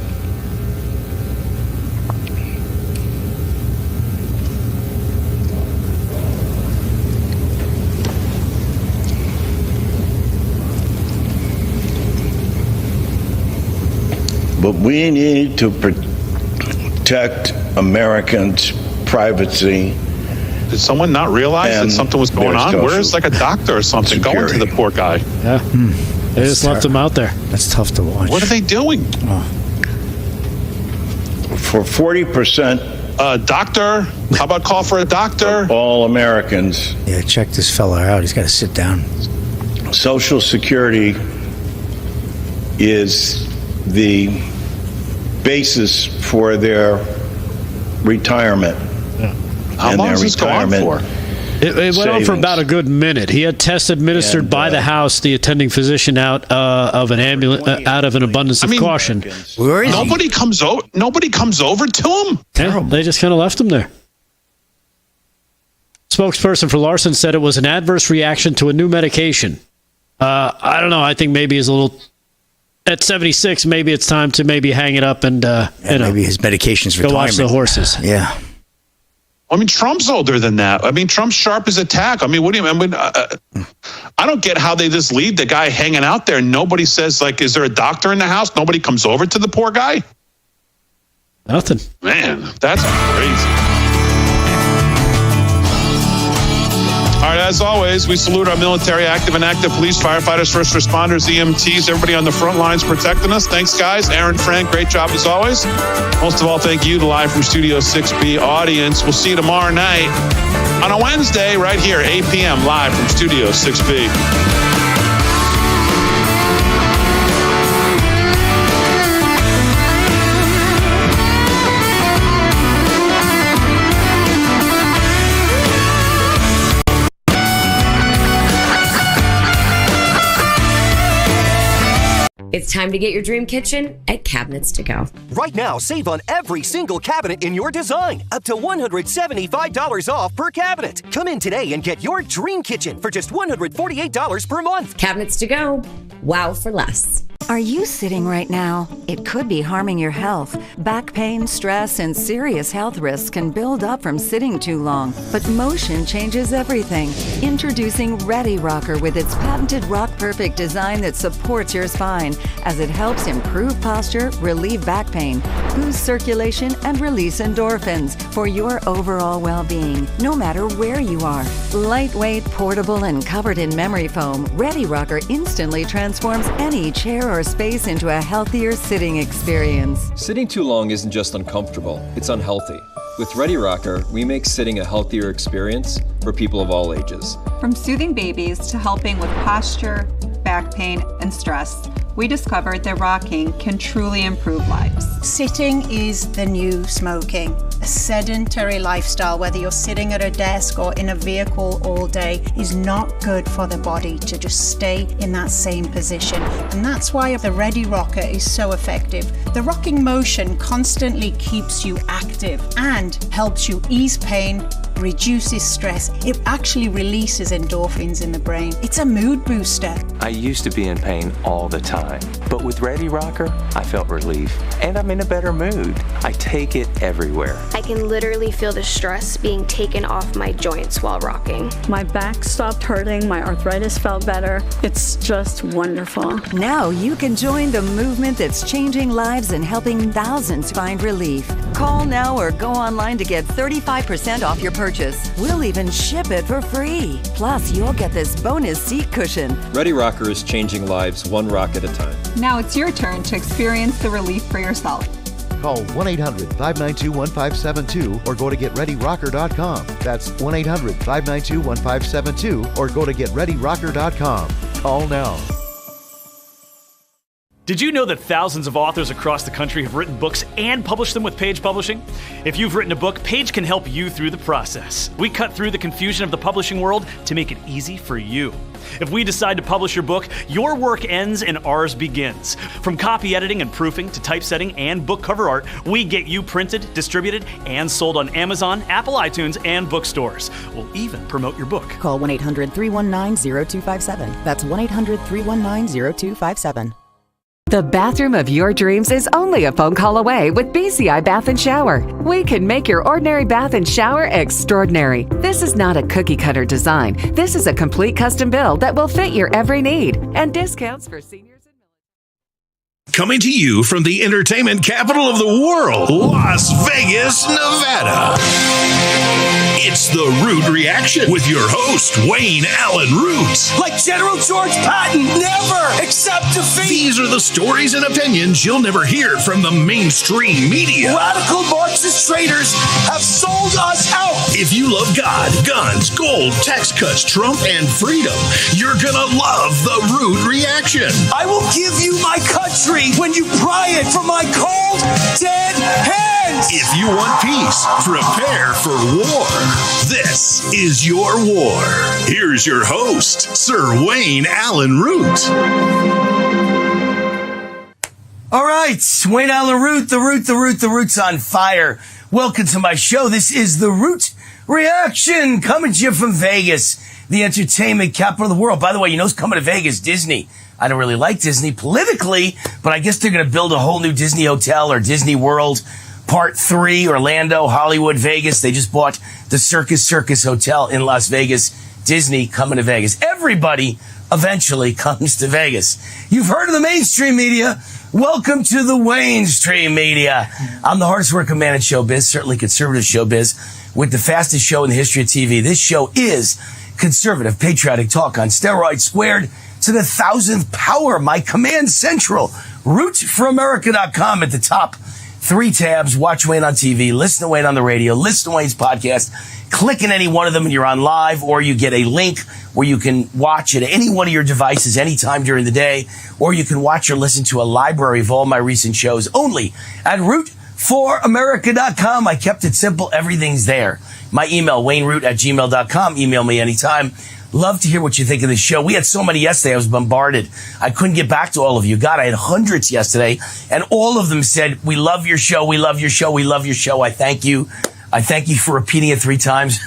But we need to protect Americans' privacy. Did someone not realize that something was going on? Where's like a doctor or something going to the poor guy? Yeah. They just left him out there. That's tough to watch. What are they doing? For 40%. Doctor? How about call for a doctor? All Americans. Yeah, check this fella out. He's got to sit down. Social Security is the basis for their retirement. Yeah. How long is this going for? It went on for about a good minute. He had tests administered by the House, the attending physician out of an ambulance, out of an abundance of caution. Where is nobody comes over. Nobody comes over to him. Yeah, they just kind of left him there. Spokesperson for Larson said it was an adverse reaction to a new medication. I don't know. I think maybe he's a little. At 76, maybe it's time to maybe hang it up and maybe his medication's go watch the horses. Yeah. I mean, Trump's older than that. I mean, Trump's sharp as a tack. I mean, what do you? I mean, I don't get how they just leave the guy hanging out there. Nobody says, like, is there a doctor in the house? Nobody comes over to the poor guy. Nothing. Man, that's crazy. All right, as always, we salute our military, active and active police, firefighters, first responders, EMTs, everybody on the front lines protecting us. Thanks, guys. Aaron, Frank, great job as always. Most of all, thank you, the live from Studio 6B audience. We'll see you tomorrow night on a Wednesday right here, 8 p.m., live from Studio 6B. It's time to get your dream kitchen at Cabinets to Go. Right now, save on every single cabinet in your design. Up to $175 off per cabinet. Come in today and get your dream kitchen for just $148 per month. Cabinets to Go. Wow for less. Are you sitting right now? It could be harming your health. Back pain, stress, and serious health risks can build up from sitting too long. But motion changes everything. Introducing Ready Rocker with its patented Rock Perfect design that supports your spine as it helps improve posture, relieve back pain, boost circulation, and release endorphins for your overall well-being, no matter where you are. Lightweight, portable, and covered in memory foam, Ready Rocker instantly transforms any chair or space into a healthier sitting experience. Sitting too long isn't just uncomfortable, it's unhealthy. With Ready Rocker, we make sitting a healthier experience for people of all ages. From soothing babies to helping with posture, back pain, and stress, we discovered that rocking can truly improve lives. Sitting is the new smoking. A sedentary lifestyle, whether you're sitting at a desk or in a vehicle all day, is not good for the body to just stay in that same position. And that's why the Ready Rocker is so effective. The rocking motion constantly keeps you active and helps you ease pain, reduces stress. It actually releases endorphins in the brain. It's a mood booster. I used to be in pain all the time, but with Ready Rocker, I felt relief, and I'm in a better mood. I take it everywhere. I can literally feel the stress being taken off my joints while rocking. My back stopped hurting, my arthritis felt better. It's just wonderful. Now you can join the movement that's changing lives and helping thousands find relief. Call now or go online to get 35% off your purchase. We'll even ship it for free. Plus, you'll get this bonus seat cushion. Ready Rocker is changing lives one rock at a time. Now it's your turn to experience the relief for yourself. Call 1-800-592-1572 or go to GetReadyRocker.com. That's 1-800-592-1572 or go to GetReadyRocker.com. Call now. Did you know that thousands of authors across the country have written books and published them with Page Publishing? If you've written a book, Page can help you through the process. We cut through the confusion of the publishing world to make it easy for you. If we decide to publish your book, your work ends and ours begins. From copy editing and proofing to typesetting and book cover art, we get you printed, distributed, and sold on Amazon, Apple iTunes, and bookstores. We'll even promote your book. Call 1-800-319-0257. That's 1-800-319-0257. The bathroom of your dreams is only a phone call away with BCI Bath and Shower. We can make your ordinary bath and shower extraordinary. This is not a cookie cutter design. This is a complete custom build that will fit your every need, and discounts for seniors. Coming to you from the entertainment capital of the world, Las Vegas, Nevada. It's the Root Reaction with your host, Wayne Allen Root. Like General George Patton, never accept defeat. These are the stories and opinions you'll never hear from the mainstream media. Radical Marxist traitors have sold us out. If you love God, guns, gold, tax cuts, Trump, and freedom, you're gonna love the Root Reaction. I will give you my country when you pry it from my cold, dead hands. If you want peace, prepare for war. This is your war. Here's your host, Sir Wayne Allen Root. All right, Wayne Allen Root, the Root's on fire. Welcome to my show. This is the Root Reaction, coming to you from Vegas, the entertainment capital of the world. By the way, you know who's coming to Vegas? Disney. I don't really like Disney politically, but I guess they're going to build a whole new Disney hotel or Disney World Part 3, Orlando, Hollywood, Vegas. They just bought the Circus Hotel in Las Vegas. Disney coming to Vegas. Everybody eventually comes to Vegas. You've heard of the mainstream media. Welcome to the Wayne-stream media. I'm the hardest working man in showbiz, certainly conservative showbiz, with the fastest show in the history of TV. This show is conservative, patriotic talk on steroids squared to the 1,000th power. My command central, rootforamerica.com at the top. 3 tabs, watch Wayne on TV, listen to Wayne on the radio, listen to Wayne's podcast. Click in any one of them and you're on live, or you get a link where you can watch at any one of your devices anytime during the day, or you can watch or listen to a library of all my recent shows only at rootforamerica.com. I kept it simple. Everything's there. My email, wayneroot@gmail.com. Email me anytime. Love to hear what you think of the show. We had so many yesterday, I was bombarded. I couldn't get back to all of you. God, I had hundreds yesterday, and all of them said, we love your show, we love your show, we love your show. I thank you. I thank you for repeating it 3 times.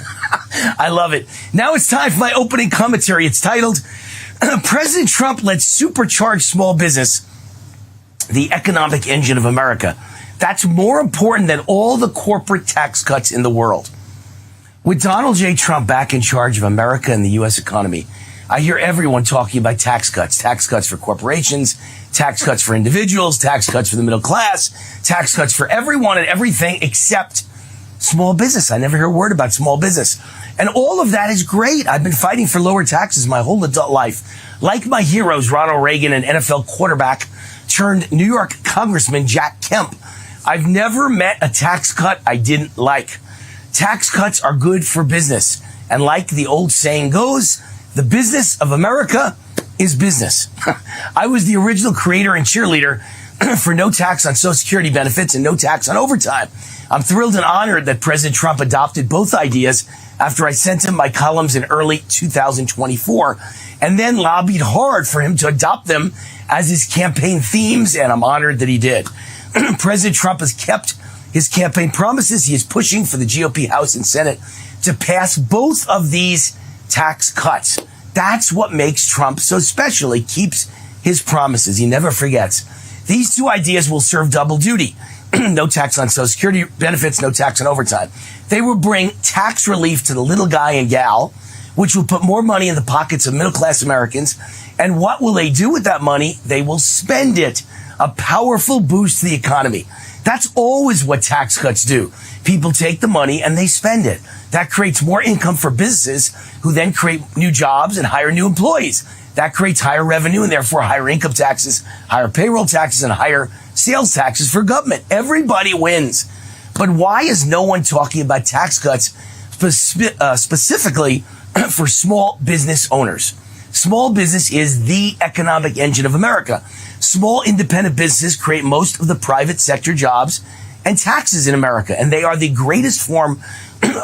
I love it. Now it's time for my opening commentary. It's titled, President Trump Lets Supercharge Small Business, the Economic Engine of America. That's more important than all the corporate tax cuts in the world. With Donald J. Trump back in charge of America and the U.S. economy, I hear everyone talking about tax cuts for corporations, tax cuts for individuals, tax cuts for the middle class, tax cuts for everyone and everything except small business. I never hear a word about small business. And all of that is great. I've been fighting for lower taxes my whole adult life. Like my heroes, Ronald Reagan and NFL quarterback turned New York Congressman Jack Kemp, I've never met a tax cut I didn't like. Tax cuts are good for business. And like the old saying goes, the business of America is business. I was the original creator and cheerleader for no tax on Social Security benefits and no tax on overtime. I'm thrilled and honored that President Trump adopted both ideas after I sent him my columns in early 2024 and then lobbied hard for him to adopt them as his campaign themes, and I'm honored that he did. President Trump has kept his campaign promises, he is pushing for the GOP House and Senate to pass both of these tax cuts. That's what makes Trump so special. He keeps his promises. He never forgets. These two ideas will serve double duty. No tax on Social Security benefits, no tax on overtime. They will bring tax relief to the little guy and gal, which will put more money in the pockets of middle-class Americans. And what will they do with that money? They will spend it. A powerful boost to the economy. That's always what tax cuts do. People take the money and they spend it. That creates more income for businesses who then create new jobs and hire new employees. That creates higher revenue and therefore higher income taxes, higher payroll taxes, and higher sales taxes for government. Everybody wins. But why is no one talking about tax cuts specifically for small business owners? Small business is the economic engine of America. Small independent businesses create most of the private sector jobs and taxes in America, and they are the greatest form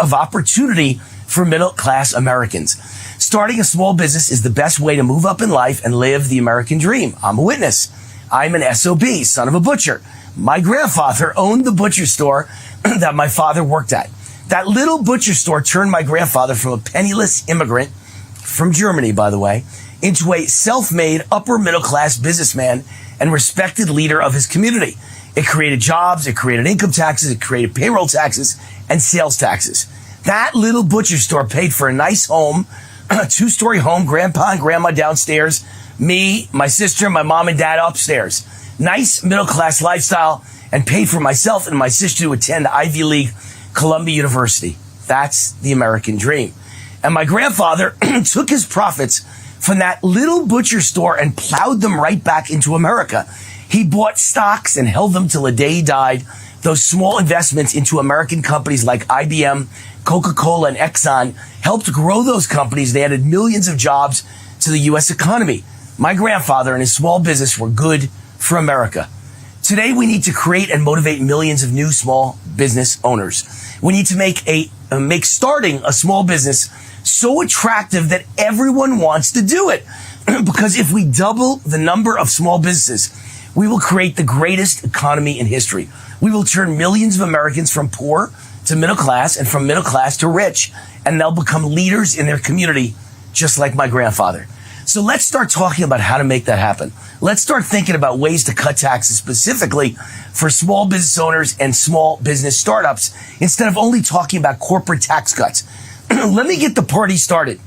of opportunity for middle-class Americans. Starting a small business is the best way to move up in life and live the American dream. I'm a witness. I'm an SOB, son of a butcher. My grandfather owned the butcher store that my father worked at. That little butcher store turned my grandfather from a penniless immigrant, from Germany, by the way, into a self-made upper middle-class businessman and respected leader of his community. It created jobs, it created income taxes, it created payroll taxes and sales taxes. That little butcher store paid for a nice home, a two-story home, grandpa and grandma downstairs, me, my sister, my mom and dad upstairs. Nice middle-class lifestyle, and paid for myself and my sister to attend Ivy League Columbia University. That's the American dream. And my grandfather took his profits from that little butcher store and plowed them right back into America. He bought stocks and held them till the day he died. Those small investments into American companies like IBM, Coca-Cola, and Exxon helped grow those companies. They added millions of jobs to the U.S. economy. My grandfather and his small business were good for America. Today, we need to create and motivate millions of new small business owners. We need to make starting a small business so attractive that everyone wants to do it. Because if we double the number of small businesses, we will create the greatest economy in history. We will turn millions of Americans from poor to middle class and from middle class to rich, and they'll become leaders in their community, just like my grandfather. So let's start talking about how to make that happen. Let's start thinking about ways to cut taxes specifically for small business owners and small business startups instead of only talking about corporate tax cuts. Let me get the party started.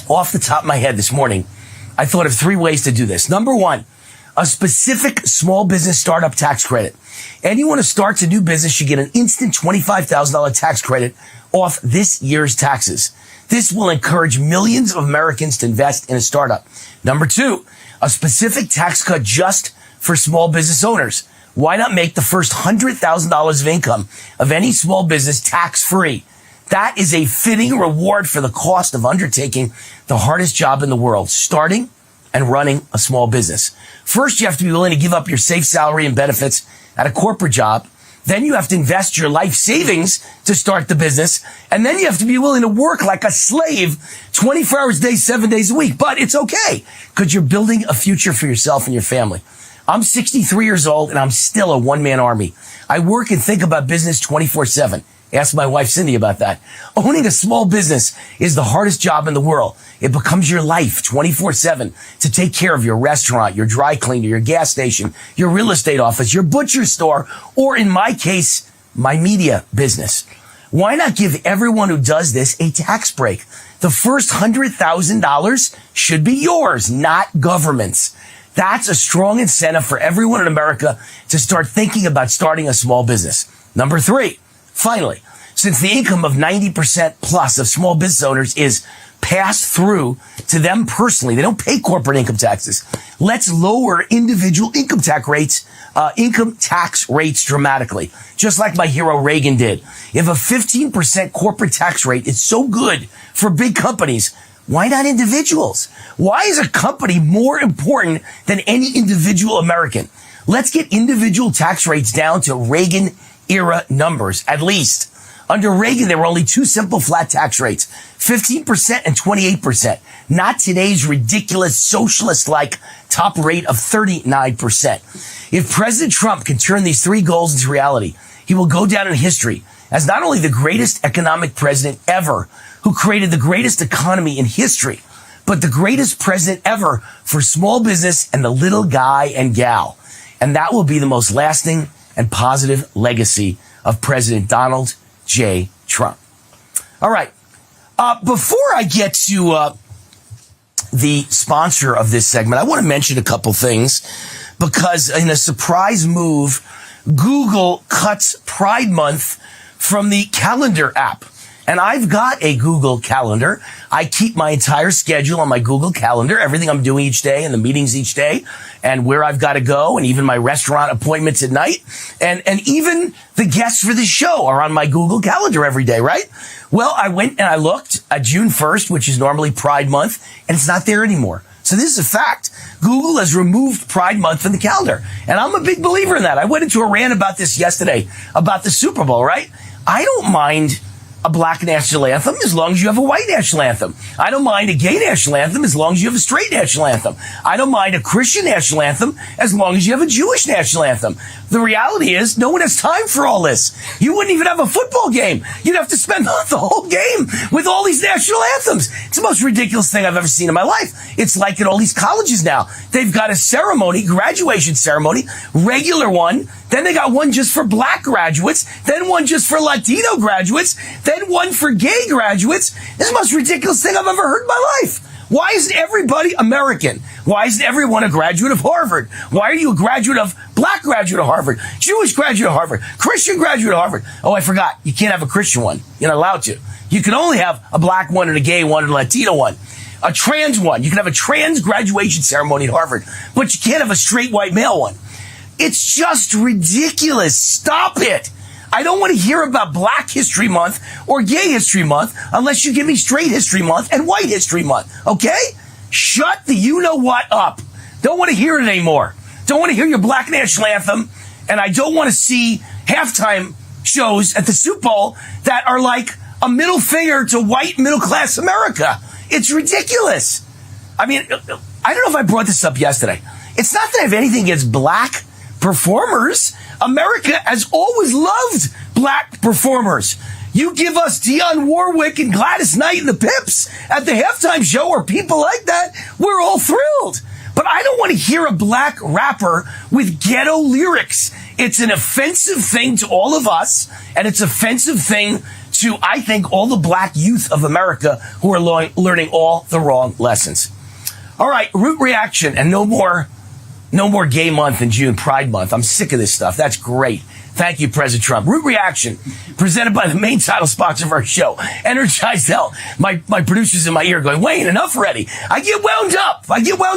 Off the top of my head this morning, I thought of 3 ways to do this. Number 1, a specific small business startup tax credit. Anyone who starts a new business should get an instant $25,000 tax credit off this year's taxes. This will encourage millions of Americans to invest in a startup. Number 2, a specific tax cut just for small business owners. Why not make the first $100,000 of income of any small business tax-free? That is a fitting reward for the cost of undertaking the hardest job in the world, starting and running a small business. First, you have to be willing to give up your safe salary and benefits at a corporate job. Then you have to invest your life savings to start the business. And then you have to be willing to work like a slave 24 hours a day, 7 days a week. But it's okay because you're building a future for yourself and your family. I'm 63 years old and I'm still a one-man army. I work and think about business 24/7. Ask my wife, Cindy, about that. Owning a small business is the hardest job in the world. It becomes your life 24/7 to take care of your restaurant, your dry cleaner, your gas station, your real estate office, your butcher store, or in my case, my media business. Why not give everyone who does this a tax break? The first $100,000 should be yours, not government's. That's a strong incentive for everyone in America to start thinking about starting a small business. Number 3. Finally, since the income of 90% plus of small business owners is passed through to them personally, they don't pay corporate income taxes. Let's lower individual income tax rates dramatically, just like my hero Reagan did. If a 15% corporate tax rate is so good for big companies, why not individuals? Why is a company more important than any individual American? Let's get individual tax rates down to Reagan era numbers, at least. Under Reagan, there were only 2 simple flat tax rates, 15% and 28%, not today's ridiculous socialist-like top rate of 39%. If President Trump can turn these 3 goals into reality, He will go down in history as not only the greatest economic president ever, who created the greatest economy in history, but the greatest president ever for small business and the little guy and gal. And that will be the most lasting and positive legacy of President Donald J. Trump. All right. Before I get to the sponsor of this segment, I want to mention a couple things, because in a surprise move, Google cuts Pride Month from the calendar app. And I've got a Google Calendar. I keep my entire schedule on my Google Calendar, everything I'm doing each day and the meetings each day and where I've got to go, and even my restaurant appointments at night. And even the guests for the show are on my Google Calendar every day, right? Well, I went and I looked at June 1st, which is normally Pride Month, and it's not there anymore. So this is a fact. Google has removed Pride Month from the calendar. And I'm a big believer in that. I went into a rant about this yesterday, about the Super Bowl, right? I don't mind a black national anthem as long as you have a white national anthem. I don't mind a gay national anthem as long as you have a straight national anthem. I don't mind a Christian national anthem as long as you have a Jewish national anthem. The reality is no one has time for all this. You wouldn't even have a football game. You'd have to spend the whole game with all these national anthems. It's the most ridiculous thing I've ever seen in my life. It's like at all these colleges now. They've got a ceremony, graduation ceremony, regular one. Then they got one just for black graduates, then one just for Latino graduates, then one for gay graduates. This is the most ridiculous thing I've ever heard in my life. Why isn't everybody American? Why isn't everyone a graduate of Harvard? Why are you a graduate of black graduate of Harvard, Jewish graduate of Harvard, Christian graduate of Harvard? Oh, I forgot. You can't have a Christian one. You're not allowed to. You can only have a black one and a gay one and a Latino one. A trans one. You can have a trans graduation ceremony at Harvard, but you can't have a straight white male one. It's just ridiculous. Stop it. I don't want to hear about Black History Month or Gay History Month unless you give me Straight History Month and White History Month. Okay? Shut the you-know-what up. Don't want to hear it anymore. Don't want to hear your Black National Anthem, and I don't want to see halftime shows at the Super Bowl that are like a middle finger to white middle-class America. It's ridiculous. I mean, I don't know if I brought this up yesterday. It's not that I have anything against black performers. America has always loved black performers. You give us Dionne Warwick and Gladys Knight and the Pips at the halftime show or people like that, we're all thrilled. But I don't want to hear a black rapper with ghetto lyrics. It's an offensive thing to all of us, and it's an offensive thing to, I think, all the black youth of America who are learning all the wrong lessons. All right, root reaction, and no more gay month in June, Pride Month. I'm sick of this stuff. That's great. Thank you, President Trump. Root Reaction, presented by the main title sponsor of our show, Energized Health. My producer's in my ear going, Wayne, enough already. I get wound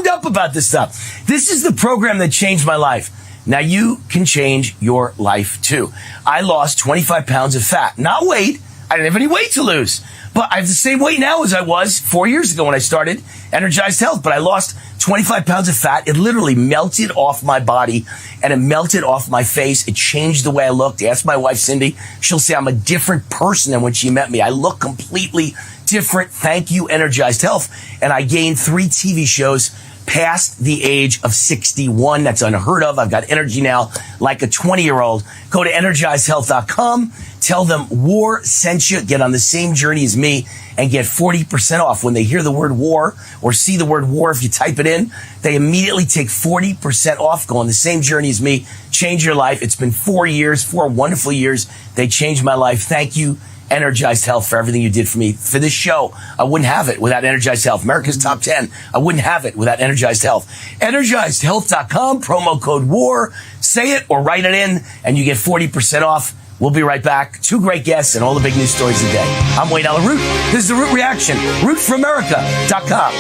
up about this stuff. This is the program that changed my life. Now you can change your life too. I lost 25 pounds of fat. Not weight. I didn't have any weight to lose. But I have the same weight now as I was 4 years ago when I started Energized Health. But I lost 25 pounds of fat. It literally melted off my body and it melted off my face. It changed the way I looked. Ask my wife, Cindy. She'll say I'm a different person than when she met me. I look completely different. Thank you, Energized Health. And I gained 3 TV shows past the age of 61. That's unheard of. I've got energy now like a 20-year-old. Go to EnergizedHealth.com. Tell them War sent you. Get on the same journey as me and get 40% off. When they hear the word war or see the word war, if you type it in, they immediately take 40% off. Go on the same journey as me. Change your life. It's been 4 years, 4 wonderful years. They changed my life. Thank you, Energized Health, for everything you did for me. For this show, I wouldn't have it without Energized Health. America's Top 10. I wouldn't have it without Energized Health. EnergizedHealth.com, promo code WAR. Say it or write it in, and you get 40% off. We'll be right back. 2 great guests and all the big news stories of the day. I'm Wayne Allen Root. This is the Root Reaction. RootForAmerica.com.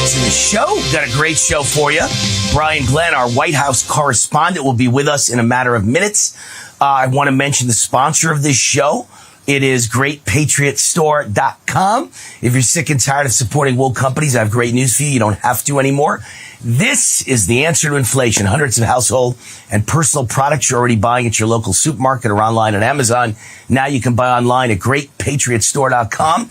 to the show. We've got a great show for you. Brian Glenn, our White House correspondent, will be with us in a matter of minutes. I want to mention the sponsor of this show. It is GreatPatriotStore.com. If you're sick and tired of supporting woke companies, I have great news for you. You don't have to anymore. This is the answer to inflation. Hundreds of household and personal products you're already buying at your local supermarket or online on Amazon. Now you can buy online at GreatPatriotStore.com.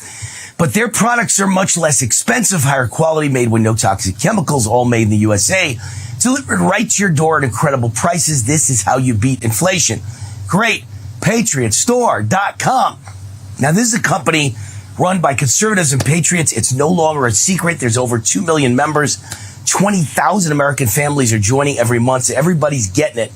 But their products are much less expensive, higher quality, made with no toxic chemicals, all made in the USA, delivered right to your door at incredible prices. This is how you beat inflation. GreatPatriotStore.com. Now, this is a company run by conservatives and patriots. It's no longer a secret. There's over 2 million members. 20,000 American families are joining every month, so everybody's getting it.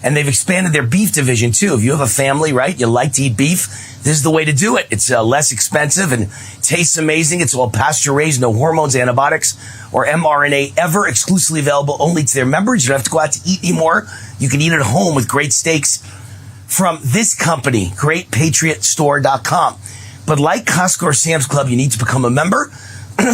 And they've expanded their beef division, too. If you have a family, right, you like to eat beef, this is the way to do it. It's less expensive and tastes amazing. It's all pasture-raised, no hormones, antibiotics, or mRNA ever. Exclusively available only to their members. You don't have to go out to eat anymore. You can eat at home with great steaks from this company, GreatPatriotStore.com. But like Costco or Sam's Club, you need to become a member.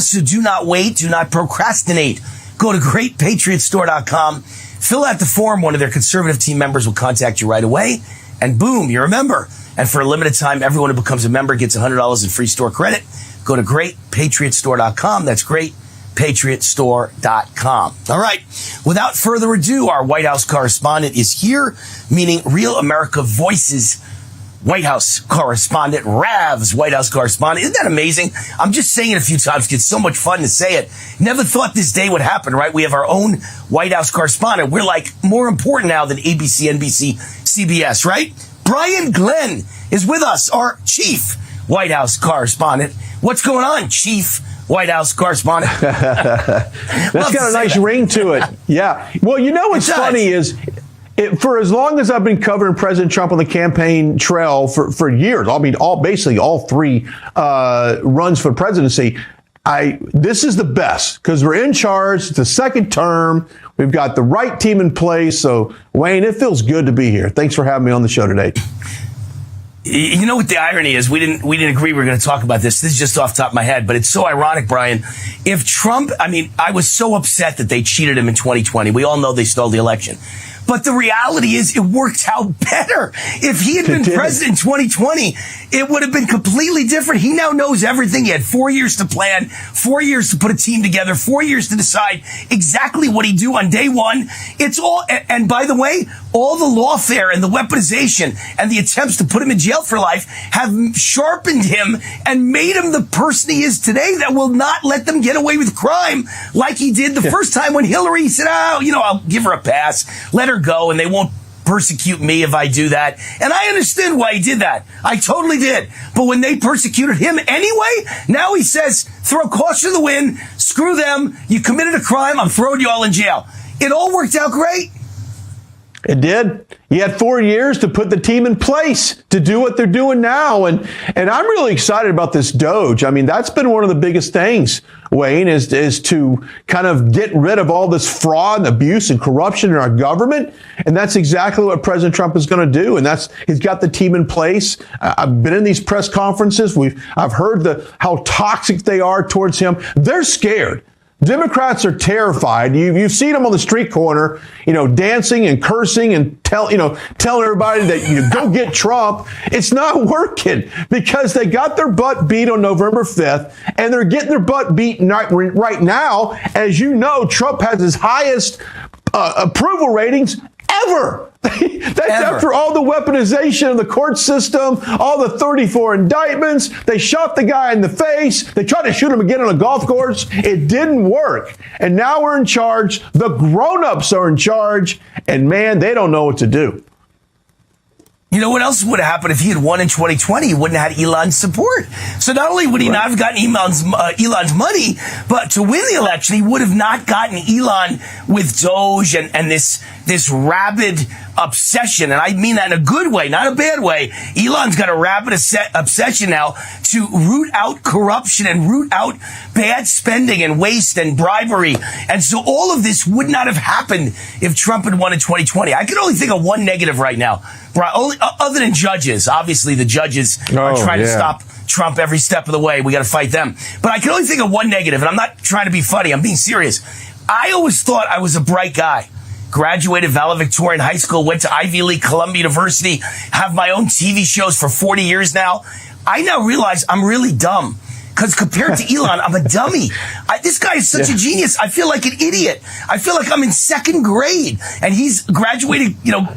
So do not wait. Do not procrastinate. Go to GreatPatriotStore.com. Fill out the form. One of their conservative team members will contact you right away. And boom, you're a member. And for a limited time, everyone who becomes a member gets $100 in free store credit. Go to GreatPatriotStore.com. That's GreatPatriotStore.com. All right. Without further ado, our White House correspondent is here, meaning Real America Voices White House correspondent, Rav's White House correspondent. Isn't that amazing? I'm just saying it a few times. It's so much fun to say it. Never thought this day would happen, right? We have our own White House correspondent. We're like more important now than ABC, NBC, CBS, right? Brian Glenn is with us, our chief White House correspondent. What's going on, Chief White House correspondent? That's got a nice ring to it. Yeah. Well, you know what's funny is, for as long as I've been covering President Trump on the campaign trail for years, I mean, basically all three runs for presidency, this is the best because we're in charge. It's the second term. We've got the right team in place. So, Wayne, it feels good to be here. Thanks for having me on the show today. You know what the irony is? We didn't agree we were going to talk about this. This is just off the top of my head, but it's so ironic, Brian. If Trump, I was so upset that they cheated him in 2020. We all know they stole the election. But the reality is it worked out better. If he had been president in 2020, it would have been completely different. He now knows everything. He had 4 years to plan, 4 years to put a team together, 4 years to decide exactly what he'd do on day one. It's all, and by the way, all the lawfare and the weaponization and the attempts to put him in jail for life have sharpened him and made him the person he is today that will not let them get away with crime like he did the first time when Hillary said, I'll give her a pass, let her go, and they won't persecute me if I do that. And I understand why he did that. I totally did. But when they persecuted him anyway, now he says, throw caution to the wind, screw them, you committed a crime, I'm throwing you all in jail. It all worked out great. It did. He had 4 years to put the team in place to do what they're doing now. And I'm really excited about this DOGE. I mean, that's been one of the biggest things, Wayne, is to kind of get rid of all this fraud and abuse and corruption in our government. And that's exactly what President Trump is going to do. And he's got the team in place. I've been in these press conferences. I've heard how toxic they are towards him. They're scared. Democrats are terrified. You've seen them on the street corner, dancing and cursing and telling everybody that go get Trump. It's not working because they got their butt beat on November 5th, and they're getting their butt beat right now. As you know, Trump has his highest approval ratings ever. That's after all the weaponization of the court system, all the 34 indictments. They shot the guy in the face. They tried to shoot him again on a golf course. It didn't work. And now we're in charge. The grown-ups are in charge. And, man, they don't know what to do. You know what else would have happened if he had won in 2020? He wouldn't have had Elon's support. So not only would he not have gotten Elon's money, but to win the election, he would have not gotten Elon with DOGE and this rabid obsession, and I mean that in a good way, not a bad way. Elon's got a rabid obsession now to root out corruption and root out bad spending and waste and bribery. And so all of this would not have happened if Trump had won in 2020. I can only think of one negative right now, only other than judges. Obviously, the judges are trying to stop Trump every step of the way. We got to fight them. But I can only think of one negative, and I'm not trying to be funny. I'm being serious. I always thought I was a bright guy. Graduated valedictorian high school, went to Ivy League, Columbia University, have my own TV shows for 40 years now. I now realize I'm really dumb. Because compared to Elon, I'm a dummy. This guy is such a genius. I feel like an idiot. I feel like I'm in second grade and he's graduated,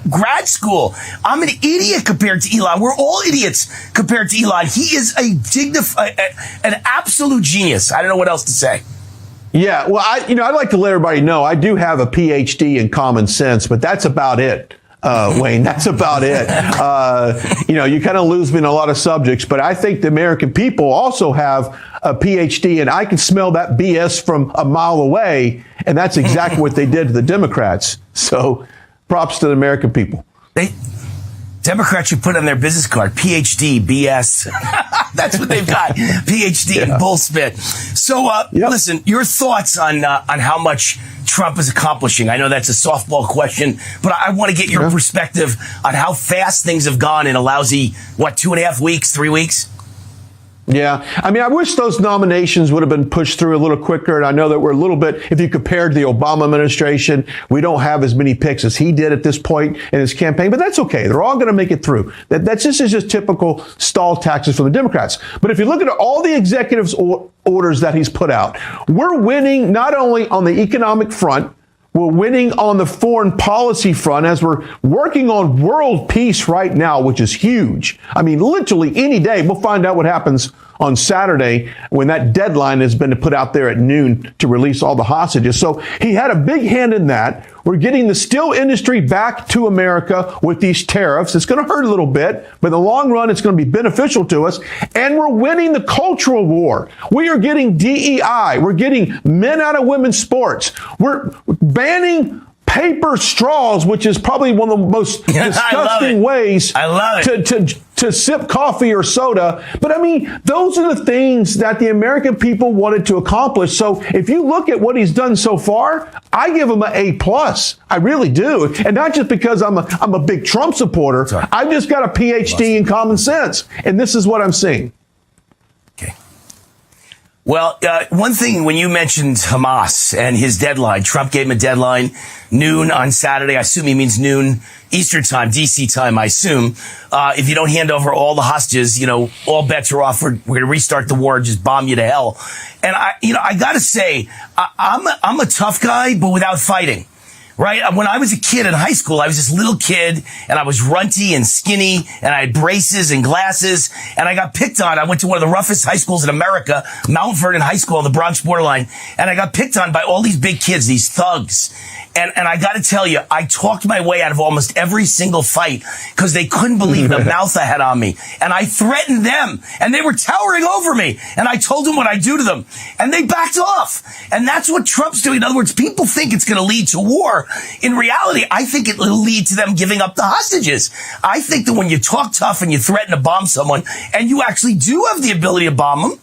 grad school. I'm an idiot compared to Elon. We're all idiots compared to Elon. He is an absolute genius. I don't know what else to say. Yeah, well, I'd like to let everybody know I do have a PhD in common sense, but that's about it. Wayne, that's about it. You kind of lose me in a lot of subjects, but I think the American people also have a PhD, and I can smell that BS from a mile away, and that's exactly what they did to the Democrats. So props to the American people. Democrats should put on their business card, PhD, BS. That's what they've got, PhD and bullspit. So, listen, your thoughts on how much Trump is accomplishing. I know that's a softball question, but I want to get your perspective on how fast things have gone in a lousy, 2.5 weeks, 3 weeks? Yeah. I mean, I wish those nominations would have been pushed through a little quicker. And I know that we're a little bit, if you compared to the Obama administration, we don't have as many picks as he did at this point in his campaign, but that's okay. They're all going to make it through. That's just typical stall tactics from the Democrats. But if you look at all the executive orders that he's put out, we're winning not only on the economic front, we're winning on the foreign policy front as we're working on world peace right now, which is huge. I mean, literally any day, we'll find out what happens on Saturday when that deadline has been put out there at noon to release all the hostages. So he had a big hand in that. We're getting the steel industry back to America with these tariffs. It's going to hurt a little bit, but in the long run, it's going to be beneficial to us. And we're winning the cultural war. We are getting DEI. We're getting men out of women's sports. We're banning paper straws, which is probably one of the most disgusting ways to sip coffee or soda. But I mean, those are the things that the American people wanted to accomplish. So if you look at what he's done so far, I give him an A+. I really do. And not just because I'm a big Trump supporter. I've just got a PhD in common sense. And this is what I'm seeing. Well, one thing, when you mentioned Hamas and his deadline, Trump gave him a deadline, noon on Saturday. I assume he means noon Eastern time, DC time, I assume. If you don't hand over all the hostages, all bets are off. We're going to restart the war, just bomb you to hell. And I got to say, I'm a tough guy, but without fighting. Right? When I was a kid in high school, I was this little kid and I was runty and skinny and I had braces and glasses and I got picked on. I went to one of the roughest high schools in America, Mount Vernon High School on the Bronx borderline. And I got picked on by all these big kids, these thugs. And I got to tell you, I talked my way out of almost every single fight because they couldn't believe the mouth I had on me. And I threatened them and they were towering over me. And I told them what I'd do to them and they backed off. And that's what Trump's doing. In other words, people think it's going to lead to war. In reality, I think it will lead to them giving up the hostages. I think that when you talk tough and you threaten to bomb someone and you actually do have the ability to bomb them,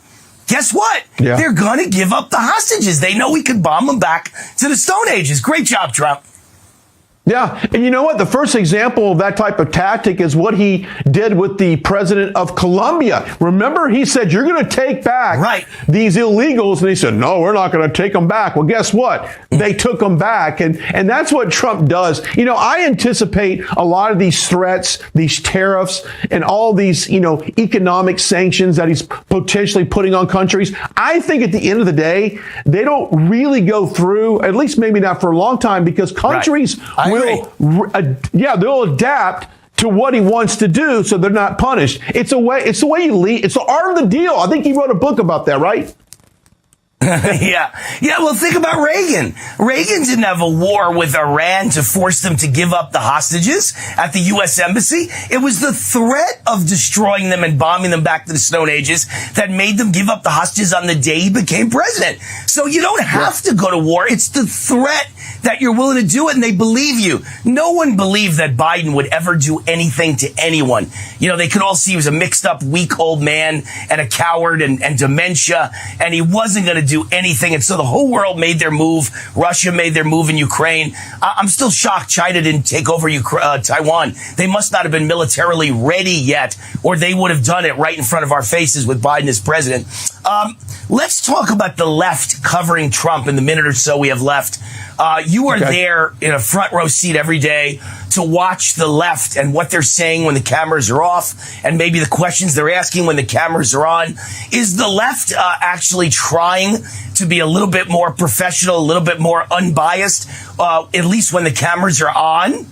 guess what? Yeah. They're going to give up the hostages. They know we can bomb them back to the Stone Ages. Great job, Trump. Yeah. And you know what? The first example of that type of tactic is what he did with the president of Colombia. Remember, he said, you're going to take back these illegals. And he said, no, we're not going to take them back. Well, guess what? They took them back. And that's what Trump does. I anticipate a lot of these threats, these tariffs, and all these, economic sanctions that he's potentially putting on countries. I think at the end of the day, they don't really go through, at least maybe not for a long time, because countries they'll adapt to what he wants to do so they're not punished. It's the way you lead. It's the art of the deal. I think he wrote a book about that, right? Yeah. Well, think about Reagan. Reagan didn't have a war with Iran to force them to give up the hostages at the U.S. Embassy. It was the threat of destroying them and bombing them back to the Stone Ages that made them give up the hostages on the day he became president. So you don't have to go to war. It's the threat that you're willing to do it, and they believe you. No one believed that Biden would ever do anything to anyone. They could all see he was a mixed up, weak old man and a coward and dementia, and he wasn't going to do anything. And so the whole world made their move. Russia made their move in Ukraine. I'm still shocked China didn't take over Taiwan. They must not have been militarily ready yet, or they would have done it right in front of our faces with Biden as president. Let's talk about the left covering Trump in the minute or so we have left. You are there in a front row seat every day to watch the left and what they're saying when the cameras are off, and maybe the questions they're asking when the cameras are on. Is the left actually trying to be a little bit more professional, a little bit more unbiased, at least when the cameras are on?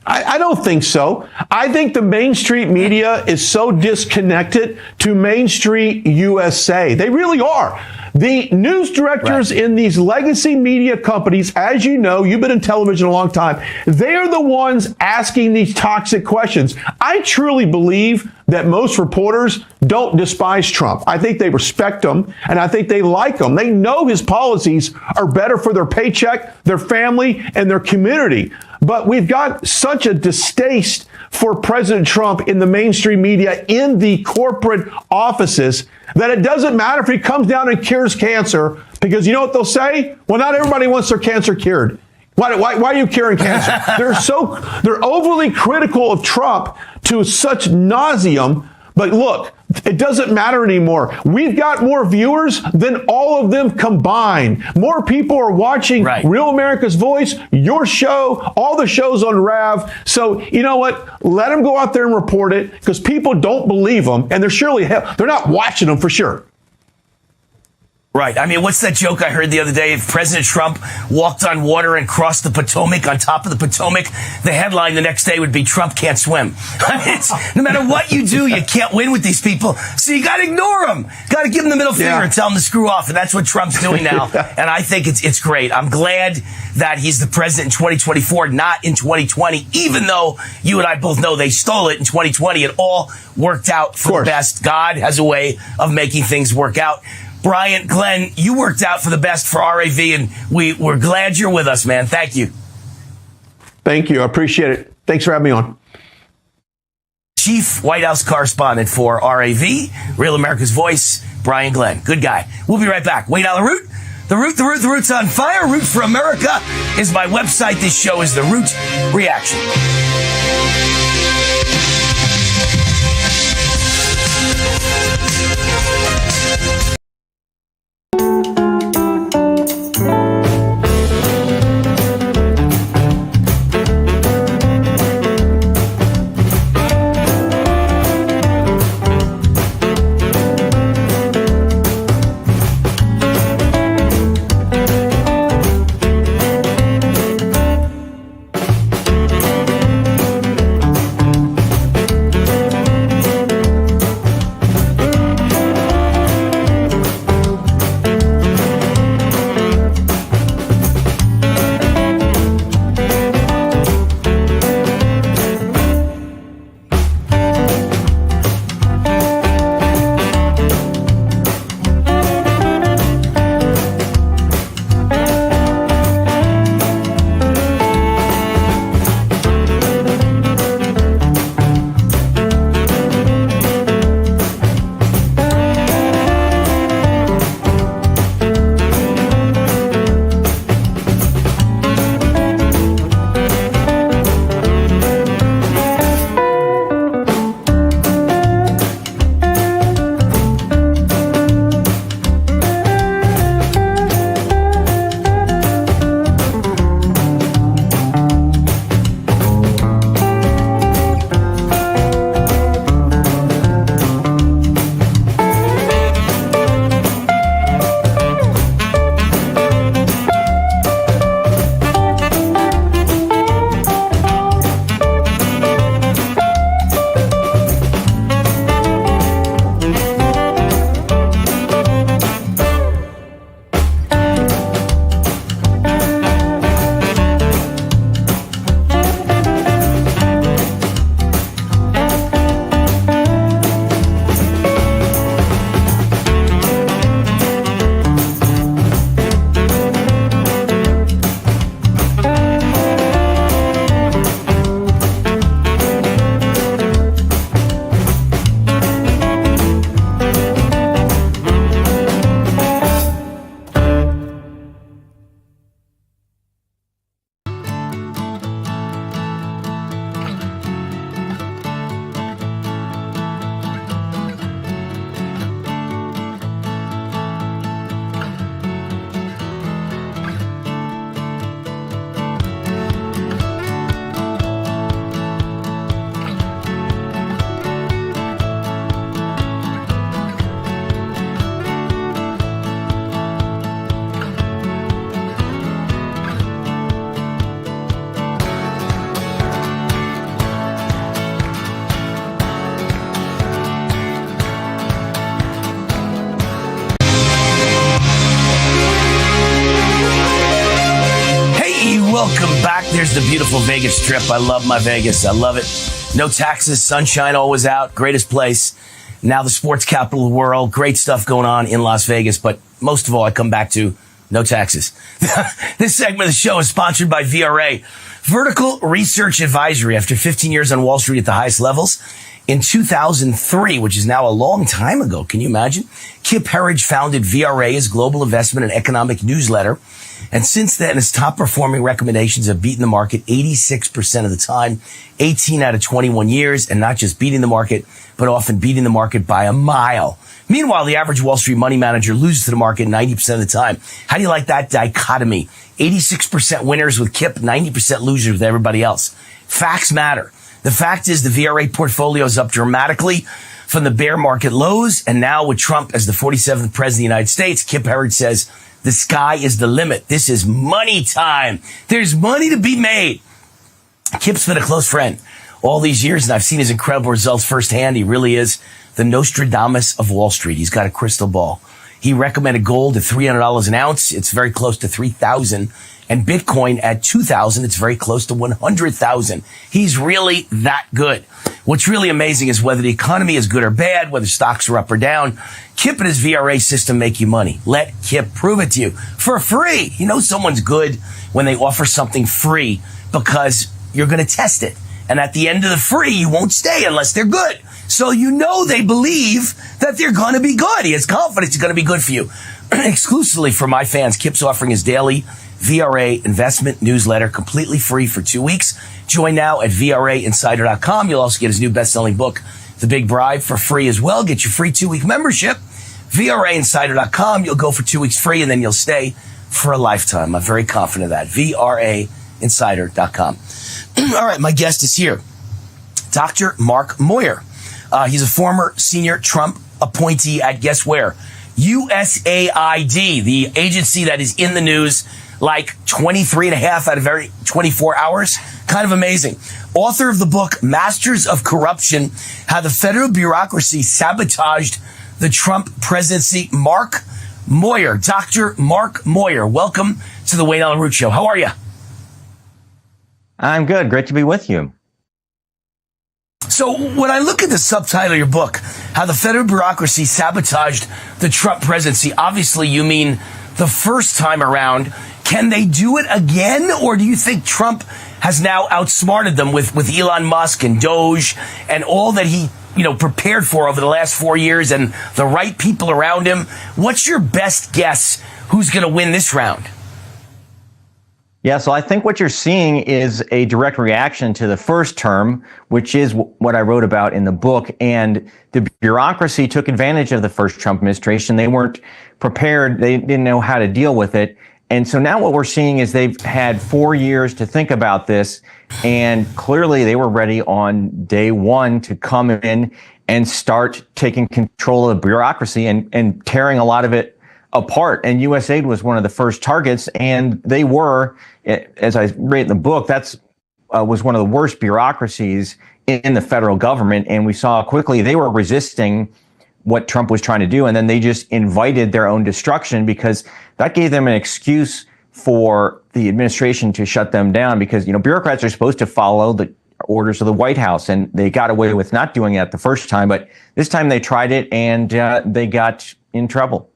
I don't think so. I think the Main Street media is so disconnected to Main Street USA. They really are. The news directors in these legacy media companies, as you know, you've been in television a long time, they're the ones asking these toxic questions. I truly believe that most reporters don't despise Trump. I think they respect him, and I think they like him. They know his policies are better for their paycheck, their family, and their community. But we've got such a distaste for President Trump in the mainstream media, in the corporate offices, that it doesn't matter if he comes down and cures cancer, because you know what they'll say? Well, not everybody wants their cancer cured. Why are you curing cancer? They're overly critical of Trump to such nauseum. But look, it doesn't matter anymore. We've got more viewers than all of them combined. More people are watching Real America's Voice, your show, all the shows on RAV. So you know what? Let them go out there and report it, because people don't believe them, and they're not watching them for sure. Right. I mean, what's that joke I heard the other day? If President Trump walked on water and crossed the Potomac, on top of the Potomac, the headline the next day would be Trump can't swim. I mean, no matter what you do, you can't win with these people. So you got to ignore them. Got to give them the middle finger and tell them to screw off. And that's what Trump's doing now. And I think it's great. I'm glad that he's the president in 2024, not in 2020, even though you and I both know they stole it in 2020. It all worked out for the best. God has a way of making things work out. Brian, Glenn, you worked out for the best for RAV, and we're glad you're with us, man. Thank you. Thank you. I appreciate it. Thanks for having me on. Chief White House correspondent for RAV, Real America's Voice, Brian Glenn. Good guy. We'll be right back. Wayne Allen Root. The Root's on fire. Root for America is my website. This show is The Root Reaction. Welcome back. There's the beautiful Vegas Strip. I love my Vegas. I love it. No taxes, sunshine always out. Greatest place. Now the sports capital of the world. Great stuff going on in Las Vegas. But most of all, I come back to no taxes. This segment of the show is sponsored by VRA, Vertical Research Advisory. After 15 years on Wall Street at the highest levels, in 2003, which is now a long time ago, can you imagine? Kip Herridge founded VRA, his global investment and economic newsletter. And since then, his top performing recommendations have beaten the market 86% of the time, 18 out of 21 years, and not just beating the market, but often beating the market by a mile. Meanwhile, the average Wall Street money manager loses to the market 90% of the time. How do you like that dichotomy? 86% winners with Kip, 90% losers with everybody else. Facts matter. The fact is the VRA portfolio is up dramatically from the bear market lows. And now with Trump as the 47th president of the United States, Kip Herridge says the sky is the limit. This is money time. There's money to be made. Kip's been a close friend all these years, and I've seen his incredible results firsthand. He really is the Nostradamus of Wall Street. He's got a crystal ball. He recommended gold at $300 an ounce. It's very close to $3,000. And Bitcoin at $2,000. It's very close to $100,000. He's really that good. What's really amazing is whether the economy is good or bad, whether stocks are up or down, Kip and his VRA system make you money. Let Kip prove it to you for free. You know someone's good when they offer something free because you're going to test it. And at the end of the free, you won't stay unless they're good. So you know they believe that they're going to be good. He has confidence it's going to be good for you. Exclusively for my fans, Kip's offering his daily VRA investment newsletter completely free for 2 weeks. Join now at VRAinsider.com. You'll also get his new best-selling book, The Big Bribe, for free as well. Get your free 2-week membership. VRAinsider.com. You'll go for 2 weeks free and then you'll stay for a lifetime. I'm very confident of that. VRAinsider.com. All right, my guest is here. Dr. Mark Moyer. He's a former senior Trump appointee at guess where? USAID, the agency that is in the news like 23 and a half out of every 24 hours. Kind of amazing. Author of the book, Masters of Corruption, How the Federal Bureaucracy Sabotaged the Trump Presidency. Mark Moyer. Dr. Mark Moyer, welcome to the Wayne Allen Root Show. How are you? I'm good. Great to be with you. So when I look at the subtitle of your book, How the Federal Bureaucracy Sabotaged the Trump Presidency, obviously you mean the first time around. Can they do it again? Or do you think Trump has now outsmarted them with Elon Musk and DOGE and all that he, prepared for over the last 4 years and the right people around him? What's your best guess who's going to win this round? Yeah, so I think what you're seeing is a direct reaction to the first term, which is what I wrote about in the book. And the bureaucracy took advantage of the first Trump administration. They weren't prepared. They didn't know how to deal with it. And so now what we're seeing is they've had 4 years to think about this. And clearly they were ready on day one to come in and start taking control of the bureaucracy and tearing a lot of it apart. And USAID was one of the first targets, and they were, as I write in the book, was one of the worst bureaucracies in the federal government. And we saw quickly they were resisting what Trump was trying to do. And then they just invited their own destruction because that gave them an excuse for the administration to shut them down because, bureaucrats are supposed to follow the orders of the White House, and they got away with not doing that the first time. But this time they tried it and they got in trouble.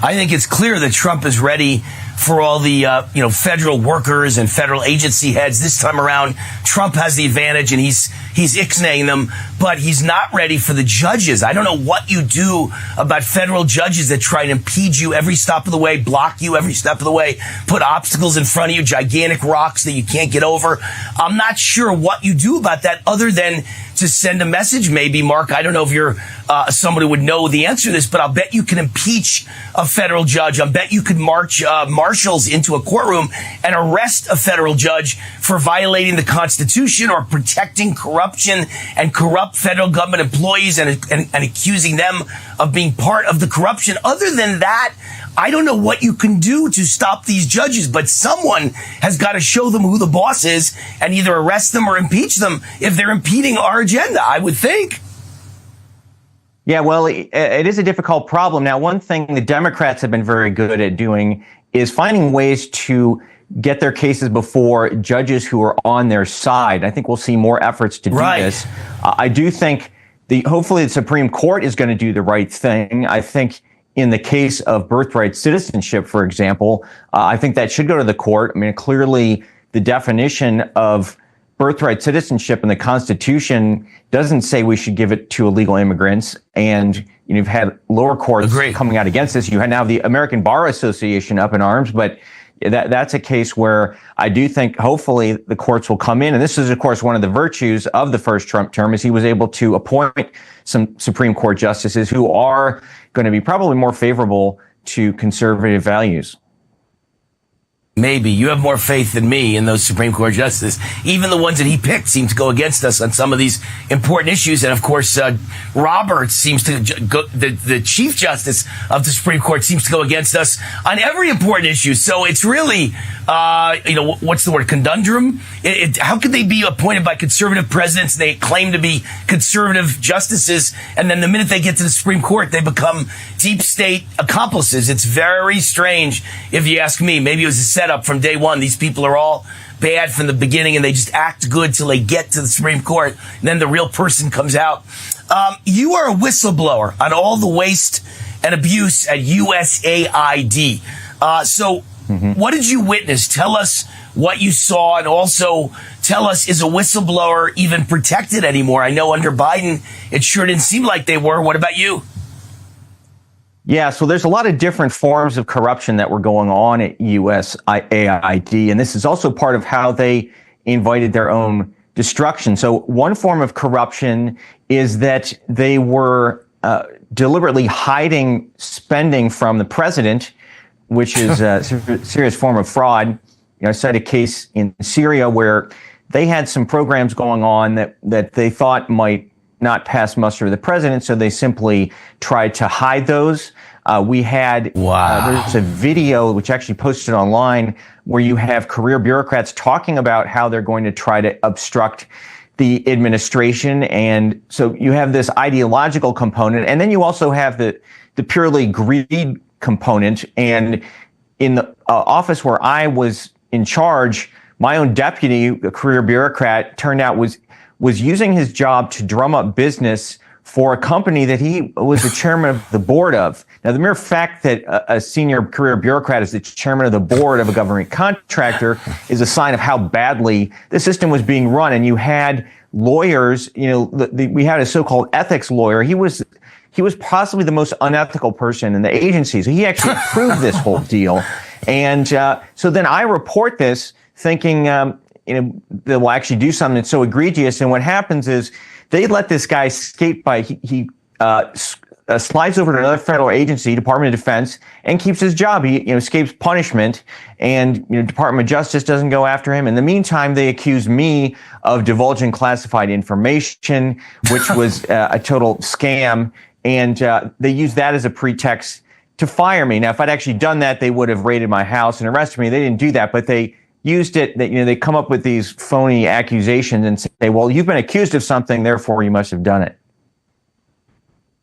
I think it's clear that Trump is ready for all the, federal workers and federal agency heads. This time around, Trump has the advantage and he's ixnaying them, but he's not ready for the judges. I don't know what you do about federal judges that try to impede you every step of the way, block you every step of the way, put obstacles in front of you, gigantic rocks that you can't get over. I'm not sure what you do about that other than to send a message, maybe, Mark. I don't know if you're somebody who would know the answer to this, but I'll bet you can impeach a federal judge. I'll bet you could march marshals into a courtroom and arrest a federal judge for violating the Constitution or protecting corruption and corrupt federal government employees and accusing them of being part of the corruption. Other than that, I don't know what you can do to stop these judges, but someone has got to show them who the boss is and either arrest them or impeach them if they're impeding our agenda, I would think. Yeah, well, it is a difficult problem. Now, one thing the Democrats have been very good at doing is finding ways to get their cases before judges who are on their side. I think we'll see more efforts to do this. I do think hopefully the Supreme Court is going to do the right thing. I think in the case of birthright citizenship, for example, I think that should go to the court. I mean, clearly the definition of birthright citizenship in the Constitution doesn't say we should give it to illegal immigrants. And you've had lower courts coming out against this. You have now the American Bar Association up in arms, but that's a case where I do think hopefully the courts will come in. And this is, of course, one of the virtues of the first Trump term is he was able to appoint some Supreme Court justices who are going to be probably more favorable to conservative values. Maybe. You have more faith than me in those Supreme Court justices. Even the ones that he picked seem to go against us on some of these important issues. And of course, Roberts seems to go, the Chief Justice of the Supreme Court seems to go against us on every important issue. So it's really, what's the word, conundrum? How could they be appointed by conservative presidents? They claim to be conservative justices. And then the minute they get to the Supreme Court, they become deep state accomplices. It's very strange, if you ask me. Maybe it was a setup from day one. These people are all bad from the beginning and they just act good till they get to the Supreme Court. And then the real person comes out. You are a whistleblower on all the waste and abuse at USAID. What did you witness? Tell us what you saw, and also tell us, is a whistleblower even protected anymore? I know under Biden, it sure didn't seem like they were. What about you? Yeah, so there's a lot of different forms of corruption that were going on at USAID, and this is also part of how they invited their own destruction. So one form of corruption is that they were deliberately hiding spending from the president, which is a serious form of fraud. I cite a case in Syria where they had some programs going on that they thought might not pass muster with the president, so they simply tried to hide those. We had there's a video which actually posted online where you have career bureaucrats talking about how they're going to try to obstruct the administration, and so you have this ideological component, and then you also have the purely greed component. And in the office where I was in charge, my own deputy, a career bureaucrat, turned out was using his job to drum up business for a company that he was the chairman of the board of. Now, the mere fact that a senior career bureaucrat is the chairman of the board of a government contractor is a sign of how badly the system was being run. And you had lawyers, we had a so-called ethics lawyer. He was possibly the most unethical person in the agency. So he actually approved this whole deal. And so then I report this thinking, they will actually do something that's so egregious. And what happens is they let this guy escape by he slides over to another federal agency, Department of Defense, and keeps his job. He escapes punishment, and Department of Justice doesn't go after him. In the meantime, they accuse me of divulging classified information, which was a total scam, and they use that as a pretext to fire me. Now, if I'd actually done that, they would have raided my house and arrested me. They didn't do that, but they used it that, they come up with these phony accusations and say, well, you've been accused of something, therefore you must have done it.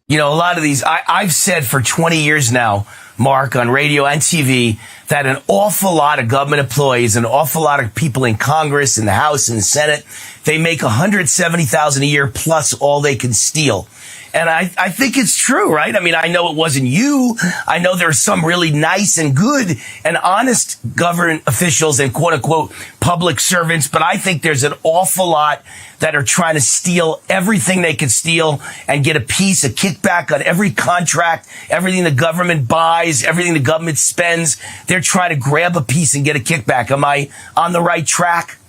A lot of these, I've said for 20 years now, Mark, on radio and TV, that an awful lot of government employees, an awful lot of people in Congress, in the House, and the Senate, they make $170,000 a year plus all they can steal. And I think it's true, right? I mean, I know it wasn't you. I know there's some really nice and good and honest government officials and quote unquote public servants, but I think there's an awful lot that are trying to steal everything they can steal and get a piece, a kickback on every contract, everything the government buys, everything the government spends. They're trying to grab a piece and get a kickback. Am I on the right track?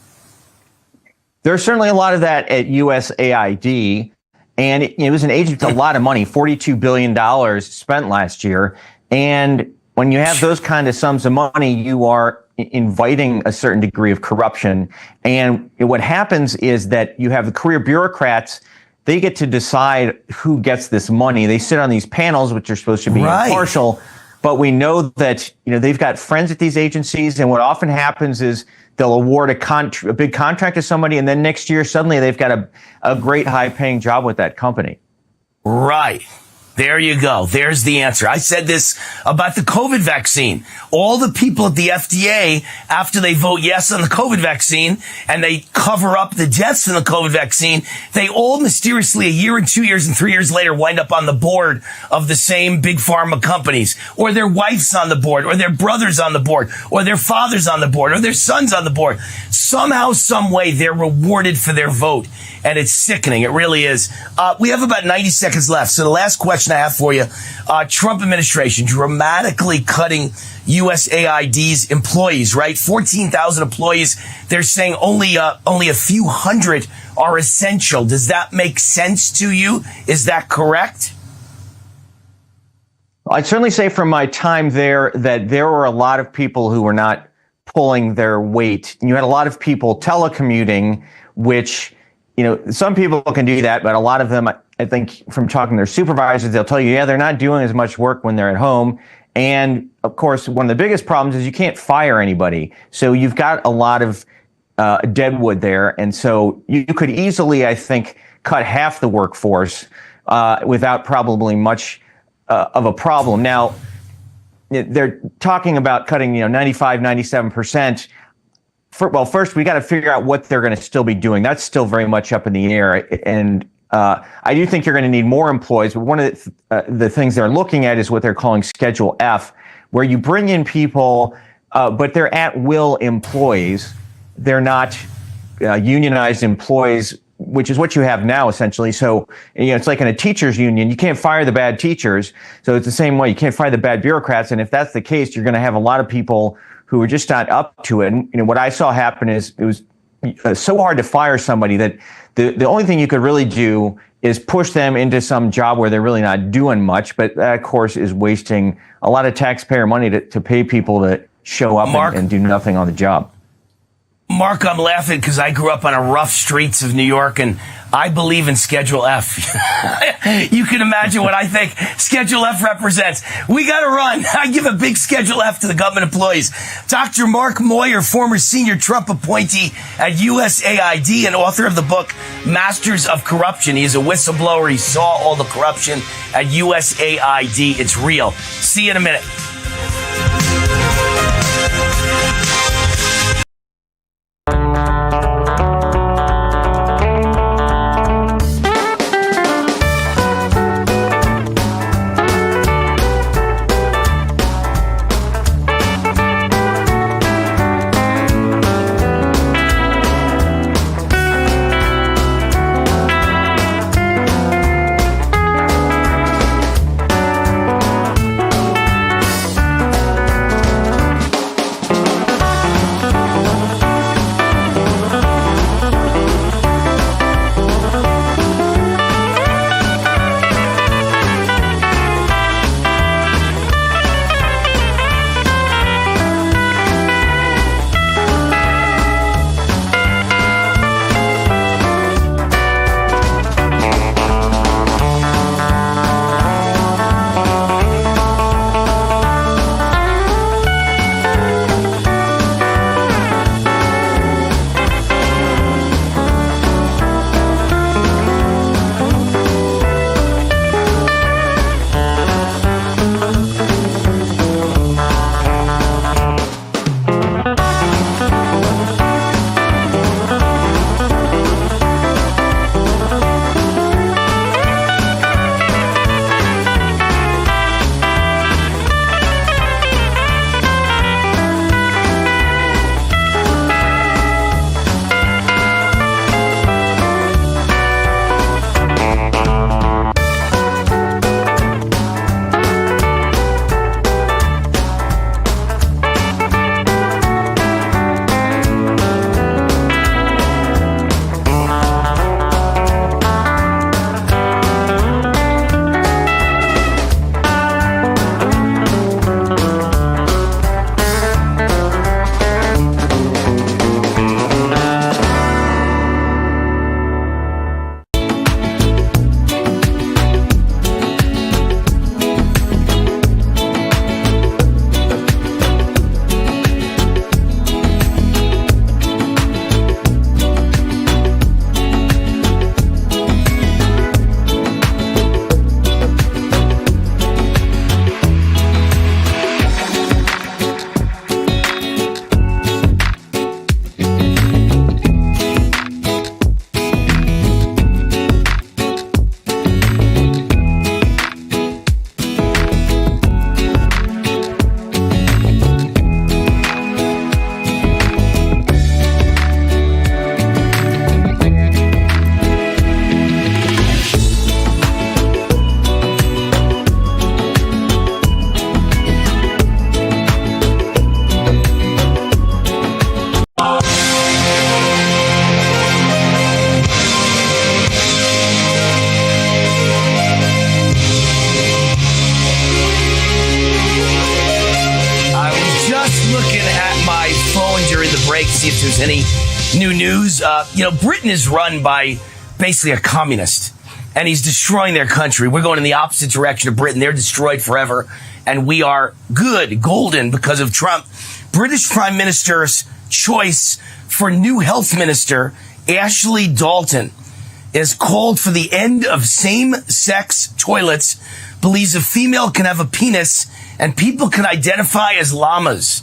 There's certainly a lot of that at USAID. And it was an agency with a lot of money, $42 billion spent last year. And when you have those kind of sums of money, you are inviting a certain degree of corruption. And what happens is that you have the career bureaucrats, they get to decide who gets this money. They sit on these panels, which are supposed to be impartial. But we know that, they've got friends at these agencies. And what often happens is they'll award a big contract to somebody, and then next year, suddenly they've got a great high-paying job with that company. Right. There you go. There's the answer. I said this about the COVID vaccine. All the people at the FDA, after they vote yes on the COVID vaccine and they cover up the deaths in the COVID vaccine, they all mysteriously a year and 2 years and 3 years later wind up on the board of the same big pharma companies, or their wife's on the board, or their brother's on the board, or their father's on the board, or their son's on the board. Somehow, some way, they're rewarded for their vote. And it's sickening. It really is. We have about 90 seconds left. So the last question I have for you, Trump administration dramatically cutting USAID's employees, right? 14,000 employees. They're saying only a few hundred are essential. Does that make sense to you? Is that correct? I'd certainly say from my time there that there were a lot of people who were not pulling their weight. You had a lot of people telecommuting, which, you know, some people can do that, but a lot of them, I think from talking to their supervisors, they'll tell you, yeah, they're not doing as much work when they're at home. And of course, one of the biggest problems is you can't fire anybody. So you've got a lot of deadwood there. And so you could easily, I think, cut half the workforce without probably much of a problem. Now, they're talking about cutting, 95, 97%. Well, first, we got to figure out what they're going to still be doing. That's still very much up in the air. And I do think you're going to need more employees. But one of the things they're looking at is what they're calling Schedule F, where you bring in people, but they're at-will employees. They're not unionized employees, which is what you have now, essentially. So, it's like in a teachers union. You can't fire the bad teachers. So it's the same way. You can't fire the bad bureaucrats. And if that's the case, you're going to have a lot of people who are just not up to it. And what I saw happen is it was so hard to fire somebody that the only thing you could really do is push them into some job where they're really not doing much. But that, of course, is wasting a lot of taxpayer money to pay people to show up and do nothing on the job. Mark, I'm laughing because I grew up on the rough streets of New York, and I believe in Schedule F. You can imagine what I think Schedule F represents. We got to run. I give a big Schedule F to the government employees. Dr. Mark Moyer, former senior Trump appointee at USAID and author of the book Masters of Corruption. He is a whistleblower. He saw all the corruption at USAID. It's real. See you in a minute. see if there's any new news. Britain is run by basically a communist, and he's destroying their country. We're going in the opposite direction of Britain. They're destroyed forever, and we are good, golden, because of Trump. British Prime Minister's choice for new health minister, Ashley Dalton, is called for the end of same-sex toilets, believes a female can have a penis, and people can identify as llamas.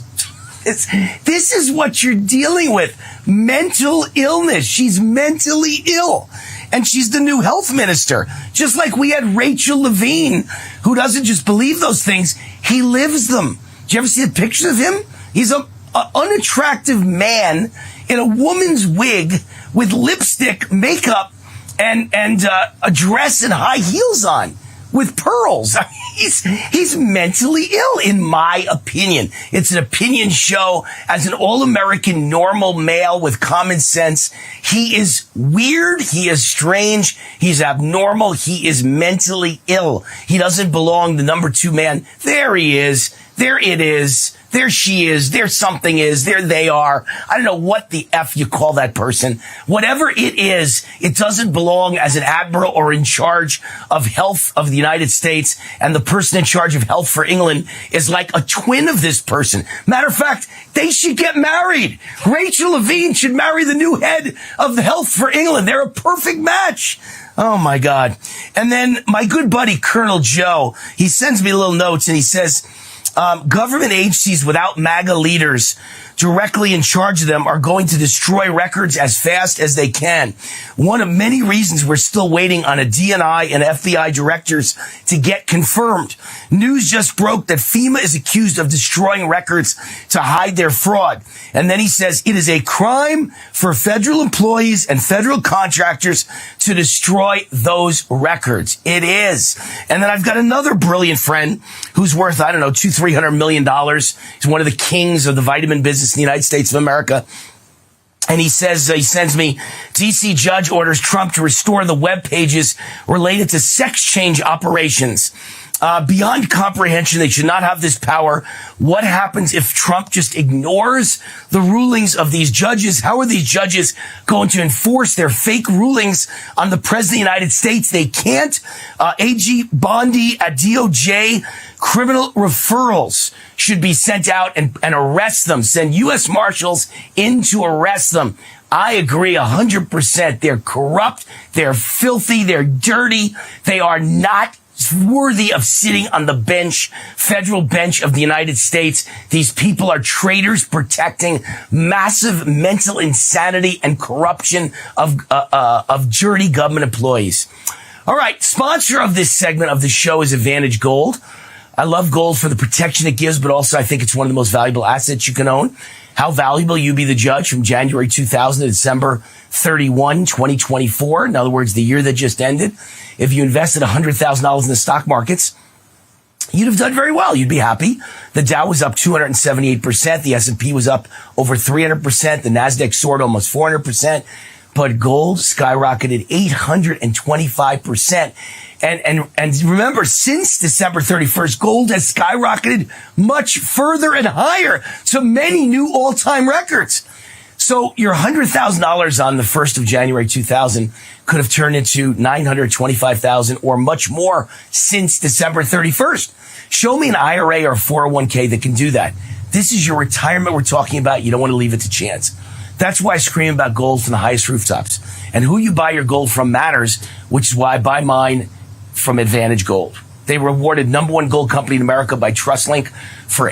This is what you're dealing with. Mental illness. She's mentally ill. And she's the new health minister. Just like we had Rachel Levine, who doesn't just believe those things, he lives them. Do you ever see the pictures of him? He's an unattractive man in a woman's wig with lipstick, makeup, and a dress and high heels on with pearls. I mean, he's mentally ill, in my opinion. It's an opinion show. As an all-American normal male with common sense, he is weird. He is strange. He's abnormal. He is mentally ill. He doesn't belong, the number 2 man. There he is. There it is. There she is. There something is. There they are. I don't know what the F you call that person. Whatever it is, it doesn't belong as an admiral or in charge of health of the United States. And the person in charge of health for England is like a twin of this person. Matter of fact, they should get married. Rachel Levine should marry the new head of the health for England. They're a perfect match. Oh, my God. And then my good buddy, Colonel Joe, he sends me little notes and he says, government agencies without MAGA leaders directly in charge of them are going to destroy records as fast as they can. One of many reasons we're still waiting on a DNI and FBI directors to get confirmed. News just broke that FEMA is accused of destroying records to hide their fraud. And then he says it is a crime for federal employees and federal contractors to destroy those records. It is. And then I've got another brilliant friend who's worth, I don't know, $200-300 million. He's one of the kings of the vitamin business in the United States of America. And he says, he sends me, D.C. judge orders Trump to restore the web pages related to sex change operations. Beyond comprehension, they should not have this power. What happens if Trump just ignores the rulings of these judges? How are these judges going to enforce their fake rulings on the President of the United States? They can't. AG Bondi at DOJ, criminal referrals should be sent out and arrest them. Send U.S. Marshals in to arrest them. I agree 100%. They're corrupt. They're filthy. They're dirty. They are not worthy of sitting on the bench, federal bench of the United States. These people are traitors protecting massive mental insanity and corruption of dirty government employees. All right. Sponsor of this segment of the show is Advantage Gold. I love gold for the protection it gives, but also I think it's one of the most valuable assets you can own. How valuable? You be the judge. From January 2000 to December 31, 2024. In other words, the year that just ended. If you invested $100,000 in the stock markets, you'd have done very well. You'd be happy. The Dow was up 278%. The S&P was up over 300%. The NASDAQ soared almost 400%. But gold skyrocketed 825%. And remember, since December 31st, gold has skyrocketed much further and higher to many new all-time records. So your $100,000 on the 1st of January 2000 could have turned into $925,000 or much more since December 31st. Show me an IRA or 401k that can do that. This is your retirement we're talking about. You don't want to leave it to chance. That's why I scream about gold from the highest rooftops. And who you buy your gold from matters, which is why I buy mine from Advantage Gold. They were awarded #1 gold company in America by TrustLink for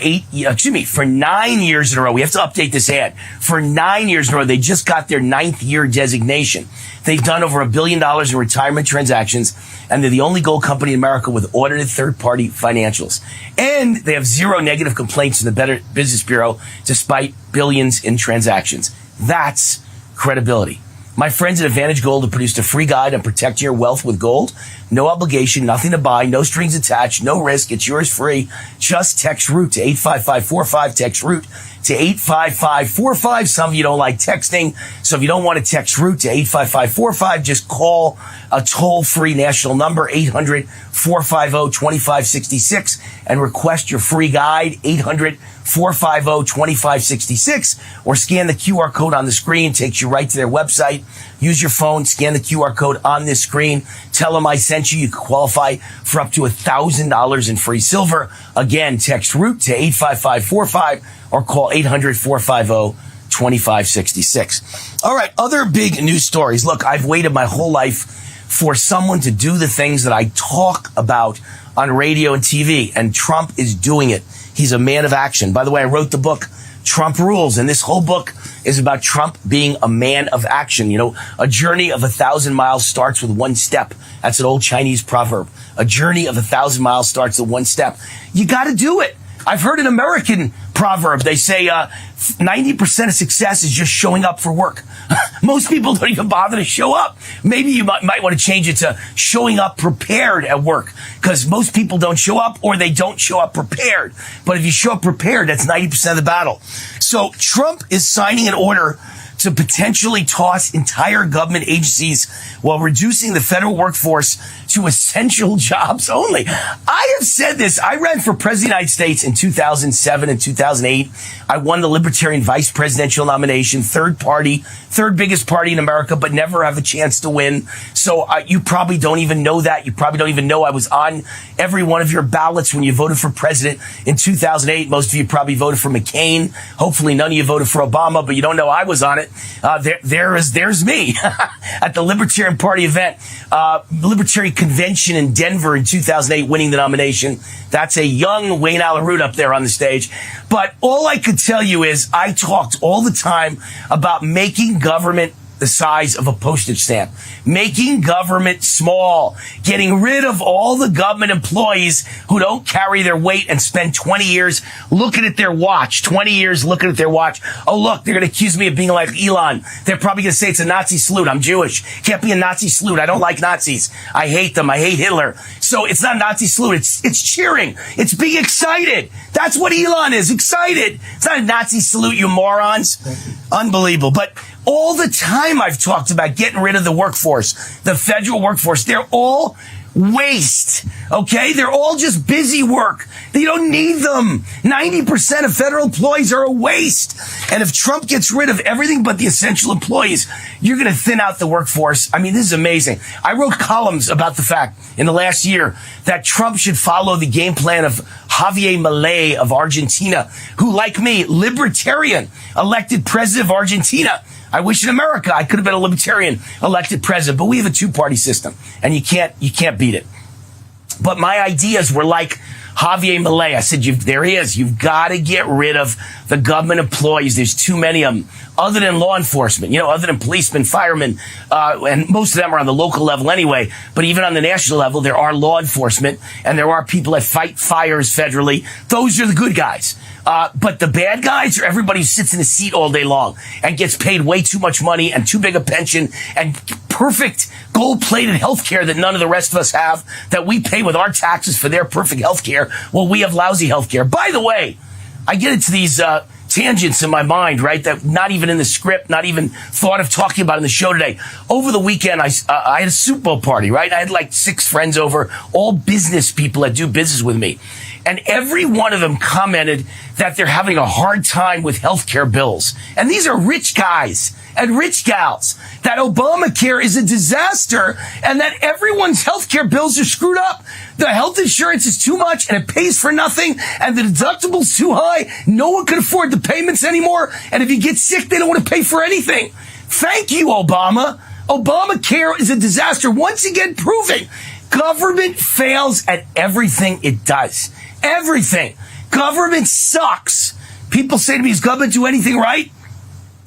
9 years in a row. We have to update this ad. For 9 years in a row, they just got their 9th year designation. They've done over $1 billion in retirement transactions, and they're the only gold company in America with audited third-party financials. And they have 0 negative complaints in the Better Business Bureau, despite billions in transactions. That's credibility. My friends at Advantage Gold have produced a free guide on protecting your wealth with gold. No obligation, nothing to buy, no strings attached, no risk. It's yours free. Just text ROOT to 85545. Text ROOT to 85545. Some of you don't like texting, so if you don't want to text ROOT to 85545, just call a toll-free national number, 800-450-2566, and request your free guide, 800-450-2566, or scan the QR code on the screen. Takes you right to their website. Use your phone, scan the QR code on this screen. Tell them I sent you. You can qualify for up to $1,000 in free silver. Again, text ROOT to 85545 or call 800-450-2566. All right, other big news stories. Look, I've waited my whole life for someone to do the things that I talk about on radio and TV, and Trump is doing it. He's a man of action. By the way, I wrote the book, Trump Rules, and this whole book is about Trump being a man of action. You know, a journey of 1,000 miles starts with one step. That's an old Chinese proverb. A journey of 1,000 miles starts with one step. You got to do it. I've heard an American proverb. They say 90% of success is just showing up for work. Most people don't even bother to show up. Maybe you might want to change it to showing up prepared at work, because most people don't show up, or they don't show up prepared. But if you show up prepared, that's 90% of the battle. So Trump is signing an order to potentially toss entire government agencies while reducing the federal workforce to essential jobs only. I have said this. I ran for president of the United States in 2007 and 2008. I won the Libertarian vice presidential nomination, third biggest party in America, but never have a chance to win. So you probably don't even know that. You probably don't even know I was on every one of your ballots when you voted for president in 2008. Most of you probably voted for McCain. Hopefully none of you voted for Obama, but you don't know I was on it. There's me at the Libertarian Party event, Libertarian Convention in Denver in 2008, winning the nomination. That's a young Wayne Allyn-Root up there on the stage. But all I could tell you is I talked all the time about making government the size of a postage stamp, making government small, getting rid of all the government employees who don't carry their weight and spend 20 years looking at their watch, 20 years looking at their watch. Oh, look, they're going to accuse me of being like Elon. They're probably going to say it's a Nazi salute. I'm Jewish. Can't be a Nazi salute. I don't like Nazis. I hate them. I hate Hitler. So it's not a Nazi salute. It's cheering. It's being excited. That's what Elon is, excited. It's not a Nazi salute, you morons. Unbelievable. But all the time I've talked about getting rid of the workforce, the federal workforce. They're all waste, okay? They're all just busy work. You don't need them. 90% of federal employees are a waste. And if Trump gets rid of everything but the essential employees, you're going to thin out the workforce. I mean, this is amazing. I wrote columns about the fact in the last year that Trump should follow the game plan of Javier Milei of Argentina, who, like me, libertarian, elected president of Argentina. I wish in America I could have been a libertarian elected president, but we have a two-party system, and you can't beat it. But my ideas were like Javier Milei. I said, there he is. You've got to get rid of the government employees. There's too many of them. Other than law enforcement, other than policemen, firemen, and most of them are on the local level anyway. But even on the national level, there are law enforcement, and there are people that fight fires federally. Those are the good guys. But the bad guys are everybody who sits in a seat all day long and gets paid way too much money and too big a pension and perfect gold-plated health care that none of the rest of us have, that we pay with our taxes for their perfect health care. Well, we have lousy health care. By the way, I get into these tangents in my mind, right, that not even in the script, not even thought of talking about in the show today. Over the weekend, I had a Super Bowl party, right? I had like 6 friends over, all business people that do business with me. And every one of them commented that they're having a hard time with healthcare bills. And these are rich guys and rich gals. That Obamacare is a disaster and that everyone's healthcare bills are screwed up. The health insurance is too much and it pays for nothing. And the deductible's too high. No one can afford the payments anymore. And if you get sick, they don't want to pay for anything. Thank you, Obama. Obamacare is a disaster. Once again, proving government fails at everything it does. Everything. Government sucks. People say to me, does government do anything right?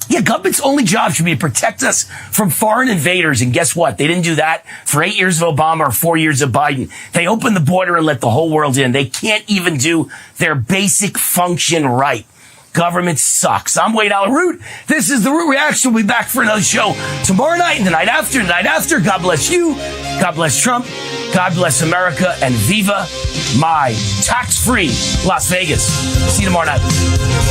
Yeah, government's only job should be to protect us from foreign invaders. And guess what? They didn't do that for 8 years of Obama or 4 years of Biden. They opened the border and let the whole world in. They can't even do their basic function right. Government sucks. I'm Wayne Allyn-Root. This is The Root Reaction. We'll be back for another show tomorrow night and the night after. God bless you. God bless Trump. God bless America. And viva my tax-free Las Vegas. See you tomorrow night.